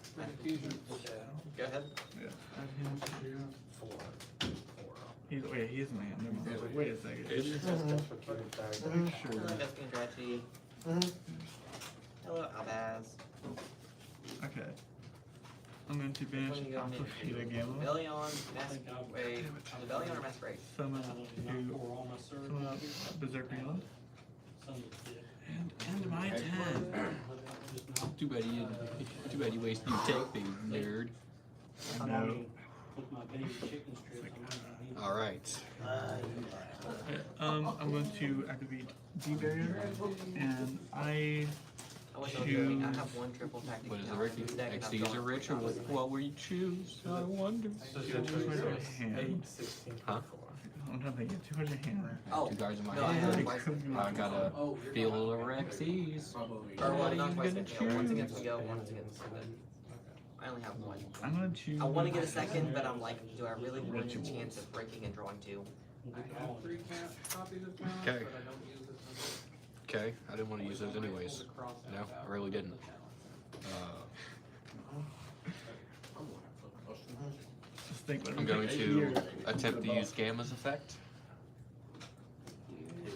Go ahead. yeah. Add him to. He's, oh yeah, he is man. Never mind. I was like, wait a second. Sure. Hello, Dusty and Dratchy. Hello, Albaz. Okay. I'm going to banish Alpha Theta Gamma. Bellion, wait, Bellion or Masquerade? Summon up Berserkion. And end my turn. Too bad you wasted your tech, big nerd. I know. With my baby chicken strips, I'm gonna Alright. I'm going to activate D-Barrier, and I I wish I was joking. I have 1 triple tactic. What is it, tower Ricky? in this deck, and I've XDs drawn are rich, or 3 what will you choose? I wonder. hand. Huh? I'm not thinking 200 hand. Oh, 2 cards in my no, I have hand. twice. I got a field of XDs. Or What well, are not you twice. gonna Yeah, once choose? against Miguel, once against Summon. I only have 1. I'm gonna choose. I want to get a second, but I'm like, do I really want a chance of breaking and drawing 2? I have 3 copies of Challenge, Okay. but I don't use it. Okay, I didn't want to use those anyways. No, I really didn't. Just think what it I'm would going take a to year. attempt to use Gamma's effect.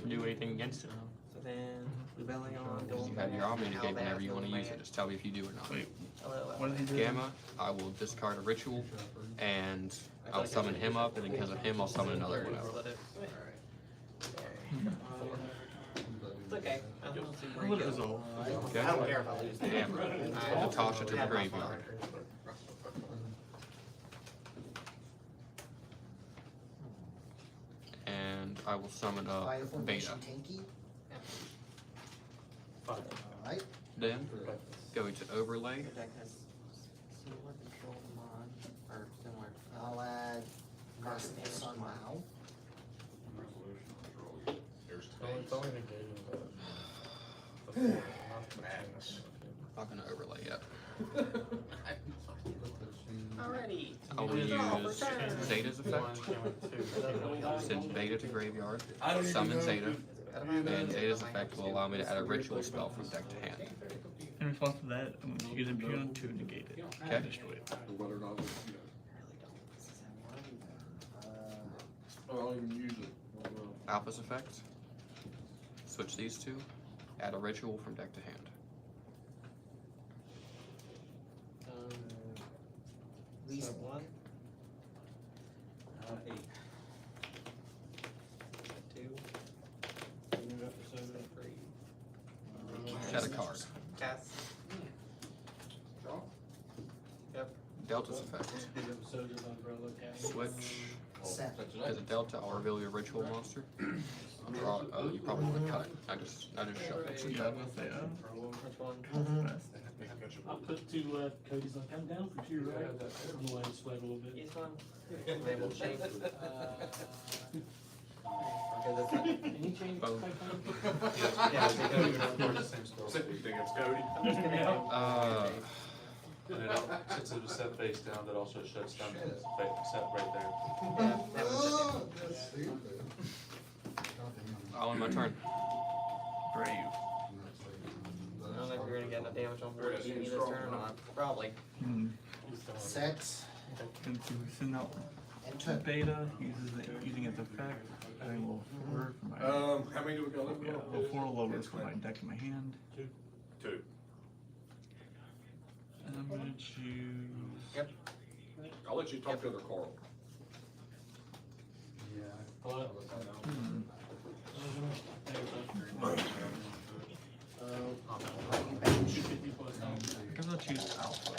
Do anything against it. So then, Bellion, You have your army negate whenever you want to use it. Just tell me if you do or not. Wait, Hello, what does he do? Gamma, I will discard a ritual, and I'll summon him up, and then because of him, I'll summon another one out. It's okay. I don't see where I'll you let it go. resolve. Okay? I don't care if I lose. Gamma, Natasha to the graveyard. And I will summon up Fire Beta. formation tanky. Alright. Then, going to overlay. Your deck has similar control to mine, or similar. I'll add Merciful Sun now. Not gonna overlay yet. Alrighty. I'll will use Zeta's effect, send Beta to graveyard, summon Zeta, and Zeta's effect will allow me to add a ritual spell from deck to hand. In response to that, I'm going to use Impugn to negate it. Okay. Destroy it. Whether or not, I'll even use it. Alpha's effect, switch these two, add a ritual from deck to hand. At least one. 8. Add a card. Cast. Delta's effect, switch. Set. As a Delta, I'll reveal your ritual monster. Draw. You probably want to cut it. I just shuffled. Yeah, I'm going to say, Which one? I'll put two left, Cody's like, I'm down for two, right? I'm gonna let him sweat a little bit. Each one? They will change. Any change? Boom. Yeah, they go to the Simply think it's Cody. I'm just gonna help. And it, since it was set face down, that also shuts down the set right there. Yeah, that one's That's stupid. I'll end my turn. Brave. I don't know if you're gonna get enough damage on board this turn or not. Probably. Set. Going to send out Enter. Beta, using its effect. I will forward from my How many do we got left? yeah, well, 4 lower from my deck in my hand. 2. And I'm gonna choose. Yep. I'll let you talk to other Carl. I guess I'll choose Alpha.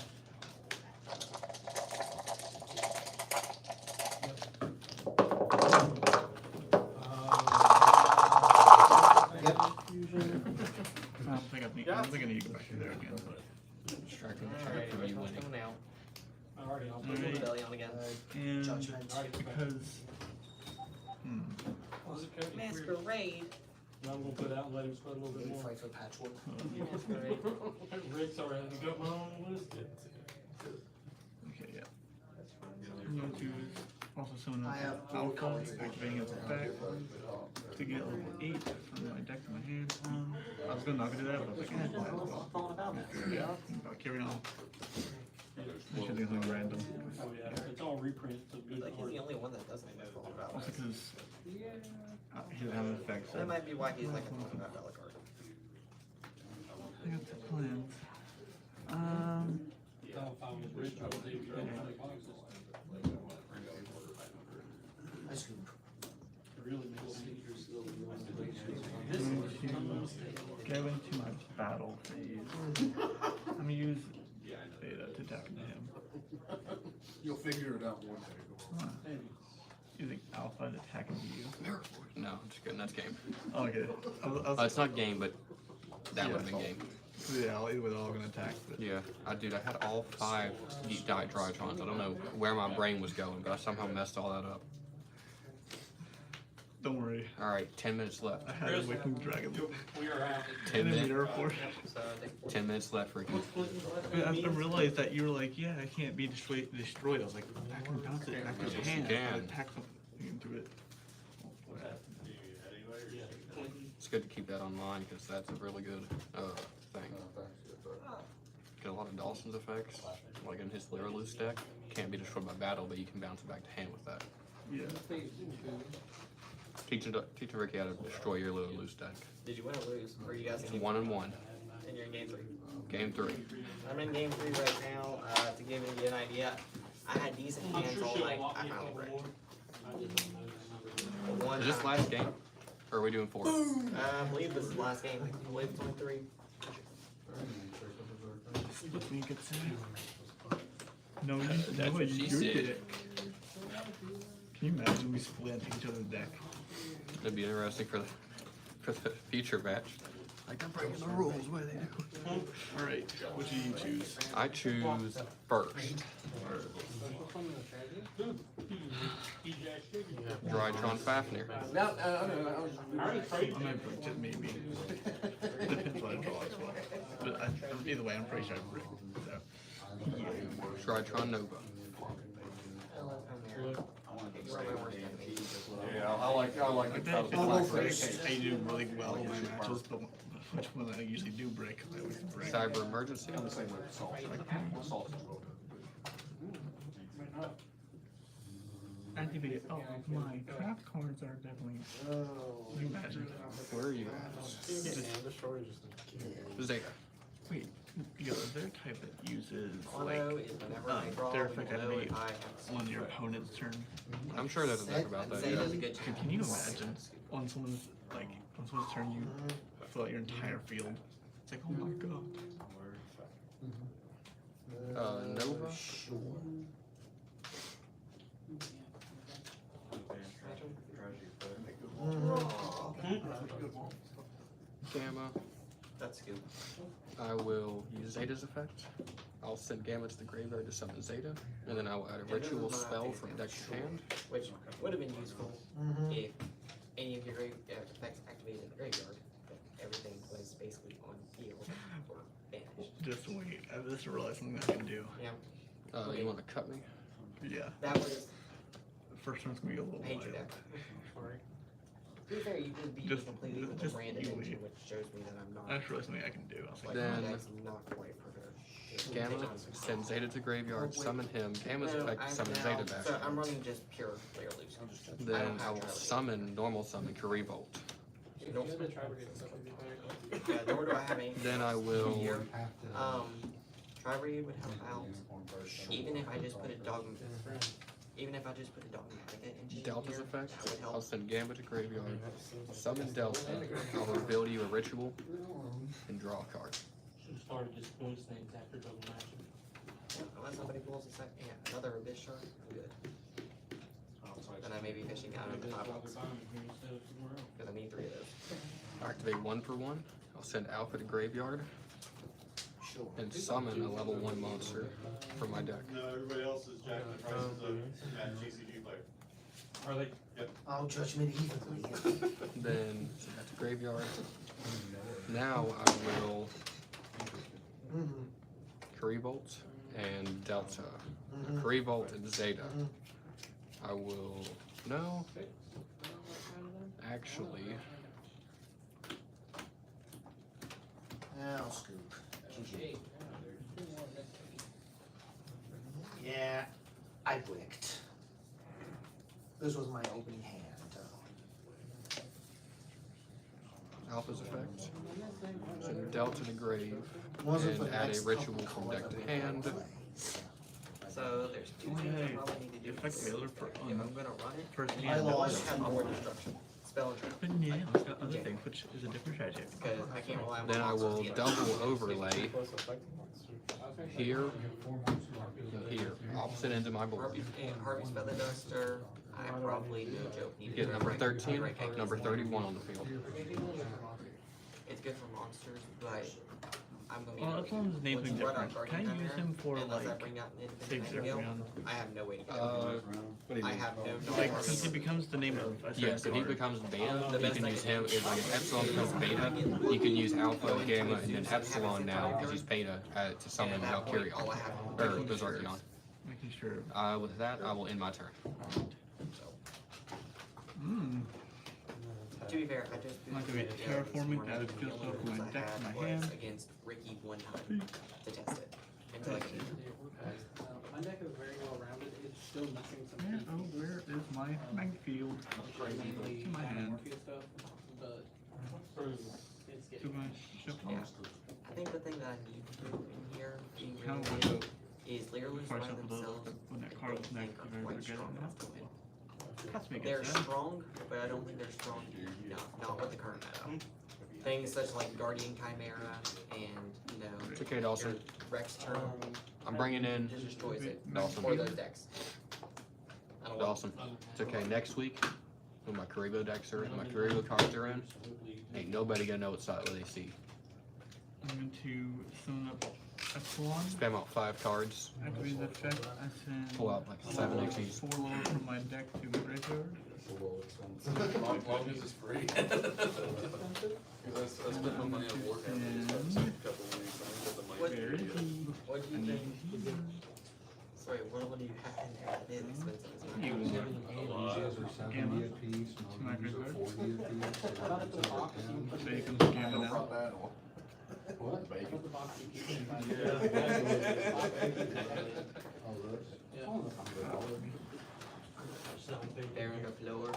Yep. I don't think I need to go back to there again. Striking Alright, from you original's winning. coming out. Alright, I'll put Alright. Rebellion again. And Judgment. because. Masquerade. I'm gonna put out and let him sweat a little bit Wait more. for it to patchwork. Masquerade. Rick's already got one on the list. Okay, yeah. I'm going to also summon I have Alpha, activating its effect to get level 8 from my deck to my hand. I was gonna not do that, but I was like, eh, might as well. Yeah, about carrying on. Which is something random. Oh yeah, it's all reprints of good Like he's cards. the only one that doesn't even fall about. Also because he doesn't have an effect, so That might be why he's like a $25 card. I got the plans. Top 5 was ritual, they were 20 boxes. I scoop. It really makes sense. I'm going to go into my battle phase. I'm gonna use Beta to attack him. You'll figure it out one day. Using Alpha and attacking you. No, I'm just kidding. That's game. Oh, okay. It's not game, but that would have been game. Yeah, it was all gonna attack. But Yeah, I had all 5 deep dive Drytrons. I don't know where my brain was going, but I somehow messed all that up. don't worry. All right, 10 minutes left. I had a Waking Dragon. We are out. 10 And then minutes. Airport. So I think 10 minutes left, Ricky. I realized that you were like, yeah, I can't be destroyed. I was like, I can bounce it back to Yes, your you hand. can. I attack something into it. It's good to keep that online because that's a really good thing. Get a lot of Dawson's effects, like in his Lyraloose deck. Can't be destroyed by battle, but you can bounce it back to hand with that. Yeah. Teaching Ricky how to destroy your Lyraloose deck. did you win or lose? Or you guys It's in 1-1. and you're in game 3? Game 3. I'm in game 3 right now. To give you an idea, I had decent I'm hands sure all she'll night. lock I me a finally couple bricked. more. I didn't know. The one Is this time- last game? Or are we doing 4? I believe this is the last game. I believe it's only 3. Let me get some. No, That's what she said. Dick. Can you imagine we split each other's deck? It'd be interesting for the future match. Like, I'm breaking the rules. What do they do? Alright, what do you choose? I choose first. Drytron Fafnir. I'm gonna break it maybe. Depends what I draw as well. But either way, I'm pretty sure I break. So, yeah. Drytron Nova. Yeah, I like I the bet color if I'll black go red. first. I do really well in my matches, but which one I usually do break, I always break. Cyber emergency. I'm the same way with salt. Salt is well. Activate. Oh, my trap cards are definitely new magic. Where are you at? Zeta. Wait, yo, is there a type that uses Auto like is whenever I draw their below effect it, activate I have on your opponent's turn? I'm sure there's a deck about that. Zeta's a Yeah. good Can you imagine on someone's turn you fill out your entire field? It's like, oh my god. Nova. Sure. Gamma. That's good. I will use Zeta's effect. I'll send Gamma to the graveyard to summon Zeta, and then I will add a ritual spell from deck to hand. Which would have been useful Mm-hmm. if any of your effects activated in the graveyard, but everything was basically on field or banished. Just wait. I just realized something I can do. Yeah, You want to cut me? Yeah. that was The first one's gonna be a little major wild. deck. To be fair, you did beat me Just- completely with just a random you engine, wait. which shows me that I'm I not, just realized something I can do. I was like, like, Then- my deck's not quite prepared. Gamma, send Zeta to graveyard, summon him. Gamma's No, effect I'm summon now- Zeta back. So I'm running just pure layer loose. Then I will summon, normal summon Karibolt. Nope. Yeah, nor do I have any. Then I will, Here. Tri-Read would help out, even if I just put a dogmatic engine Delta's here, effect, that would I'll help. send Gamma to graveyard, summon Delta, I'll reveal to you a ritual, and draw a card. Started just doing things after double matching. Unless somebody pulls a second, yeah, another Abyss Shark, I'm good. Then I may be fishing out of the 5 bucks, because I need 3 of those. Activate 1 for 1, I'll send Alpha to graveyard, Sure. and summon a level 1 monster from my deck. No, everybody else is jacking the prices of that GCG player. Are they? I'll judge me evenly. Then send that to graveyard. Now I will Mm-hmm. Karibolt and Delta. Mm-hmm. Karibolt and Zeta. I will, no, actually, I'll scoop. GG. Yeah, I bricked. This was my opening hand. Alpha's effect. Send Delta to grave Wasn't for and the add a next ritual couple from cards deck I to would hand. play. So there's 2 things I probably need to do. effect mailer for If I'm gonna run it, first I hand. I lost. have more destruction. Spell and trap. But yeah, it's got other things, which is a different strategy. Because I can't rely on my Then I monsters will either. double overlay here and here, opposite ends of my board. Harvey's Feather Duster, I probably, no joke, need You to get do number right- 13, right cake. number 31 on the field. It's good for monsters, but I'm gonna be. Well, as long as his name's Once you run out different. Guardian Can I use Chimera, him for unless I like bring out an Independent saves every Nightingale, round? I have no way to get it. What do you I mean? have no Like, knowledge. since he becomes the name of a Yeah, so certain he card. becomes beta, The you best can I use can him, do if like if Epsilon becomes beta, you can use Alpha, Gamma, and then Epsilon now, because he's beta, to summon And at that point, all I Valkyrion, have. or Berserkion. Making sure. With that, I will end my turn. To be fair, I just. Not gonna be terraforming, add a field spell from my deck to my hand. Against Ricky one time to test it. Until I can. My deck is very well rounded, it's still missing some Yeah, key oh, pieces. where is my mag field? Mainly To my hand. Morpheus stuff, but it's To getting. my ship. Yeah. I think the thing that I need to do in here, being Kind of really like good, is Leerless before I by shuffle those, themselves. when that card was next, I if I think were are to quite get strong it enough now. to win. That's making They're sense. strong, but I don't think they're strong enough, not with the current meta. Things such like Guardian Chimera and, It's okay, Dawson. your Rex turn I'm bringing in just destroys it. Dawson. Or those decks. I don't like Dawson. It's okay, next week, when my Karibo decks are in, my Karibo cards are in, ain't nobody gonna know what side they see. I'm going to summon up Epsilon. Spam out 5 cards, Activate the effect. I send pull out like 7 XYs. 4 lower from my deck to my graveyard. Long as it's free. I spent my money on Warhammer these past couple of weeks, I ain't got the money. What- Where is he? What do you And think? Sorry, what do you have in there that is expensive? It's You not- Gamma. $70 a piece, My Mounties graveyard. are $40 a piece, so it's over 10. So you can look at it now. What? Put the box you keep in my- Oh, really? Yeah. Oh, $100. There in the floor.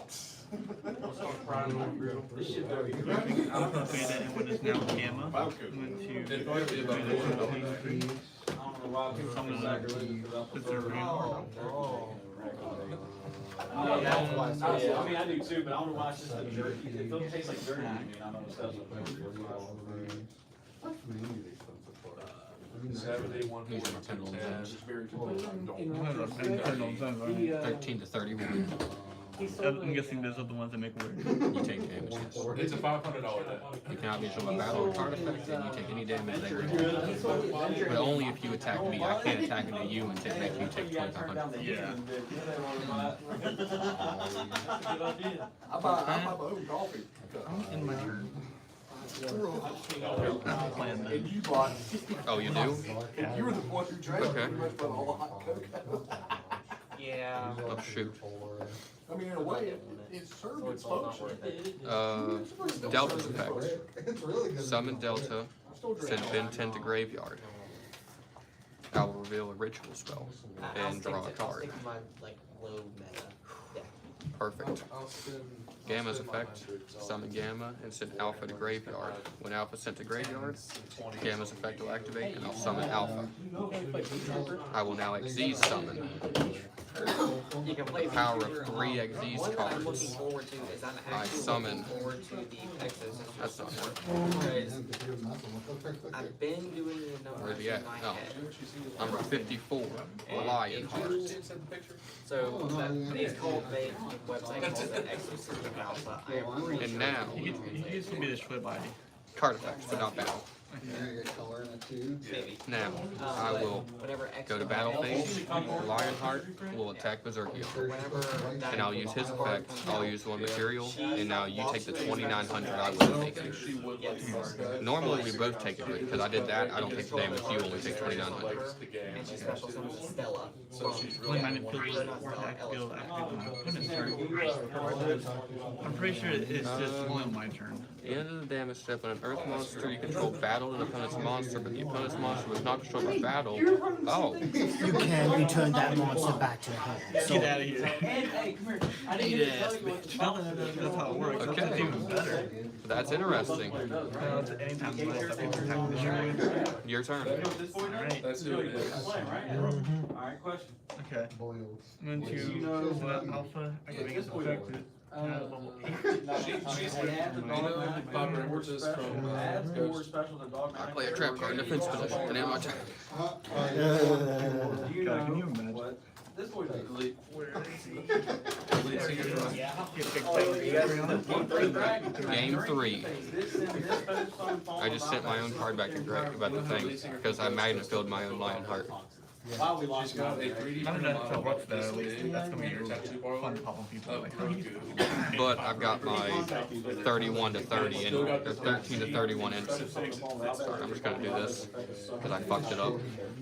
Alpha, beta, and what is now gamma. Went to It'd probably be about $4. Put their brand on. I mean, I do too, but I don't know why it's just like jerky. It feels, tastes like jerky to me, and I know it's stuff. What's mainly the expensive part? 70, 140, 210. 13 to 31. I'm guessing those are the ones that make work. You take damage, yes. It's a $500 debt. You cannot be shown a battle or card effect, and you take any damage they roll. But only if you attack me. I can't attack into you and make you take 2,500. Yeah. I buy my own coffee. In my turn. I'm playing that. And you bought, Oh, you do? and you were the one who drank, Okay. pretty much put all the hot cocoa. Yeah. Oh, shoot. I mean, in a way, it served its function. Delta's effect. It's really good. Summon Delta, send Ben 10 to graveyard. I will reveal a ritual spell and draw a I'll card. stick with my, like, low meta deck. Perfect. Gamma's effect, summon Gamma and send Alpha to graveyard. When Alpha is sent to graveyard, Gamma's effect will activate and I'll summon Alpha. I will now Xyz summon. You can play The power Future of 3 Along. Xyz What I'm looking cards. forward to is I'm I actually summon. looking forward to the Exos. That's not working. Because I've been doing the numbers Where's he at? in my Oh. head. Number 54, Lionheart. So it's called, the website calls it Exos System Alpha. I agree. And now, He used to be the Schwib body. card effects, but not battle. Color in it too. Maybe. Now, I will Whenever go to Exos- battle phase. Lionheart will attack Berserkio. Whenever that And I'll use his card effect. comes I'll out, use one material. And now you take the Yes. 2,900 I would have taken. Yes. Normally we both take it, but because I did that, I don't take the damage. You only take 2,900. And she special summons Stella. One minded field attack field activate my opponent's turn. I'm pretty sure it's just only on my turn. End of the damage step when an earth monster you control battled an opponent's monster, but the opponent's monster was not destroyed by battle. Oh, You can return that monster back to hand. Get out of here. Hey, come here. I didn't Eat even tell ass, you what bitch. No, that's how it works. Okay. That's even better. that's interesting. Anytime somebody steps in attack the show. Your turn. Alright, That's who it is. Alright, question. okay. Boils. I'm going to select Alpha, activate his effect at level 8. She's Papa Emerges from Ghost. I play a trap card in defense position and end my turn. God, can you imagine? This boy's a Elite. Get big thing. Game 3. I just sent my own card back to Greg about the thing because I magnet filled my own Lionheart. Wow, we lost She's got a 3D None of printed that model works of though, this at least big that's gonna be and tattoo bar fun popping people of like Grogu. But I've got my 31 to 30 and or 13 to 31 instance. I'm just gonna do this because I fucked it up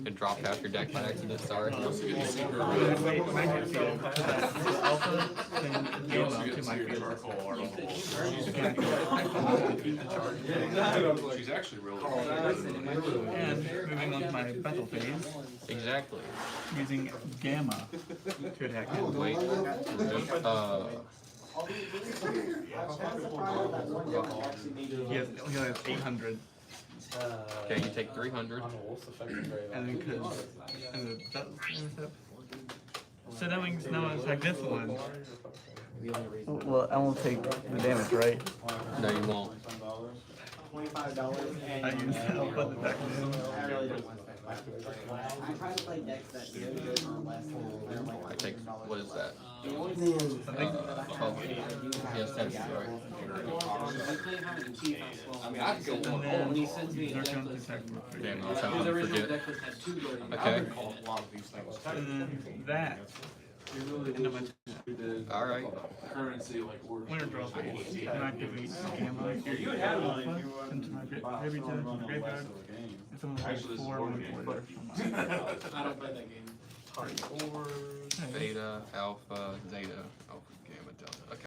and dropped half your deck by accident. Sorry. Wait, magnet field. Alpha, then Gamma to my field. She's actually really. And moving on to my battle phase, Exactly. using Gamma to attack him. Wait. He has 800. Okay, you take 300. And then because so that means now I attack this one. Well, I won't take the damage, right? No, you won't. $25 I use I'll put it back in. I really don't want to spend I try to play decks that do good or less than like I take, what is that? the only thing I think 12. Yes, that's right. I mean, I could go one then hole. he sends me a deck Dark list, attack for free. Damn, I was having to forget. list had 2 Guardian. Okay. A lot of these things. And then that. Into my Alright. Currency like orders. winter draw phase. And activate Gamma. You would have one if Alpha you were. into my graveyard to my graveyard. And someone like Actually, this is 4 board when game. there from my I don't play that game. Beta, alpha, zeta, alpha, gamma, delta. Okay.